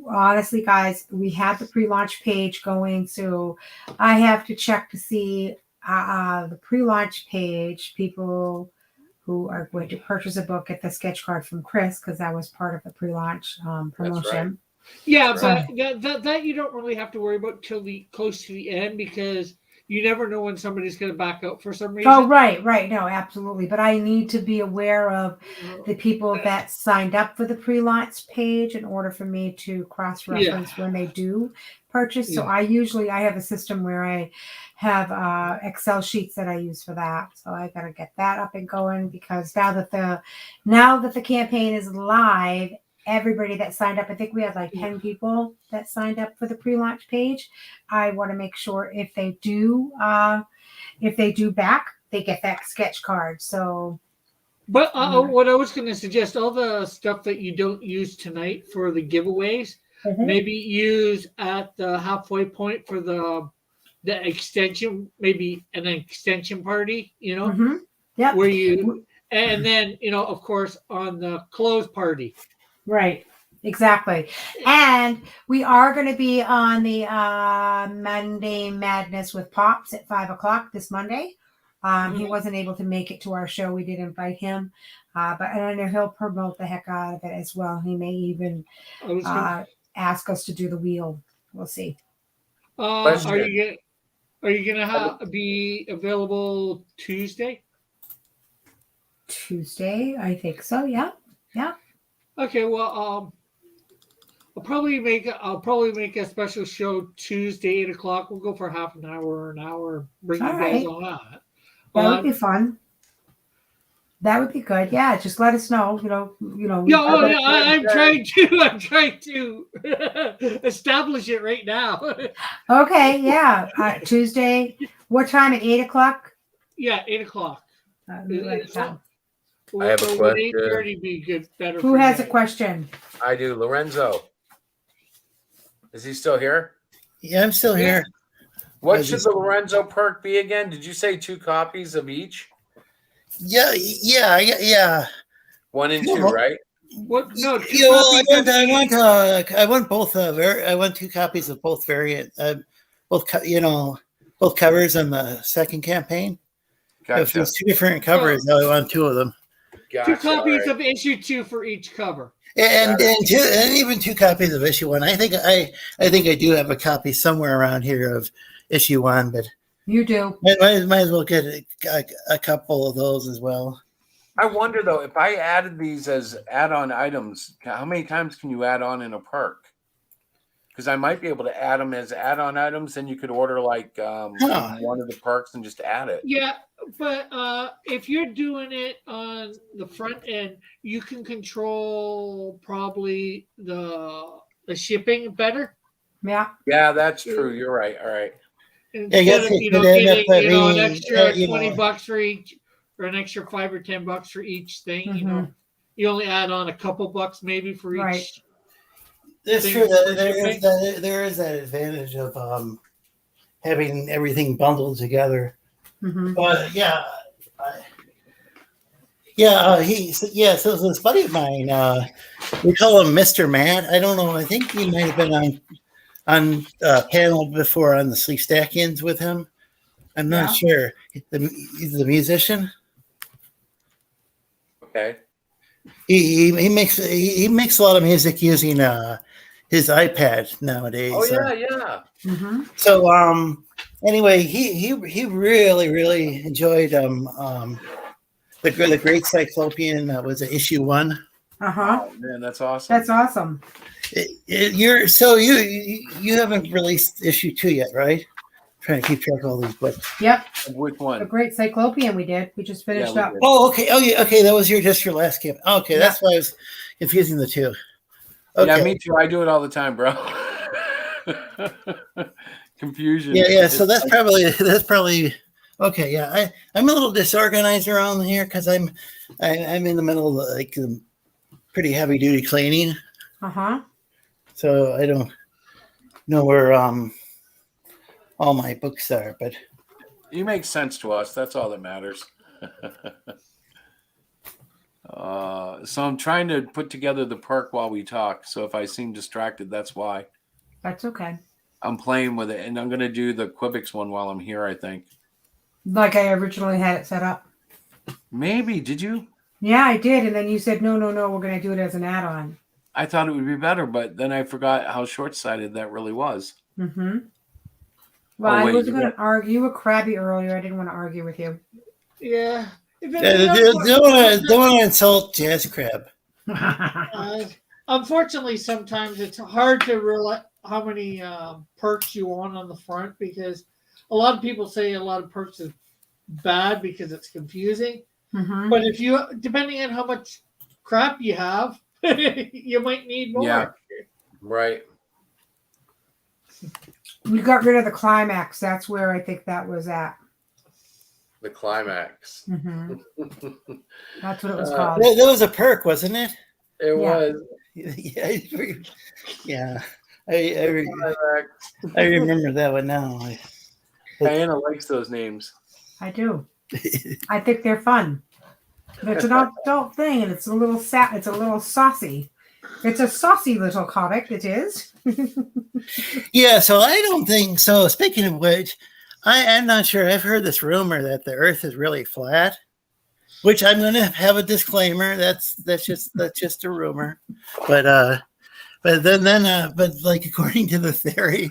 honestly, guys, we have the pre-launch page going. So I have to check to see the pre-launch page, people who are going to purchase a book at the sketch card from Chris, because that was part of the pre-launch promotion. That's right. Yeah, but that you don't really have to worry about till close to the end, because you never know when somebody's going to back out for some reason. Oh, right. No, absolutely. But I need to be aware of the people that signed up for the pre-launch page in order for me to cross-reference when they do purchase. So I have a system where I have Excel sheets that I use for that. So I got to get that up and going, because now that the campaign is live, everybody that signed up, I think we had like 10 people that signed up for the pre-launch page. I want to make sure if they do back, they get that sketch card. So, but what I was going to suggest, all the stuff that you don't use tonight for the giveaways, maybe use at the halfway point for the extension, maybe an extension party, where you, and then, of course, on the close party. Right. Exactly. And we are going to be on the Monday Madness with Pops at 5:00 this Monday. He wasn't able to make it to our show. We did invite him, but I know he'll promote the heck out of it as well. He may even ask us to do the wheel. We'll see. Are you gonna be available Tuesday? Tuesday, I think so. Yeah. Okay. Well, I'll probably make a special show Tuesday 8:00. We'll go for half an hour or an hour. Bring you guys on that. That would be fun. That would be good. Yeah, just let us know. I'm trying to establish it right now. Okay. Yeah. Tuesday. What time? At 8:00. Yeah, 8:00. I have a question. 8:30 be good. Better. Who has a question? I do. Lorenzo. Is he still here? Yeah, I'm still here. What should the Lorenzo perk be again? Did you say 2 copies of each? Yeah. 1 and 2, right? What? No. I want both. I want 2 copies of both variant. Both covers on the second campaign. Gotcha. If there's 2 different covers, I want 2 of them. Gotcha. 2 copies of issue 2 for each cover. And even 2 copies of issue 1. I think I do have a copy somewhere around here of issue 1, but you do. Might as well get a couple of those as well. I wonder though, if I added these as add-on items, how many times can you add on in a perk? Because I might be able to add them as add-on items, and you could order like one of the perks and just add it. Yeah, but if you're doing it on the front end, you can control probably the shipping better. Yeah. Yeah, that's true. You're right. All right. Instead of getting an extra $20 for each, or an extra $5 or $10 for each thing, you only add on a couple bucks maybe for each. Right. That's true. There is that advantage of having everything bundled together. But so this buddy of mine, we call him Mr. Matt. I don't know. I think he might have been on panel before on the Sleep Stack-ins with him. I'm not sure. He's the musician. Okay. He makes a lot of music using his iPad nowadays. Oh yeah. So anyway, he really enjoyed the Great Cyclopean. Was it issue 1? Uh-huh. Oh, man, that's awesome. That's awesome. You haven't released issue 2 yet, right? Trying to keep track of all these books. Yep. Which The one? Great Cyclopean we did. We just finished we up. did. Oh, okay. Oh, yeah. Okay, that was just your last camp. Okay, Yeah. that's why I was confusing the two. Okay. Yeah, me too. I do it all the time, bro. Confusion. Yeah. So that's probably okay. Yeah, I'm a little disorganized around here because I'm in the middle of like pretty heavy duty cleaning. Uh-huh. So I don't know where all my books are, but You make sense to us. That's all that matters. So I'm trying to put together the perk while we talk. So if I seem distracted, that's why. That's okay. I'm playing with it, and I'm going to do the Quibix one while I'm here, I think. Like I originally had it set up. Maybe. Did you? Yeah, I did. And then you said, no, we're going to do it as an add-on. I thought it would be better, but then I forgot how short-sighted that really was. Mm-hmm. Well, I was going to argue. You were crabby earlier. I didn't want to argue with you. Yeah. don't want to insult Jazz Crab. Unfortunately, sometimes it's hard to realize how many perks you want on the front because a lot of people say a lot of perks is bad because it's confusing. Mm-hmm. But if you, depending on how much crap you have, you might need more. Yeah. Right. We got rid of the climax. That's where I think that was at. The climax. Mm-hmm. That's what it was called. That was a perk, wasn't it? It was. Yeah. I remember that one now. Diana likes those names. I do. I think they're fun. It's an adult thing, and it's a little It's a little saucy. It's a saucy little comic. It is. Yeah. So I don't think so. Speaking of which, I'm not sure. I've heard this rumor that the Earth is really flat, which I'm going to have a disclaimer. That's just a rumor, but like according to the theory,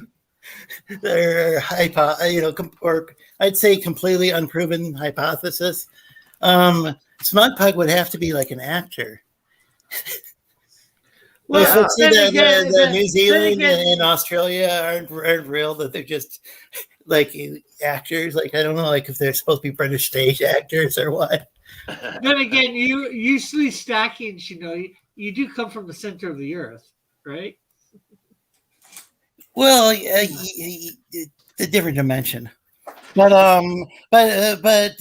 or or I'd say completely unproven hypothesis, Smugpug would have to be like an actor. Well, the New Zealand and Australia aren't real; that they're just like actors. Like I don't know, like if they're supposed to be British stage actors or what. Then again, you usually stackings, you do come from the center of the earth, right? Well, a different dimension. But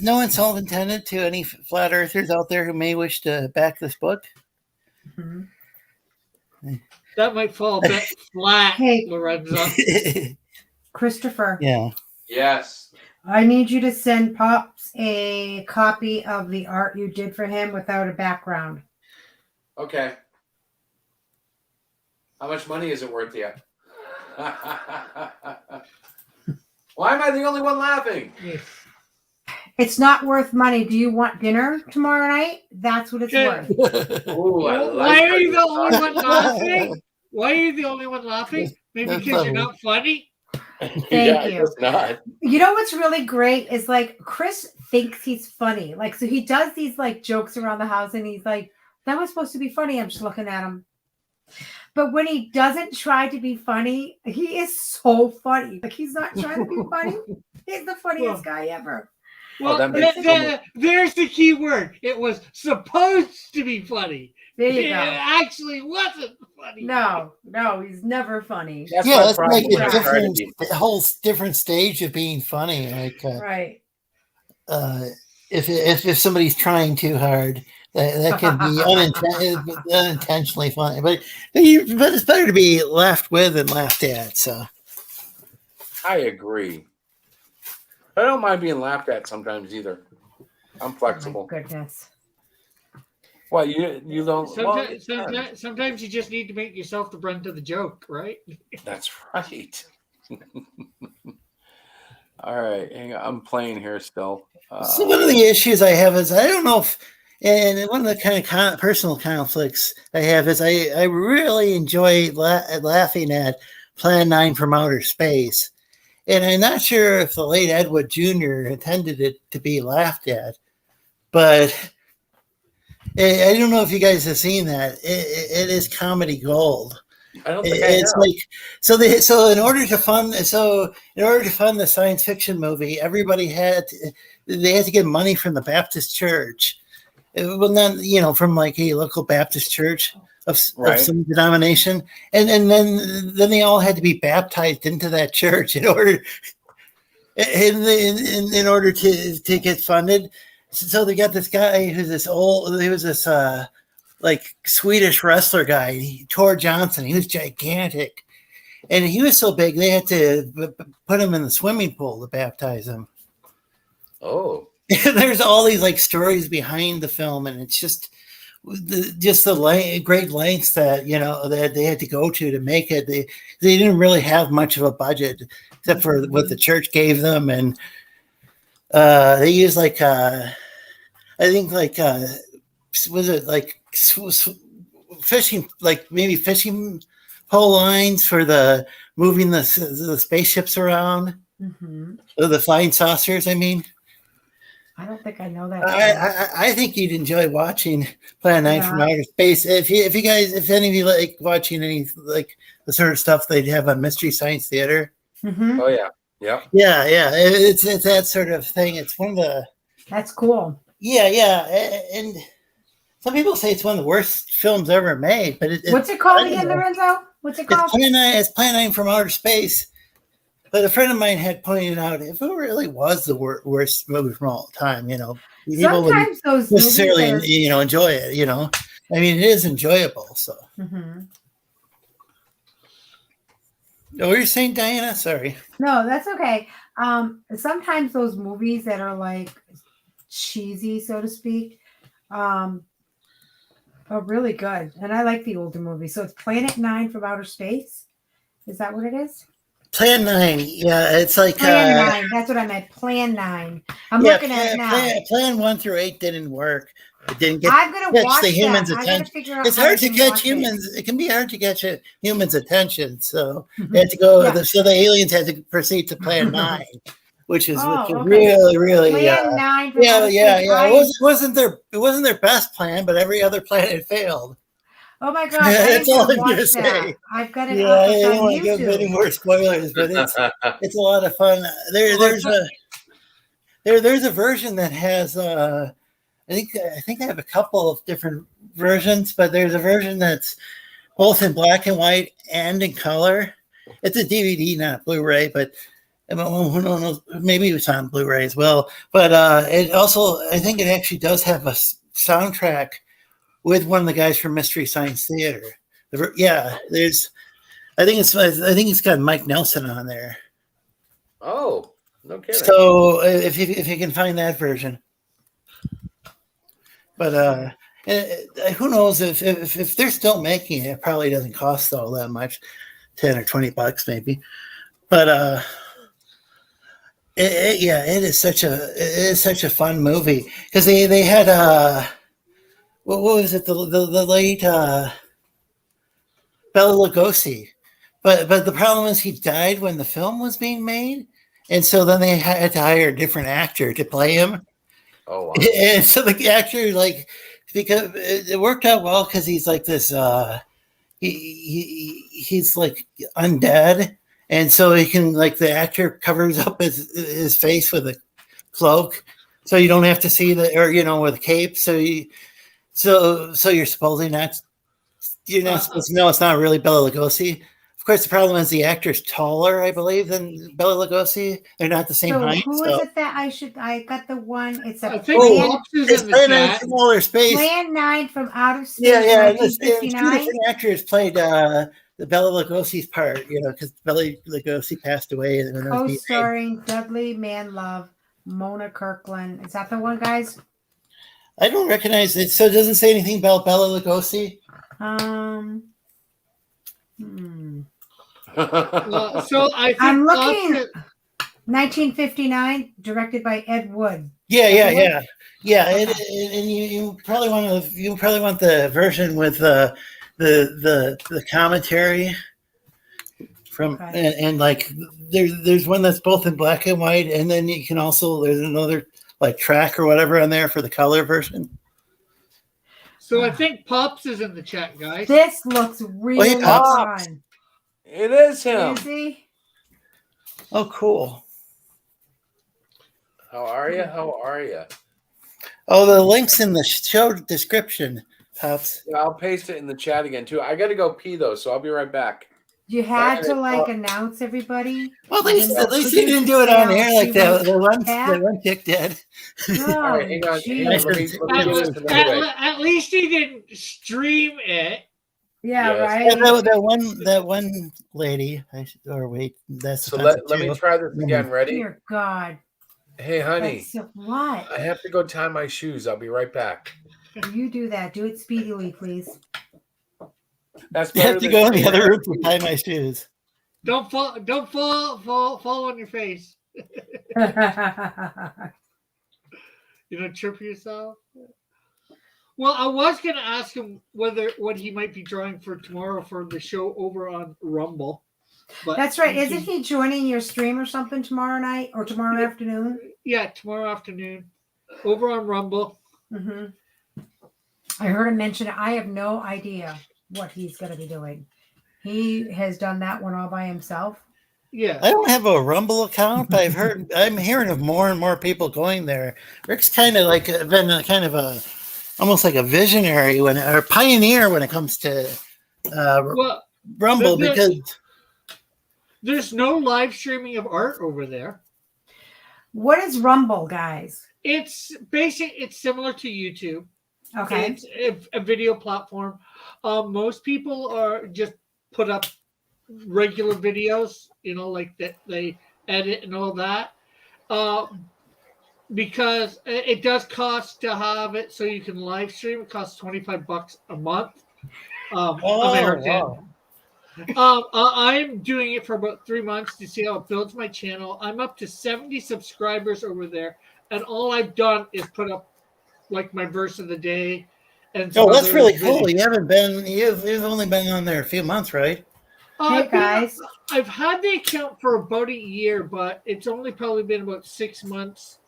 no insult intended to any flat earthers out there who may wish to back this book. Mm-hmm. That might fall a bit flat, Hey. Lorenzo. Christopher. Yeah. Yes. I need you to send Pops a copy of the art you did for him without a background. Okay. How much money is it worth to you? Why am I the only one laughing? It's not worth money. Do you want dinner tomorrow night? That's what it's worth. Ooh, Why are you the only one laughing? Why are you the only one laughing? Maybe because you're not funny? Thank you. It's not. You know what's really great is like Chris thinks he's funny. Like, so he does these like jokes around the house and he's like, that was supposed to be funny. I'm just looking at him. But when he doesn't try to be funny, he is so funny. Like he's not trying to be funny. He's the funniest guy ever. Well, there's the key word. It was supposed to be funny. There you it go. actually wasn't funny. No, he's never funny. Let's make it a whole different stage of being funny. Like, right. If somebody's trying too hard, that could be unintentionally funny. But it's better to be laughed with than laughed at. So, I agree. I don't mind being laughed at sometimes either. I'm flexible. Oh my goodness. Well, you don't. Sometimes you just need to make yourself the brunt of the joke, right? That's right. All right, hang on. I'm playing here still. So one of the issues I have is I don't know if, and one of the kind of personal conflicts I have is I really enjoy laughing at Plan 9 from Outer Space. And I'm not sure if the late Edward Jr. intended it to be laughed at, but I don't know if you guys have seen that. It is comedy gold. I don't think It's I have. like in order to fund the science fiction movie, everybody had to get money from the Baptist church. Well, not from like a local Baptist church of some denomination, and then they all had to be baptized into that church in order to get funded. So they got this guy who's he was this like Swedish wrestler guy, Tor Johnson. He was gigantic, and he was so big they had to put him in the swimming pool to baptize him. Oh, there's all these like stories behind the film, and it's just the great lengths that that they had to go to make it. They didn't really have much of a budget except for what the church gave them, and they used like I think like was it like fishing, like maybe fishing pole lines for the moving the spaceships around, or the flying saucers. I mean, I don't think I know that. I think you'd enjoy watching Plan 9 from Outer Space. If any of you like watching any like the sort of stuff they'd have on Mystery Science Theater. Oh yeah. Yeah. It's that sort of thing. It's one of the. That's cool. Yeah, and some people say it's one of the worst films ever made. But what's it called again, Lorenzo? What's it called? It's Plan 9 from Outer Space. But a friend of mine had pointed out if it really was the worst movie from all time, people sometimes those necessarily enjoy it. I mean, it is enjoyable. So. Oh, what are you saying, Diana? Sorry. No, that's okay. Sometimes those movies that are like cheesy, so to speak, are really good. And I like the older movies. So it's Planet 9 from Outer Space. Is that what it is? Plan 9. Yeah, it's like Plan 9. That's what I meant. Plan 9. I'm looking at it now. Plan 1 through 8 didn't work. It didn't I'm gonna watch the humans' that. attention. It's how hard I to can catch watch humans. It can be hard to catch humans' attention. So they had to go. So the aliens had to proceed to Plan 9, which is really Plan 9. Yeah. It wasn't their best plan, but every other plan had failed. Oh my god! That's all I'm gonna say. I've got it. Yeah, I don't want to give any more spoilers, but it's a lot of fun. There's a version that has I think I have a couple of different versions, but there's a version that's both in black and white and in color. It's a DVD, not Blu-ray, but who knows? Maybe it's on Blu-ray as well. But it also, I think it actually does have a soundtrack with one of the guys from Mystery Science Theater. I think it's got Mike Nelson on there. Oh, no kidding. So if you can find that version. But who knows if they're still making it, it probably doesn't cost all that much, $10 or $20 maybe. But it is such a fun movie because they had what was it, the late Bela Lugosi, but the problem is he died when the film was being made, and so then they had to hire a different actor to play him. Oh wow. And so the actor, like, because it worked out well because he's like this he's like undead, and so he can, like, the actor covers up his face with a cloak so you don't have to see with a cape, so you're supposed to know it's not really Bela Lugosi. Of course, the problem is the actor's taller, I believe, than Bela Lugosi. They're not the same height. Who is it that I got the one? It's a it's Plan 9 from Outer Space. Plan 9 from Outer Space. Yeah. Two different actors played the Bela Lugosi's part, because Bela Lugosi passed away. Co-starring Dudley Manlove, Mona Kirkland. Is that the one, guys? I don't recognize it, so it doesn't say anything about Bela Lugosi. So I'm looking. 1959, directed by Ed Wood. Yeah. And you probably want the version with the commentary from, and like there's one that's both in black and white, and then you can also, there's another like track or whatever on there for the color version. So I think Pops is in the chat, guys. This looks really fun. It is him. Is he? Oh, cool. How are you? How are you? Oh, the link's in the show description, Pops. Yeah, I'll paste it in the chat again too. I got to go pee though, so I'll be right back. You had to like announce everybody. Well, at least you didn't do it on air like the one chick did. Oh, All right, hang on. Let me do this another way. At least he didn't stream it. Yeah, Yes. right. That one lady. That's So let me try this again. Ready? Dear God. Hey, honey. What? I have to go tie my shoes. I'll be right back. You do that. Do it speedily, please. That's you have to go in the other room to tie my shoes. Don't fall on your face. You know, trip yourself. Well, I was going to ask him what he might be drawing for tomorrow for the show over on Rumble. But that's right. Isn't he joining your stream or something tomorrow night or tomorrow afternoon? Yeah, tomorrow afternoon over on Rumble. Mm-hmm. I heard him mention it. I have no idea what he's going to be doing. He has done that one all by himself. Yeah. I don't have a Rumble account, but I'm hearing of more and more people going there. Rick's kind of like been almost like a visionary or pioneer when it comes to Rumble because there's no live streaming of art over there. What is Rumble, guys? It's similar to YouTube. Okay. It's a video platform. Most people are just put up regular videos, you know, like that they edit and all that. Because it does cost to have it so you can live stream. It costs $25 a month. American. Wow. I'm doing it for about 3 months to see how it builds my channel. I'm up to 70 subscribers over there, and all I've done is put up like my verse of the day. And that's really cool. You've only been on there a few months, right? Hey guys, I've had the account for about a year, but it's only probably been about 6 months,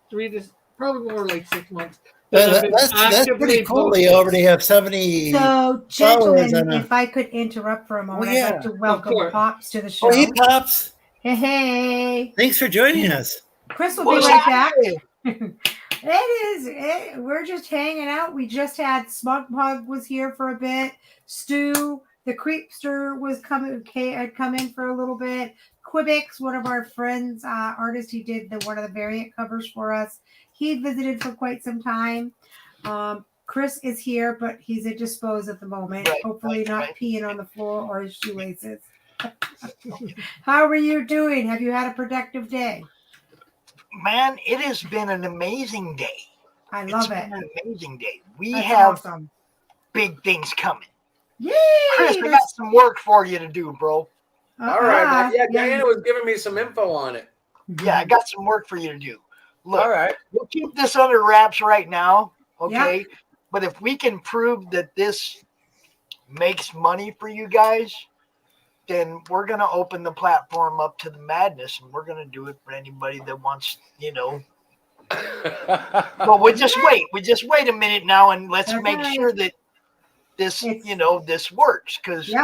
probably more like 6 months. That's pretty cool. They already have 70. So, gentlemen, if I could interrupt for a moment, I'd like to welcome Pops to the show. Oh, hey, Pops. Hey. Thanks for joining us. Chris will be right back. We're just hanging out. We just had Smug Pug was here for a bit. Stu, the Creepster, had come in for a little bit. Quibix, one of our friends, artist, he did one of the variant covers for us. He visited for quite some time. Chris is here, but he's indisposed at the moment. Hopefully not peeing on the floor or his shoelaces. How are you doing? Have you had a productive day? Man, it has been an amazing day. I love it. An amazing day. That's have awesome. Big things coming. Yay! Chris, I got some work for you to do, bro. All right. Yeah, Diana was giving me some info on it. Yeah, I got some work for you to do. Look, all right. We'll keep this under wraps right now, okay? Yep. But if we can prove that this makes money for you guys, then we're going to open the platform up to the madness, and we're going to do it for anybody that wants, you know. But we just wait a minute now, and let's make sure that this, this works. Because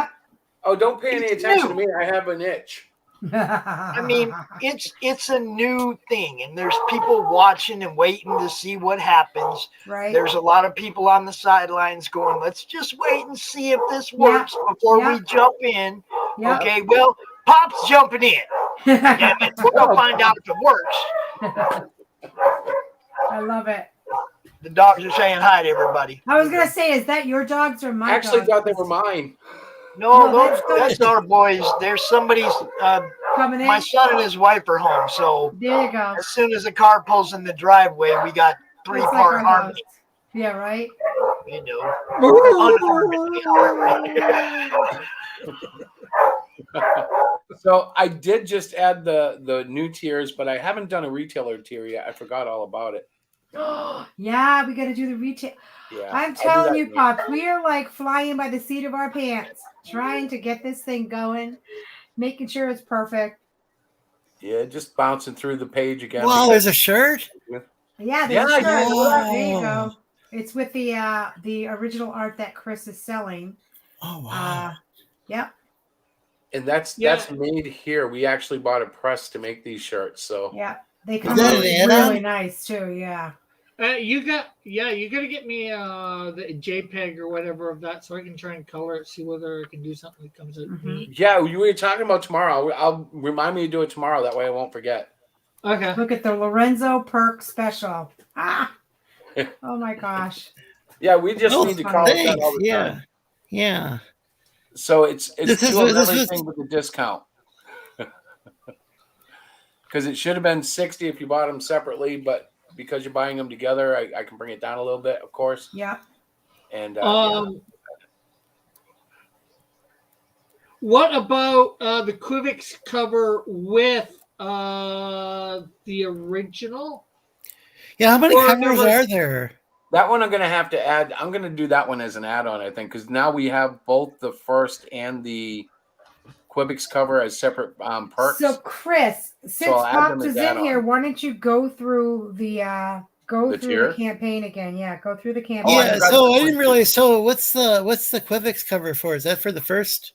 oh, don't pay any attention to me. I have an itch. I mean, it's a new thing, and there's people watching and waiting to see what happens. Right. There's a lot of people on the sidelines going, let's just wait and see if this works before we jump in. Yep. Okay, well, Pop's jumping in. Damn it, we're going to find out if it works. I love it. The dogs are saying hi to everybody. I was going to say, is that your dogs or my dogs? I actually thought they were mine. No, that's our boys. There's somebody's coming in. My son and his wife are home, so there you go. As soon as the car pulls in the driveway, we got 3-part harmony. Yeah, right. You know. So I did just add the new tiers, but I haven't done a retailer tier yet. I forgot all about it. Yeah, we got to do the retail. Yeah, I'm telling you, Pop, we are like flying by the seat of our pants, trying to get this thing going, making sure it's perfect. Yeah, just bouncing through the page again. Wow, there's a shirt? Yeah, there's a shirt. There you go. It's with the original art that Chris is selling. Oh wow. Yep. And that's made here. We actually bought a press to make these shirts. So yeah, they come out really nice too. Yeah. You got to get me the JPEG or whatever of that so I can try and color it, see whether I can do something that comes out neat. Yeah, you were talking about tomorrow. I'll remind me to do it tomorrow. That way I won't forget. Okay. Look at the Lorenzo Perk special. Ah. Oh my gosh. Yeah, we just need to call it that all the time. Yeah. So it's doing everything with the discount. Because it should have been 60 if you bought them separately, but because you're buying them together, I can bring it down a little bit, of course. Yeah. And what about the Quivix cover with the original? Yeah, how many covers are there? That one I'm going to have to add. I'm going to do that one as an add-on, I think, because now we have both the first and the Quivix cover as separate perks. So, Chris, since Pops is in here, why don't you go through the campaign again? Yeah, go through the campaign. Yeah, so I didn't realize. So what's the Quivix cover for? Is that for the first?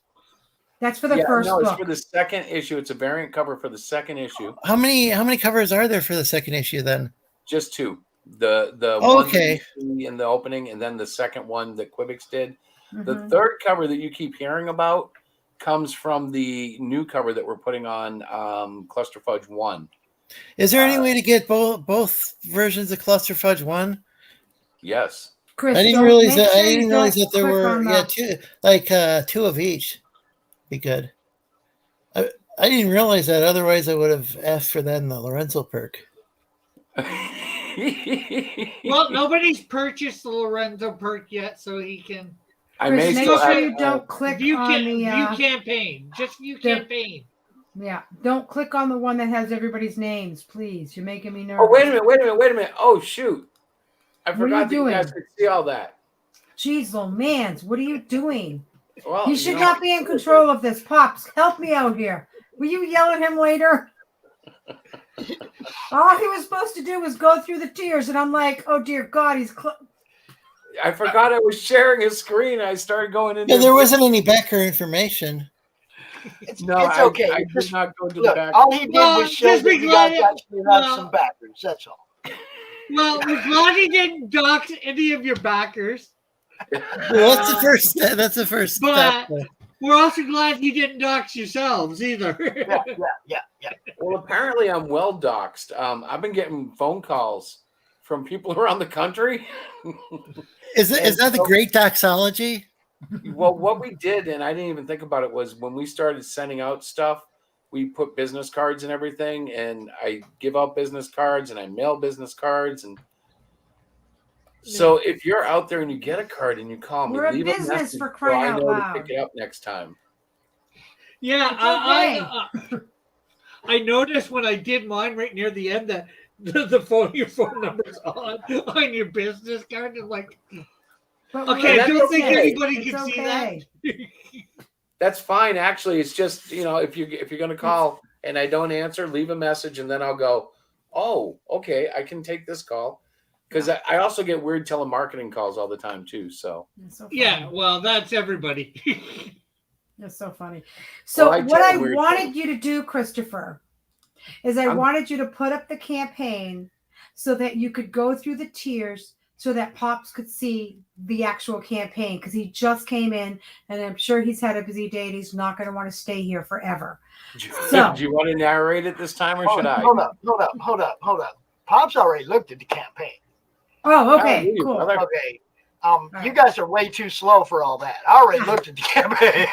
That's for the first book. It's for the second issue. It's a variant cover for the second issue. How many covers are there for the second issue then? Just two. The one in the opening, and then the second one that Quivix did. The third cover that you keep hearing about comes from the new cover that we're putting on Cluster Fudge 1. Is there any way to get both versions of Cluster Fudge 1? Yes. Chris, I didn't realize that there were two of each. Be good. I didn't realize that. Otherwise, I would have asked for that in the Lorenzo perk. Well, nobody's purchased the Lorenzo perk yet, so he can. Chris, make sure you don't click view on the view campaign. Just view campaign. Yeah, don't click on the one that has everybody's names, please. You're making me nervous. Oh, wait a minute. Oh, shoot. I forgot that you guys could see all that. Jeez, oh man, what are you doing? Well, you should not be in control of this. Pops, help me out here. Will you yell at him later? All he was supposed to do was go through the tiers, and I'm like, oh dear God, he's. I forgot I was sharing a screen. I started going into. Yeah, there wasn't any backer information. It's okay. I did not go to the back. All he did was show that you guys actually have some backers. That's all. Well, we're glad he didn't dox any of your backers. Well, that's the first but step. We're also glad he didn't dox yourselves either. Yeah. Well, apparently I'm well doxed. I've been getting phone calls from people around the country. Is that the great doxology? Well, what we did, and I didn't even think about it, was when we started sending out stuff, we put business cards and everything, and I give out business cards and I mail business cards. And so if you're out there and you get a card and you call me, we're leave a business message for crying out loud. to pick it up next time. Yeah, I noticed when I did mine right near the end that your phone number's on your business card. And like, okay, I don't think anybody can see that. That's fine. Actually, it's just, if you're going to call and I don't answer, leave a message and then I'll go, oh, okay, I can take this call. Because I also get weird telemarketing calls all the time too. So yeah, well, that's everybody. That's so funny. So what I wanted you to do, Christopher, is I wanted you to put up the campaign so that you could go through the tiers so that Pops could see the actual campaign, because he just came in and I'm sure he's had a busy day and he's not going to want to stay here forever. So, do you want to narrate it this time or should I? Hold up. Pops already looked at the campaign. Oh, okay, cool. Okay. You guys are way too slow for all that. I already looked at the campaign.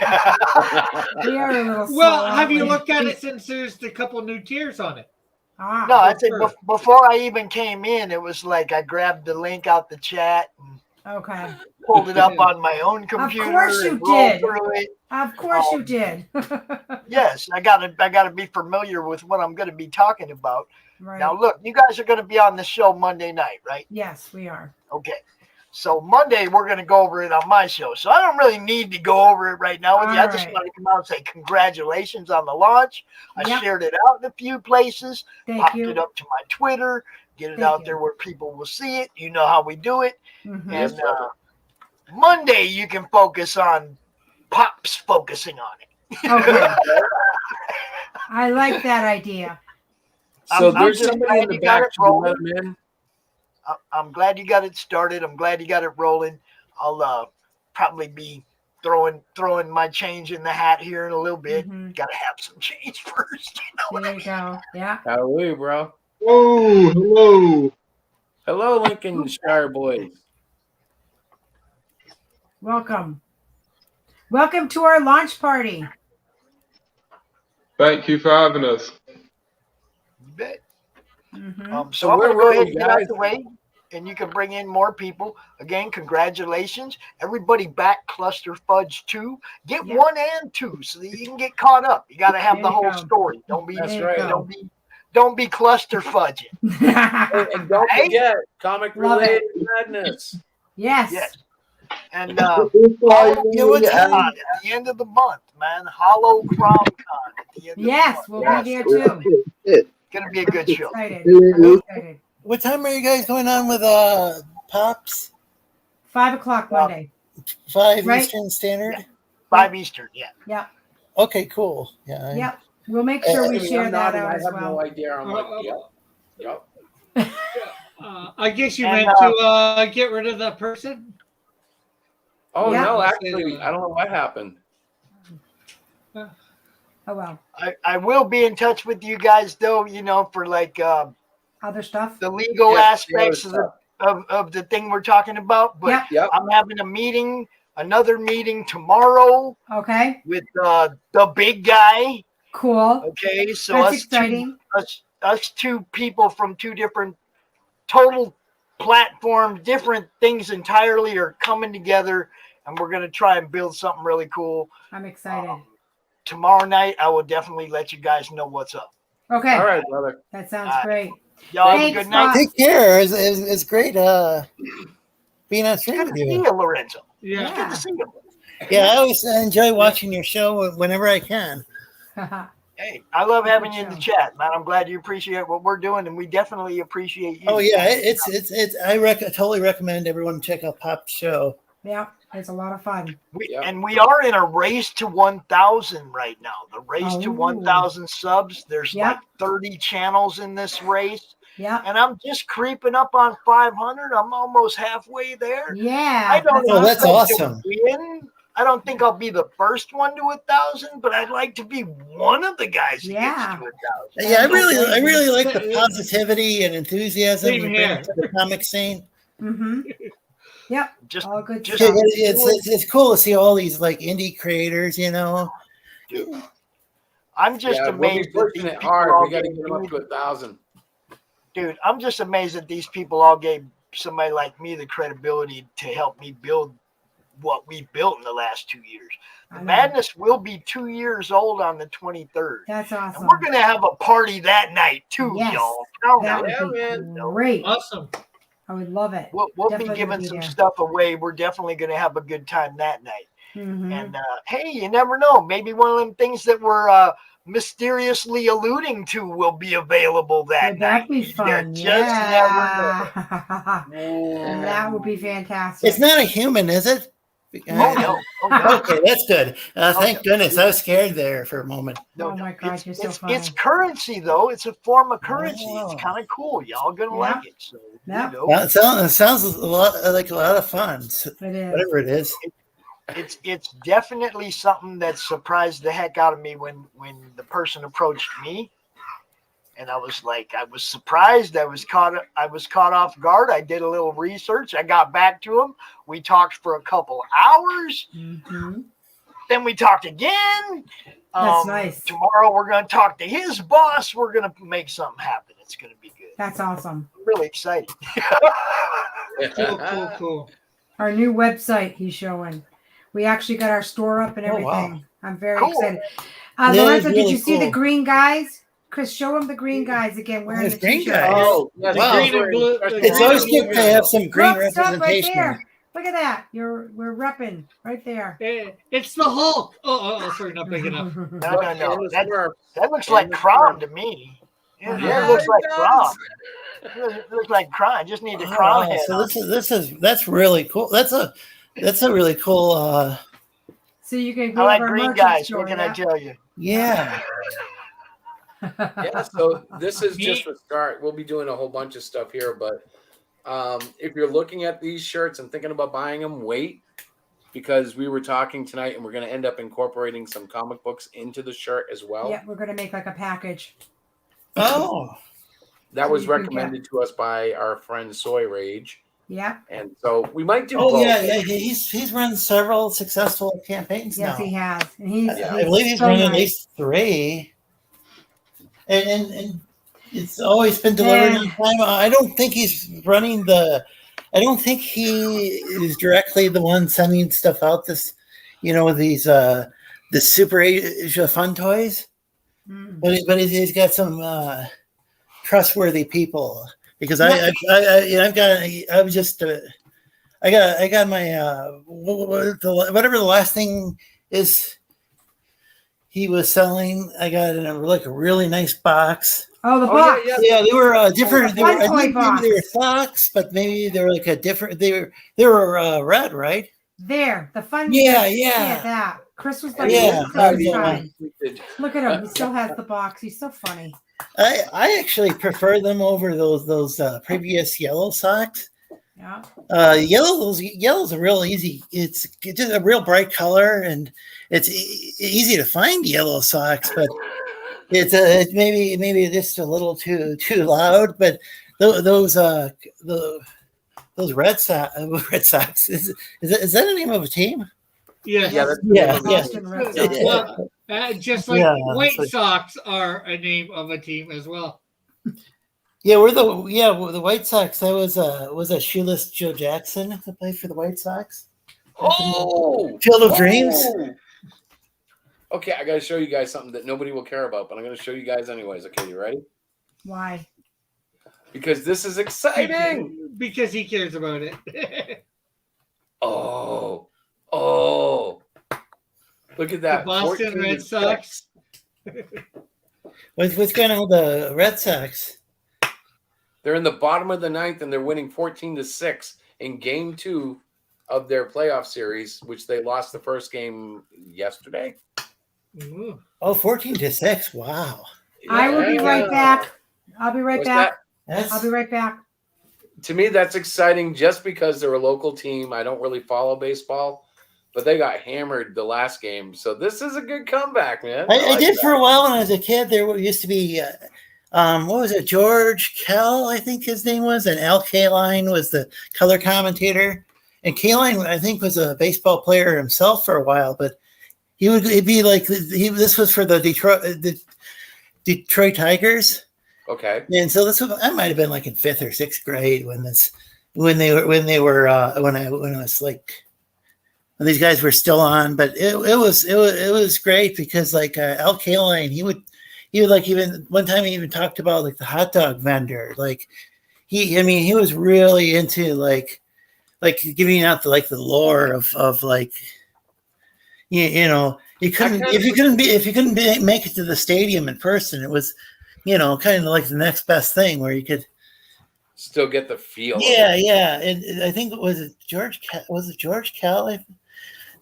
We are a little slow. Well, have you looked at it since there's a couple new tiers on it? No, I think before I even came in, it was like I grabbed the link out the chat and pulled it up on my own computer. Of course you did. Of course you did. Yes, I gotta be familiar with what I'm going to be talking about. Right. Now, look, you guys are going to be on the show Monday night, right? Yes, we are. Okay. So Monday, we're going to go over it on my show. So I don't really need to go over it right now with you. I just want to come out and say congratulations on the launch. I shared it out in a few places, popped it up to my Twitter, Get it Thank out you. there where people will see it. You know how we do it. Mhm. Yes, And brother. Monday you can focus on Pops focusing on it. Okay. I like that idea. So I'm there's just somebody glad in the you got back. it Should we let rolling. him in? I'm glad you got it started. I'm glad you got it rolling. I'll probably be throwing my change in the hat here in a little bit. Mhm. Got to have some change first. There you go. Yeah. Hallelujah, bro. Oh, hello. Hello, Lincolnshire boys. Welcome. Welcome to our launch party. Thank you for having us. You bet. Mhm. So I'm where going to go were ahead we, and get out guys? the way, and you can bring in more people. Again, congratulations. Everybody back Cluster Fudge 2. Get Yep. 1 and 2 so that you can get caught up. You got to have There the you whole go. story. Don't be That's There you right. go. don't be cluster fudging. And don't Hey? forget, comic Love it. related madness. Yes. Yes. And Hollow Yeah, what time? at the end of the month, man. Hollow CromCon at the end Yes, of the we'll month. be there too. It's going to be a good show. Excited. I'm excited. What time are you guys going on with Pops? 5 o'clock Monday. 5 Right. Eastern Standard? 5 Eastern, yeah. Yep. Okay, cool. Yeah. Yep. We'll make sure we I mean, share I'm that nodding, out I as have well. no idea. I'm like, yep. I guess you And, meant to get rid of that person. Oh Yeah. no, actually, I don't know what happened. Oh well. I will be in touch with you guys though, for like Other stuff. the legal Yes, the other aspects of the thing we're talking about. But Yep. I'm having another meeting tomorrow Okay. with the big guy. Cool. Okay, so That's exciting. us two people from two different total platforms, different things entirely are coming together, and we're gonna try and build something really cool. I'm excited. Tomorrow night, I will definitely let you guys know what's up. Okay. All right, brother. That sounds All right. great. Y'all have a Thanks, good night. Bob. Take care. It's great being on It's stream good with to see you. you, Lorenzo. Yeah. It's good to see you. Yeah, I always enjoy watching your show whenever I can. Hey, I love having Good you in the show. chat, man. I'm glad you appreciate what we're doing, and we definitely appreciate you. Oh yeah, it's. I totally recommend everyone check out Pop's show. Yeah, it's a lot of fun. And we are in a race to 1,000 right now. The race to Oh. 1,000 subs. There's Yep. like 30 channels in this race, Yeah. and I'm just creeping up on 500. I'm almost halfway there. Yeah. I don't Oh, that's expect to awesome. win. I don't think I'll be the first one to 1,000, but I'd like to be one of the guys that Yeah. gets to 1,000. Yeah, I really like the positivity and enthusiasm Same you here. bring to the comic scene. Mm-hmm. Yep. Just, All good just stuff. It's cool to see all these like indie creators, I'm just Yeah, we'll be amazed that pushing these it people hard. all We got to gave get them up you- to 1,000. Dude, I'm just amazed that these people all gave somebody like me the credibility to help me build what we built in the last 2 years. I The know. Madness will be 2 years old on the 23rd. That's And awesome. we're going to have a party that night too, Yes. y'all. Count That on would it. be man. great. Awesome. I would love it. We'll be Definitely gonna giving be some there. stuff away. We're definitely going to have a good time that night. Mm-hmm. And hey, you never know. Maybe one of them things that we're mysteriously alluding to will be available that Would night. that be You fun? just never know. Yeah. That would be fantastic. It's not a human, is it? Oh no! Oh no! Okay, that's good. Thank goodness. I was scared there for a moment. No, Oh my God, you're so it's funny. currency though. It's a form of currency. Oh. It's kind of cool. Y'all gonna Yeah. like it. So Yeah. Well, it sounds a lot like a lot of fun. It is. Whatever it is. it's definitely something that surprised the heck out of me when the person approached me, and I was surprised. I was caught off guard. I did a little research. I got back to him. We talked for a couple hours. Mm-hmm. Then we talked again. That's nice. Tomorrow we're going to talk to his boss. We're going to make something happen. It's going to be good. That's awesome. I'm really excited. Cool. Our new website he's showing. We actually got our store up and Oh, everything. wow. I'm very Cool. excited. That Lorenzo, is did really you see the cool. green guys? Chris, show them the green guys again wearing There's the green t-shirt. guys. Oh, yeah, Wow. green and blue. It's always good to have some green Look, stop right representation. there. Look at that. We're repping right there. It's the Hulk. Oh, sorry, not big enough. No. And the Smurf. That looks like Crom to me. It looks like Gronk. It looks like Gronk. Just need the Gronk head. So that's really cool. That's a really cool. So you can. I like green guys. What can I tell you? Yeah. Yeah, so this is just a start. We'll be doing a whole bunch of stuff here, but if you're looking at these shirts and thinking about buying them, wait, because we were talking tonight and we're going to end up incorporating some comic books into the shirt as well. Yeah, we're going to make like a package. Oh. That was recommended to us by our friend Soy Rage. Yeah. And so we might do both. yeah. He's run several successful campaigns now. Yes, he has. And I believe he's run at least 3. And it's always been delivered on time. I don't think he's running I don't think he is directly the one sending stuff out these the Super Asia Fun Toys. But he's got some trustworthy people because I got my whatever the last thing is he was selling. I got in a really nice box. Oh, the box. Yeah, they were different. Maybe they were socks, but maybe they were like a different. They were red, right? There, the fun. Yeah. That Chris was like, look at him. He still has the box. He's so funny. I actually prefer them over those previous yellow socks. Yeah. Yellow's a real easy. It's just a real bright color, and it's easy to find yellow socks, but it's maybe just a little too loud. But those Red Sox is that the name of a team? Yeah. Just like White Sox are a name of a team as well. Yeah, we're the White Sox. That was a Shoeless Joe Jackson who played for the White Sox. Oh, Field of Dreams. Okay, I got to show you guys something that nobody will care about, but I'm going to show you guys anyways. Okay, you ready? Why? Because this is exciting. Because he cares about it. Oh, look at that! The Boston Red Sox. What's going on with the Red Sox? They're in the bottom of the 9th, and they're winning 14-6 in Game 2 of their playoff series, which they lost the first game yesterday. Ooh. Oh, 14-6! Wow. Yeah. I will be right back. I'll be right back. That? I'll be right back. To me, that's exciting just because they're a local team. I don't really follow baseball, but they got hammered the last game. So this is a good comeback, man. I did for a while when I was a kid. There used to be, what was it, George Kell, I think his name was, and Al Kaline was the color commentator. And Kaline, I think, was a baseball player himself for a while, but he'd be like, this was for the Detroit Tigers. Okay. And so I might have been like in 5th or 6th grade when these guys were still on, but it was great because like Al Kaline, he would like, even one time he even talked about like the hot dog vendor. Like he was really into like giving out the lore of like, you couldn't if you couldn't make it to the stadium in person, it was, kind of like the next best thing where you could still get the feel. Yeah. And I think George Kell?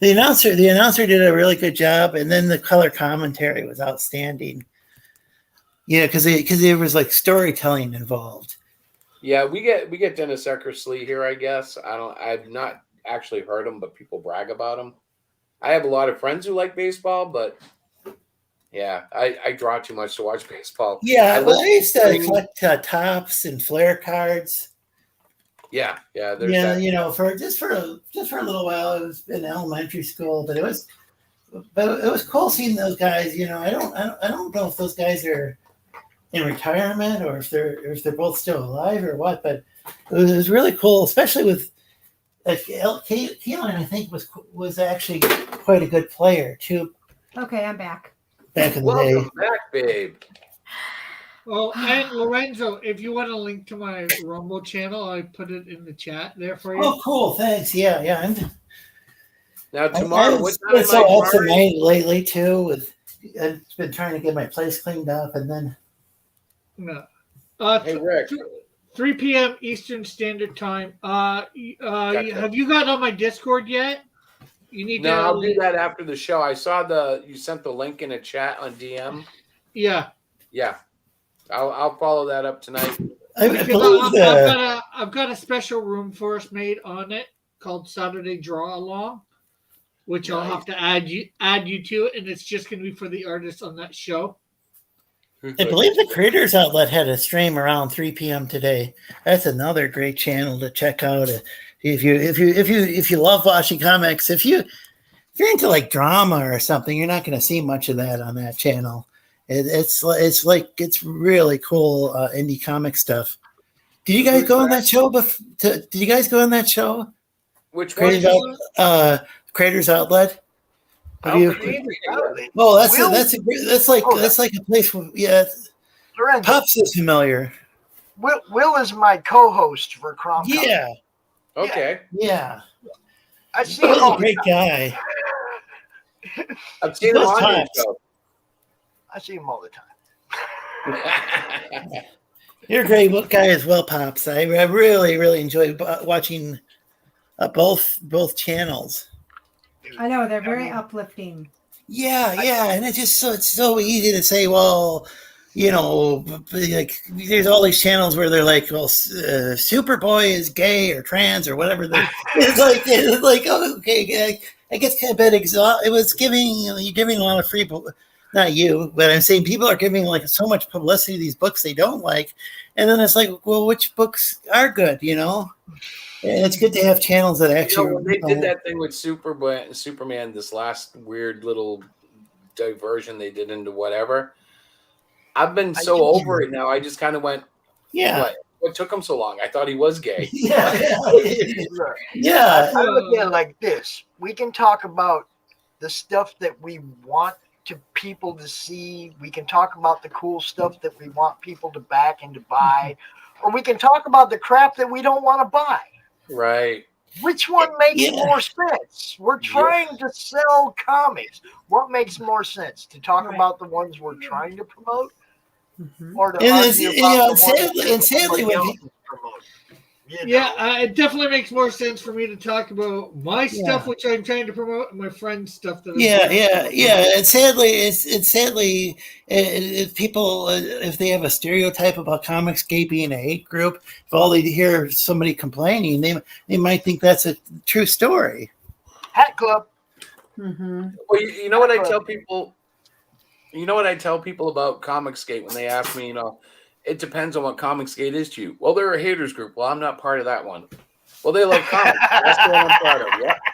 The announcer did a really good job, and then the color commentary was outstanding. Yeah, because there was like storytelling involved. Yeah, we get Dennis Eckersley here, I guess. I've not actually heard him, but people brag about him. I have a lot of friends who like baseball, but yeah, I draw too much to watch baseball. Yeah, I used to collect tops and flare cards. Yeah. For a little while. It was in elementary school, but it was cool seeing those guys. I don't know if those guys are in retirement or if they're both still alive or what, but it was really cool, especially with Kaline. I think was actually quite a good player too. Okay, I'm back. Back in the day. Welcome back, babe. Oh, and Lorenzo, if you want a link to my Rumble channel, I put it in the chat there for you. Oh, cool! Thanks. Yeah. Now tomorrow, it's been so awesome lately too. I've been trying to get my place cleaned up, and then No. Hey, Rick. 3 p.m. Eastern Standard Time. Gotcha. Have you got on my Discord yet? You need No, to. I'll do that after the show. I saw you sent the link in a chat on DM. Yeah. Yeah. I'll follow that up tonight. I've got a special room for us made on it called Saturday Draw Along, which I'll have to add you to, and it's just going to be for the artists on that show. I believe the Creators Outlet had a stream around 3 p.m. today. That's another great channel to check out if you love watching comics. If you're into like drama or something, you're not going to see much of that on that channel. It's really cool indie comic stuff. Did you guys go on that show? Did you guys go on that show? Which one? Creators Outlet. Have you? Oh, that's like a place where Lorenzo, Pops is familiar. Will is my co-host for CromCon. Yeah. Okay. Yeah. I see him. He's a great guy. I've seen him on your show. I see him all the time. You're a great guy as well, Pops. I really, really enjoy watching both channels. I know they're very uplifting. Yeah, and it's so easy to say, well, like there's all these channels where they're like, well, Superboy is gay or trans or whatever. It's like, oh, okay, I guess kind of bit it was you're giving a lot of free. Not you, but I'm saying people are giving like so much publicity to these books they don't like, and then it's like, well, which books are good? And it's good to have channels that actually. When they did that thing with Superman, this last weird little diversion they did into whatever. I've been so over it now. I just kind of went, yeah. What took him so long? I thought he was gay. Yeah. I look at it like this: we can talk about the stuff that we want to people to see. We can talk about the cool stuff that we want people to back and to buy, or we can talk about the crap that we don't want to buy. Right. Which one makes more sense? We're trying to sell comics. What makes more sense? To talk about the ones we're trying to promote, or to argue about sadly, it definitely makes more sense for me to talk about my stuff, which I'm trying to promote, and my friend's stuff. That And sadly, if people, if they have a stereotype about Comicsgate being a hate group, if all they hear is somebody complaining, they might think that's a true story. Hat Club. Mm-hmm. Well, you know what I tell people. You know what I tell people about Comicsgate when they ask me, it depends on what Comicsgate is to you. Well, they're a haters group. Well, I'm not part of that one. Well, they love comics. That's the one I'm part of.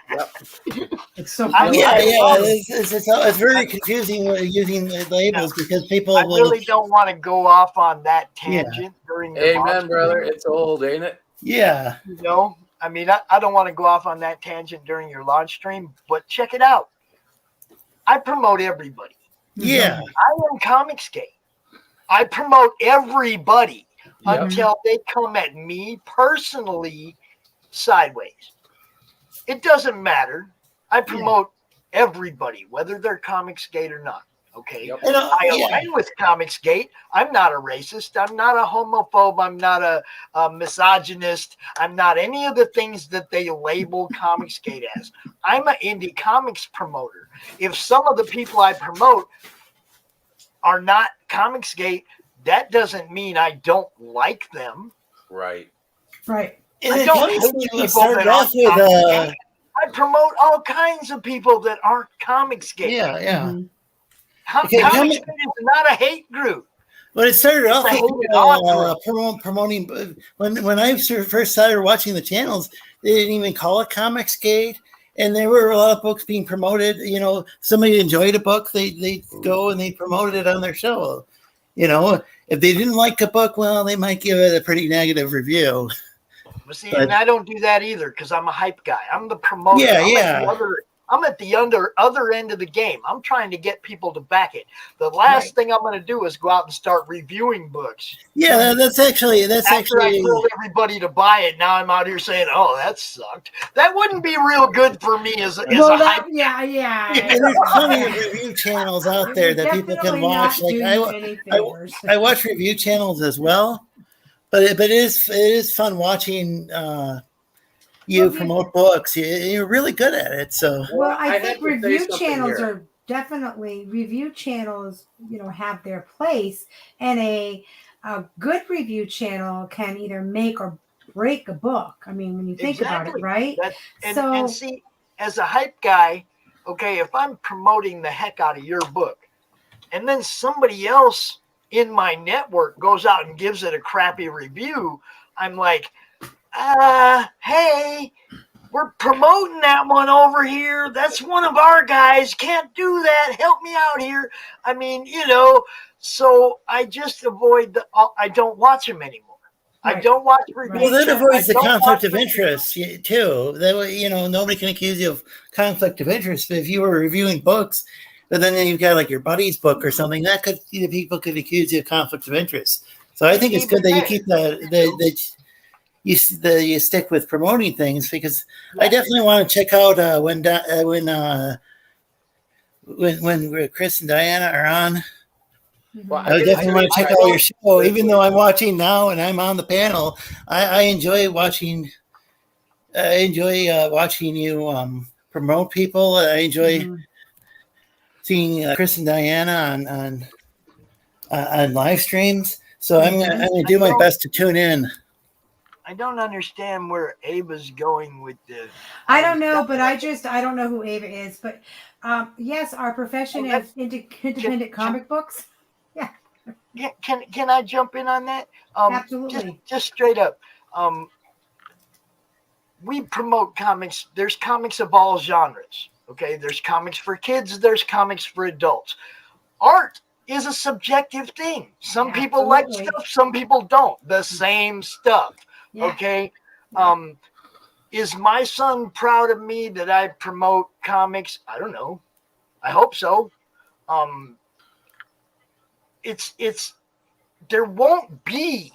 Yep. It's so funny. It's very confusing using the labels because people. I really don't want to go off on that tangent during the Amen, brother. It's old, ain't it? Yeah. I mean, I don't want to go off on that tangent during your launch stream, but check it out. I promote everybody. Yeah. I am Comicsgate. I promote everybody until they come at me personally sideways. It doesn't matter. I promote everybody, whether they're Comicsgate or not. Okay. Yep. I align with Comicsgate. I'm not a racist. I'm not a homophobe. I'm not a misogynist. I'm not any of the things that they label Comicsgate as. I'm an indie comics promoter. If some of the people I promote are not Comicsgate, that doesn't mean I don't like them. Right. Right. I don't hate people that aren't Comicsgate. I promote all kinds of people that aren't Comicsgate. Yeah. Mm-hmm. Comicsgate is not a hate group. But it started off with promoting. When I first started watching the channels, they didn't even call it Comicsgate, and there were a lot of books being promoted. Somebody enjoyed a book, they go and they promoted it on their show. If they didn't like a book, well, they might give it a pretty negative review. See, and I don't do that either because I'm a hype guy. I'm the promoter. I'm at the other end of the game. I'm trying to get people to back it. The last thing I'm going to do is go out and start reviewing books. Yeah, that's actually After I told everybody to buy it, now I'm out here saying, "Oh, that sucked." That wouldn't be real good for me as a hype. Yeah. And there's plenty of review channels out there that people can watch. Like I watch review channels as well, but it is fun watching you promote books. You're really good at it. So well, I think review channels are definitely have their place, and a good review channel can either make or break a book. I mean, when you think about it, right? And see, as a hype guy, okay, if I'm promoting the heck out of your book, and then somebody else in my network goes out and gives it a crappy review, I'm like, hey, we're promoting that one over here. That's one of our guys. Can't do that. Help me out here. I mean, so I just avoid I don't watch them anymore. Right. I don't watch reviews. Well, that avoids the conflict of interest too. That way, nobody can accuse you of conflict of interest. But if you were reviewing books, but then you've got like your buddy's book or something, people could accuse you of conflict of interest. So I think it's good that you keep you stick with promoting things, because I definitely want to check out when Chris and Diana are on. Well, I definitely want to check out your show, even though I'm watching now and I'm on the panel. I enjoy watching. Watching you promote people. I enjoy seeing Chris and Diana on live streams. So I'm going to do my best to tune in. I don't understand where Ava's going with this. I don't know, but I don't know who Ava is. But yes, our profession is independent comic books. Yeah. Can I jump in on that? Absolutely. Just straight up. We promote comics. There's comics of all genres. Okay. There's comics for kids. There's comics for adults. Art is a subjective thing. Some people like stuff. Some people don't. The same stuff. Yeah. Okay. Is my son proud of me that I promote comics? I don't know. I hope so. There won't be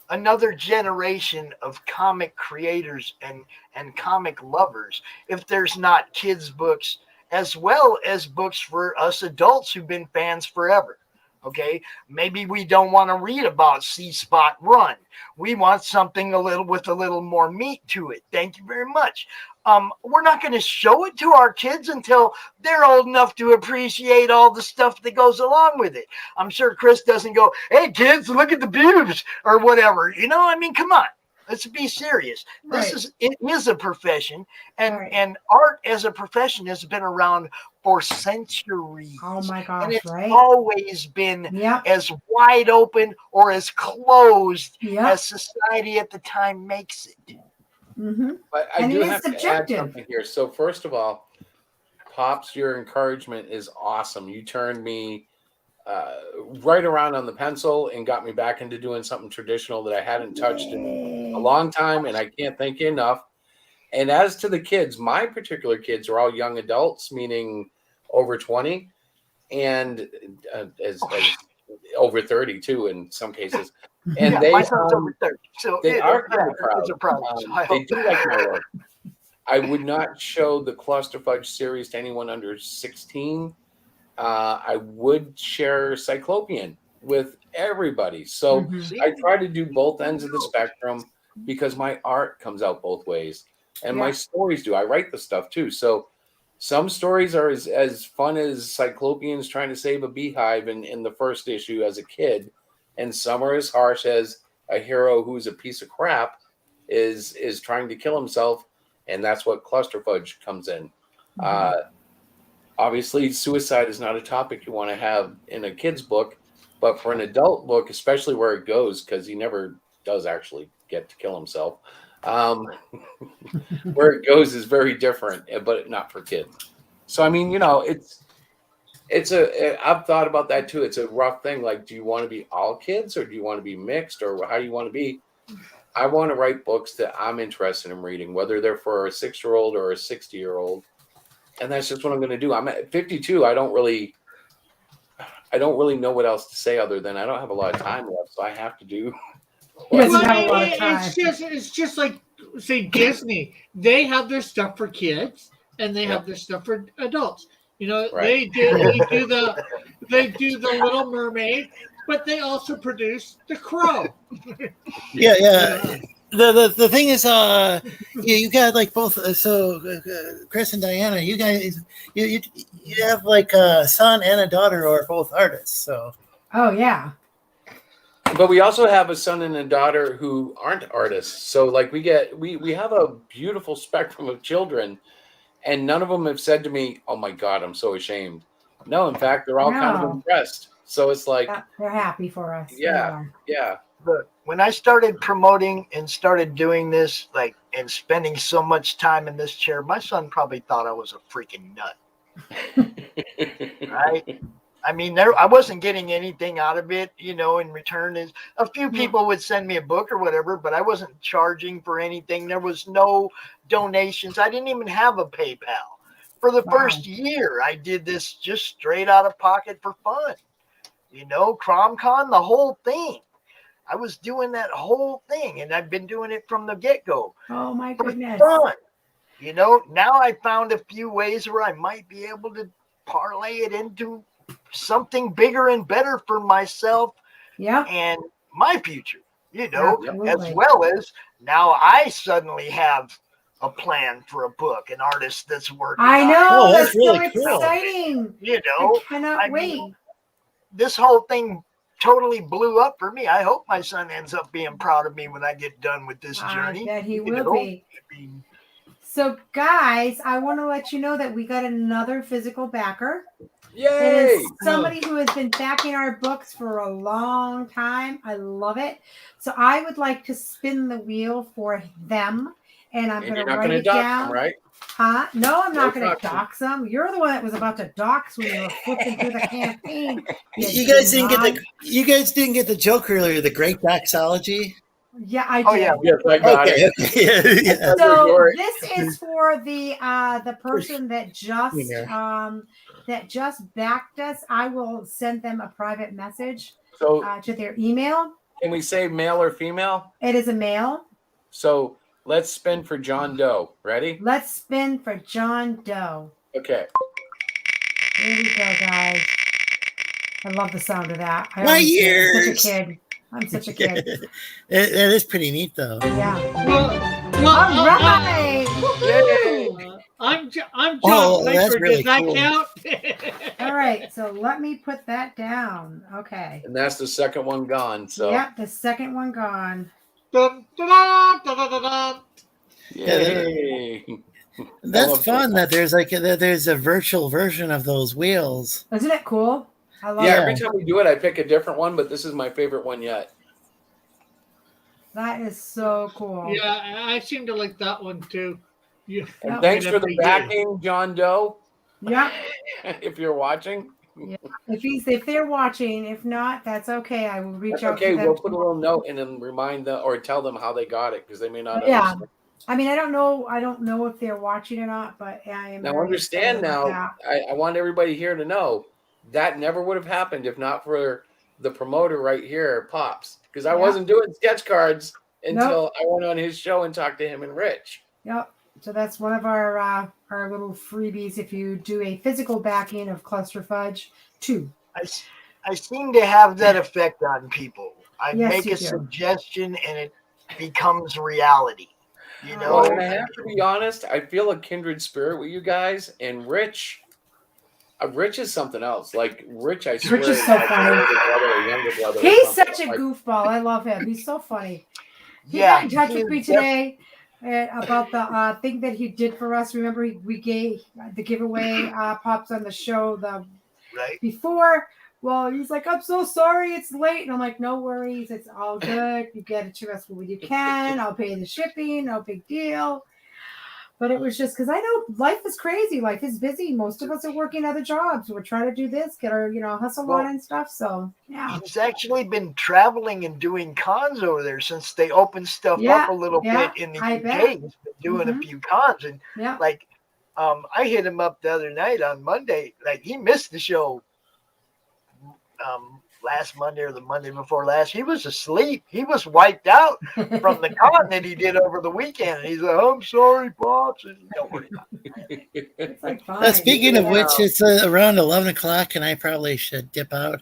another generation of comic creators and comic lovers if there's not kids' books as well as books for us adults who've been fans forever. Okay, maybe we don't want to read about C-Spot Run. We want something with a little more meat to it. Thank you very much. We're not going to show it to our kids until they're old enough to appreciate all the stuff that goes along with it. I'm sure Chris doesn't go, "Hey kids, look at the boobs," or whatever. I mean, come on. Let's be serious. It is a profession, and art as a profession has been around for centuries. Oh my gosh! And it's always been as wide open or as closed as society at the time makes it. Mm-hmm. But I do have to add something here. So first of all, Pops, your encouragement is awesome. You turned me right around on the pencil and got me back into doing something traditional that I hadn't touched in a long time, and I can't thank you enough. And as to the kids, my particular kids are all young adults, meaning over 20, and as over 30 too in some cases. And my son's over 30, so they are kind of proud. They do like my work. I would not show the Cluster Fudge series to anyone under 16. I would share Cyclopean with everybody. So I try to do both ends of the spectrum because my art comes out both ways, and my stories do. I write the stuff too. So some stories are as fun as Cyclopean's trying to save a beehive in the first issue as a kid, and some are as harsh as a hero who's a piece of crap is trying to kill himself, and that's what Cluster Fudge comes in. Obviously, suicide is not a topic you want to have in a kid's book, but for an adult book, especially where it goes, because he never does actually get to kill himself, where it goes is very different, but not for kids. So, I mean, I've thought about that too. It's a rough thing. Like, do you want to be all kids or do you want to be mixed, or how do you want to be? I want to write books that I'm interested in reading, whether they're for a 6-year-old or a 60-year-old. and that's just what I'm going to do. I'm at 52. I don't really know what else to say other than I don't have a lot of time left, so I have to do. It's just like say Disney. They have their stuff for kids and they have their stuff for adults. You know, they do the Little Mermaid, but they also produce The Crow. Yeah. The thing is, you got like both. Chris and Diana, you guys, you have like a son and a daughter who are both artists. So. Oh yeah. But we also have a son and a daughter who aren't artists. So like we have a beautiful spectrum of children, and none of them have said to me, "Oh my God, I'm so ashamed." No, in fact, they're all kind of impressed. So it's like they're happy for us. Yeah. Look, when I started promoting and started doing this, like, and spending so much time in this chair, my son probably thought I was a freaking nut. Right? I mean, I wasn't getting anything out of it, you know, in return. Is a few people would send me a book or whatever, but I wasn't charging for anything. There was no donations. I didn't even have a PayPal. For the first year, I did this just straight out of pocket for fun. You know, CromCon, the whole thing. I was doing that whole thing, and I've been doing it from the get-go. Oh, my goodness. Fun. You know, now I found a few ways where I might be able to parlay it into something bigger and better for myself and my future, you know, as well as now I suddenly have a plan for a book, an artist that's working. I know, that's really so exciting. You know, I cannot wait. mean, this whole thing totally blew up for me. I hope my son ends up being proud of me when I get done with this journey. That he will be. So, guys, I want to let you know that we got another physical backer. Yay! It is somebody who has been backing our books for a long time. I love it. So I would like to spin the wheel for them, and I'm going to write it down. Them, right? Huh? No, I'm not going to dox them. You're the one that was about to dox when you were flipping through the campaign. You guys didn't get the joke earlier. The great doxology. Yeah, I did. Yes, I got it. Yeah. So this is for the person that just backed us. I will send them a private message to their email. Can we say male or female? It is a male. So let's spin for John Doe. Ready? Let's spin for John Doe. Okay. Here we go, guys. I love the sound of that. My ears. I'm such a kid. I'm such a kid. That is pretty neat, though. Yeah. All right. I'm John that's Piper. really Does that cool. count? All right. So let me put that down. Okay. And that's the second one gone. So Yep, the second one gone. Dun, dun, dun, dun, dun, dun. Yay. That's fun that there's a virtual version of those wheels. Isn't it cool? I love Yeah, it. every time we do it, I pick a different one, but this is my favorite one yet. That is so cool. Yeah, I seem to like that one too. Yeah. And thanks for the backing, John Doe. Yeah. If you're watching. Yeah. If they're watching, if not, that's okay. I will reach out Okay, to them. we'll put a little note and then remind them or tell them how they got it because they may not Yeah. understand. I mean, I don't know if they're watching or not, but I am. Now very understand excited now, about that. I want everybody here to know that never would have happened if not for the promoter right here, Pops. Because I wasn't doing sketch cards until I went on his show and talked to him and Rich. Yep. So that's one of our little freebies if you do a physical backing of Cluster Fudge 2. I seem to have that effect on people. I Yes, make you a do. suggestion and it becomes reality. You know, Well, and I have to be honest, I feel a kindred spirit with you guys, and Rich is something else. Like Rich, I swear, Rich is so like funny. an older brother or younger brother or He's something. such a Like, goofball. I love him. He's so funny. He Yeah, got in touch he with me is today about the thing that he did for us. Remember, we gave the giveaway Pops on the show before. Well, he's like, I'm so sorry it's late. And I'm like, no worries. It's all good. You get it to us when you can. I'll pay the shipping. No big deal. But it was just because I know life is crazy. Life is busy. Most of us are working other jobs. We're trying to do this, get our, hustle on and stuff. So, yeah. He's actually been traveling and doing cons over there since they opened stuff up a little bit in the I UK. bet. He's been doing a few cons. And like I hit him up the other night on Monday. Like, he missed the show last Monday or the Monday before last. He was asleep. He was wiped out from the con that he did over the weekend. And he's like, I'm sorry, Pops. Don't worry about it. It's like fine. Speaking of which, it's around 11 o'clock, and I probably should dip out.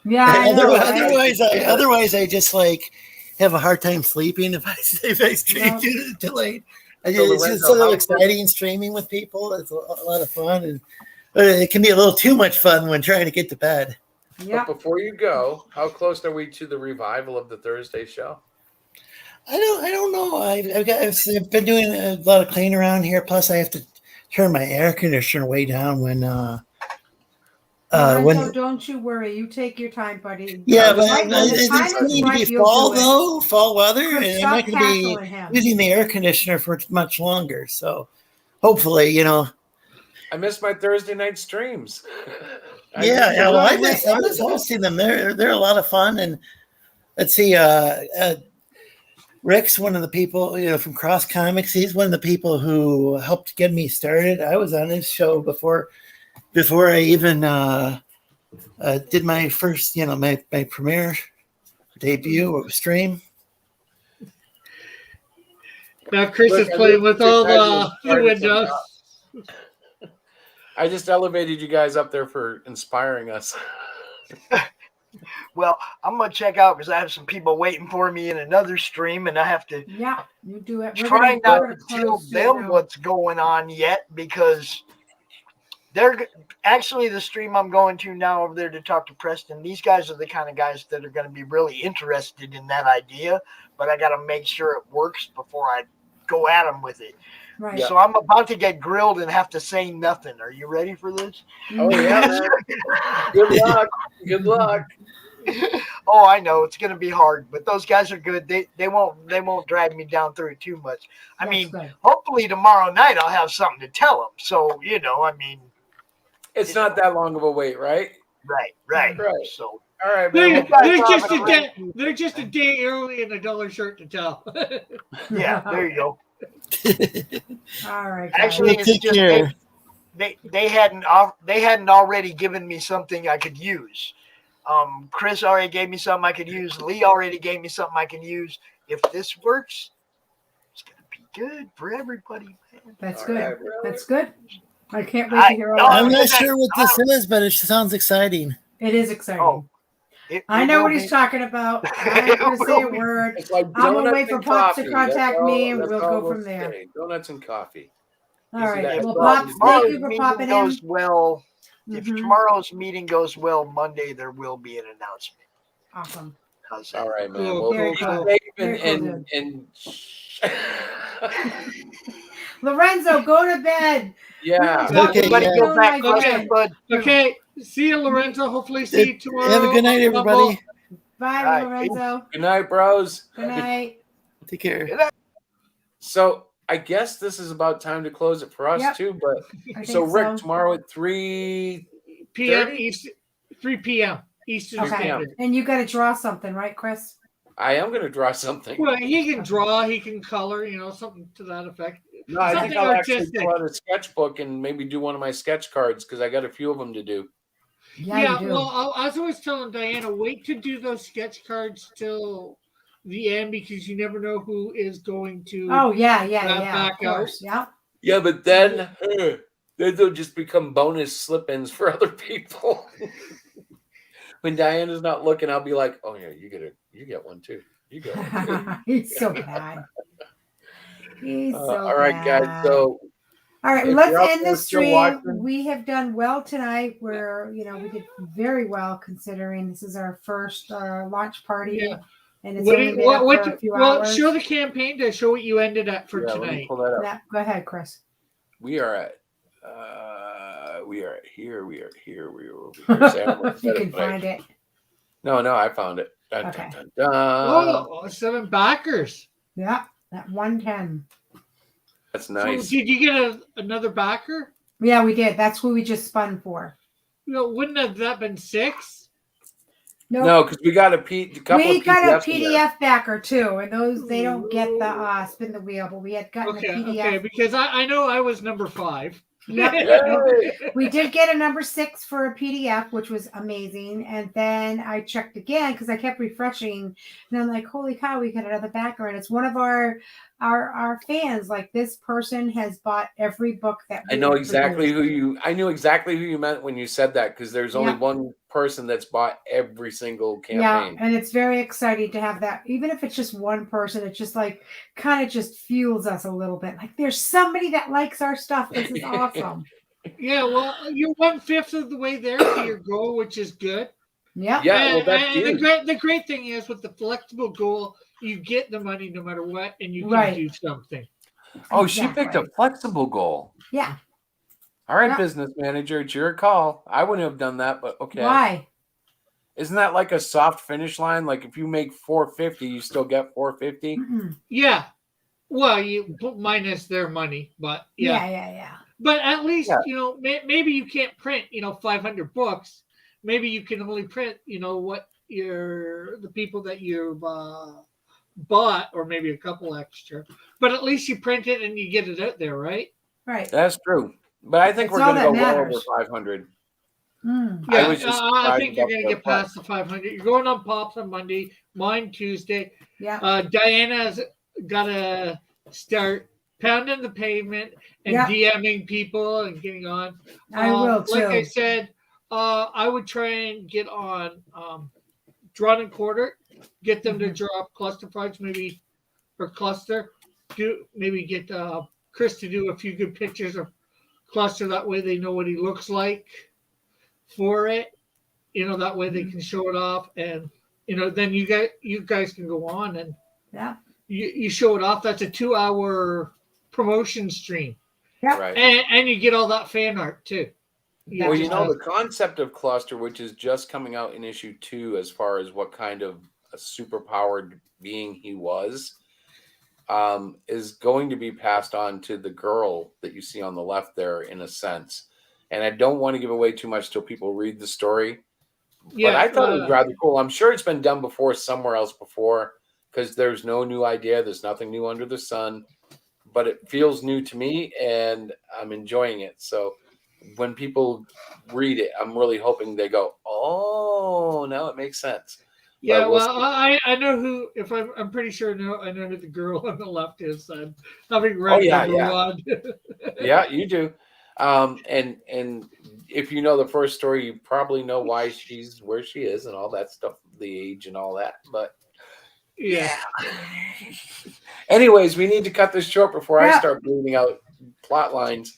Yeah, I know, right? Otherwise, I just like have a hard time sleeping if I stream too late. It's just so exciting streaming with people. It's a lot of fun, and it can be a little too much fun when trying to get to bed. But before you go, how close are we to the revival of the Thursday show? I don't know. I've been doing a lot of cleaning around here. Plus, I have to turn my air conditioner way down when. Don't you worry. You take your time, buddy. Yeah, but it's going to be fall though, fall weather, and I'm not going to be using the air conditioner for much longer. So, hopefully, I missed my Thursday night streams. I was hosting them. They're a lot of fun, and let's see. Rick's one of the people, from Cross Comics. He's one of the people who helped get me started. I was on his show before I even did my first, my premiere debut or stream. Now Chris is playing with all the windows. I just elevated you guys up there for inspiring us. Well, I'm going to check out because I have some people waiting for me in another stream, and I have to you do it. Try not to tell them what's going on yet, because they're actually the stream I'm going to now over there to talk to Preston. These guys are the kind of guys that are going to be really interested in that idea, but I got to make sure it works before I go at them with it. Right. So I'm about to get grilled and have to say nothing. Are you ready for this? Oh yeah, man. Good luck. Good luck. Oh, I know it's going to be hard, but those guys are good. They won't drag me down through it too much. I mean, hopefully tomorrow night I'll have something to tell them. So it's not that long of a wait, right? Right. So all right, man. They're just a day. day early in a dollar shirt to tell. Yeah, there you go. All right. Actually, it's just they hadn't already given me something I could use. Chris already gave me something I could use. Lee already gave me something I can use. If this works, it's gonna be good for everybody, man. That's good. Right, that's good. I can't wait to hear all I'm not sure what this is, but it sounds exciting. It is exciting. I know what he's talking about. I'm not going to say a word. Like I'm going to wait for Pops to contact me, and we'll go from there. Donuts and coffee. All right. Well, Pops, thank you for popping in. Well, if tomorrow's meeting goes well, Monday there will be an announcement. Awesome. All right, man. Cool. And Lorenzo, go to bed. Yeah. Go back. Okay. See you, Lorenzo. Hopefully see you tomorrow. Have a good night, everybody. Bye, Lorenzo. Good night, bros. Good night. Take care. So I guess this is about time to close it for us too. But so Rick, tomorrow at 3 p.m. Eastern, 3 p.m. Eastern. Okay. And you got to draw something, right, Chris? I am going to draw something. Well, he can draw, he can color, something to that effect. No, I think I'll actually pull out a sketchbook and maybe do one of my sketch cards because I got a few of them to do. Yeah, well, I was always telling Diana, wait to do those sketch cards till the end because you never know who is going to. Oh yeah, back of course, out. Yeah, but then they'll just become bonus slip-ins for other people. When Diana's not looking, I'll be like, "Oh yeah, you get one too. You get one too." He's so bad. He's so all right, bad. guys. So. All right, let's end the stream. We have done well tonight. We're, we did very well considering this is our first launch party, and it's only been for a few hours. Show the campaign to show what you ended at for tonight. Let me pull that up. Yeah, go ahead, Chris. We are at here. We are over here. You can find it. No, I found it. Dun, okay. Dun, dun, dun. Oh, 7 backers. Yeah, at 110. That's nice. So did you get another backer? Yeah, we did. That's who we just spun for. Wouldn't have that been 6? No, because we got a couple We of got PDFs a in there. PDF backer too, and those they don't get the spin the wheel, but we had gotten a PDF. Okay, because I know I was number 5. Yep. We did get a number 6 for a PDF, which was amazing. And then I checked again because I kept refreshing, and I'm like, "Holy cow, we got another backer!" And it's one of our fans. Like, this person has bought every book that we I know have exactly produced. I knew exactly who you meant when you said that, because there's only Yeah. one person that's bought every single Yeah, campaign. and it's very exciting to have that. Even if it's just one person, it's just like kind of just fuels us a little bit. Like, there's somebody that likes our stuff. This is awesome. Yeah, well, you're 1/5 of the way there to your goal, which is good. Yeah. Yeah, well, that's and huge. the great thing is with the flexible goal, you get the money no matter what, and you can Right. do something. Oh, she picked a flexible goal. Yeah. All right, Yeah. business manager, it's your call. I wouldn't have done that, but okay. Why? Isn't that like a soft finish line? Like if you make 450, you still get 450? Yeah. Well, you minus their money, but yeah. Yeah. But at least, maybe you can't print, 500 books. Maybe you can only print, what the people that you've bought, or maybe a couple extra. But at least you print it and you get it out there, right? Right. That's true. But I think It's we're all going to go that well over matters. 500. Yeah, I was just I think you're surprised going to about get past the 500. You're going on Pops on Monday, mine Tuesday. Yeah. Diana's got to start pounding the pavement and DMing people and getting on. I will too. Like I said, I would try and get on Drawn and Quartered, get them to draw up cluster fudge, maybe, or cluster. Maybe get Chris to do a few good pictures of cluster. That way they know what he looks like for it. That way they can show it off, and then you guys can go on and you show it off. That's a 2-hour promotion stream. Yeah. Right. And you get all that fan art too. Well, the concept of cluster, which is just coming out in issue 2, as far as what kind of a superpowered being he was, is going to be passed on to the girl that you see on the left there, in a sense. And I don't want to give away too much till people read the story. Yeah, but I thought it was rather cool. I'm sure it's been done before somewhere else before, because there's no new idea. There's nothing new under the sun. But it feels new to me, and I'm enjoying it. So when people read it, I'm really hoping they go, "Oh, now it makes sense." Yeah, I know who. If I'm pretty sure I know who the girl on the left is. I'm having read number 1. Yeah, you do. And if you know the first story, you probably know why she's where she is and all that stuff, the age and all that. But yeah. Anyways, we need to cut this short before I start bleeding out plot lines.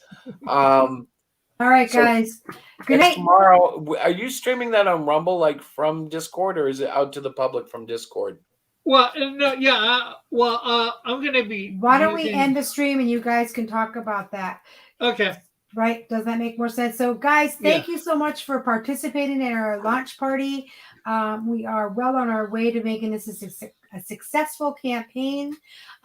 All right, guys. Good night. Tomorrow, are you streaming that on Rumble, like from Discord, or is it out to the public from Discord? Well, no, yeah. I'm gonna be. Why don't we end the stream and you guys can talk about that? Okay. Right? Does that make more sense? So, guys, thank you so much for participating in our launch party. We are well on our way to making this a successful campaign.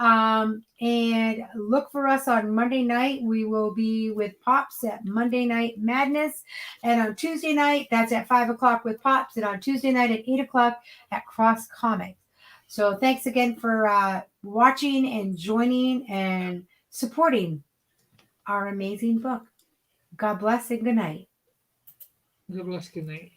And look for us on Monday night. We will be with Pops at Monday Night Madness. And on Tuesday night, that's at 5 o'clock with Pops. And on Tuesday night at 8 o'clock at Cross Comics. So thanks again for watching and joining and supporting our amazing book. God bless and good night. God bless. Good night.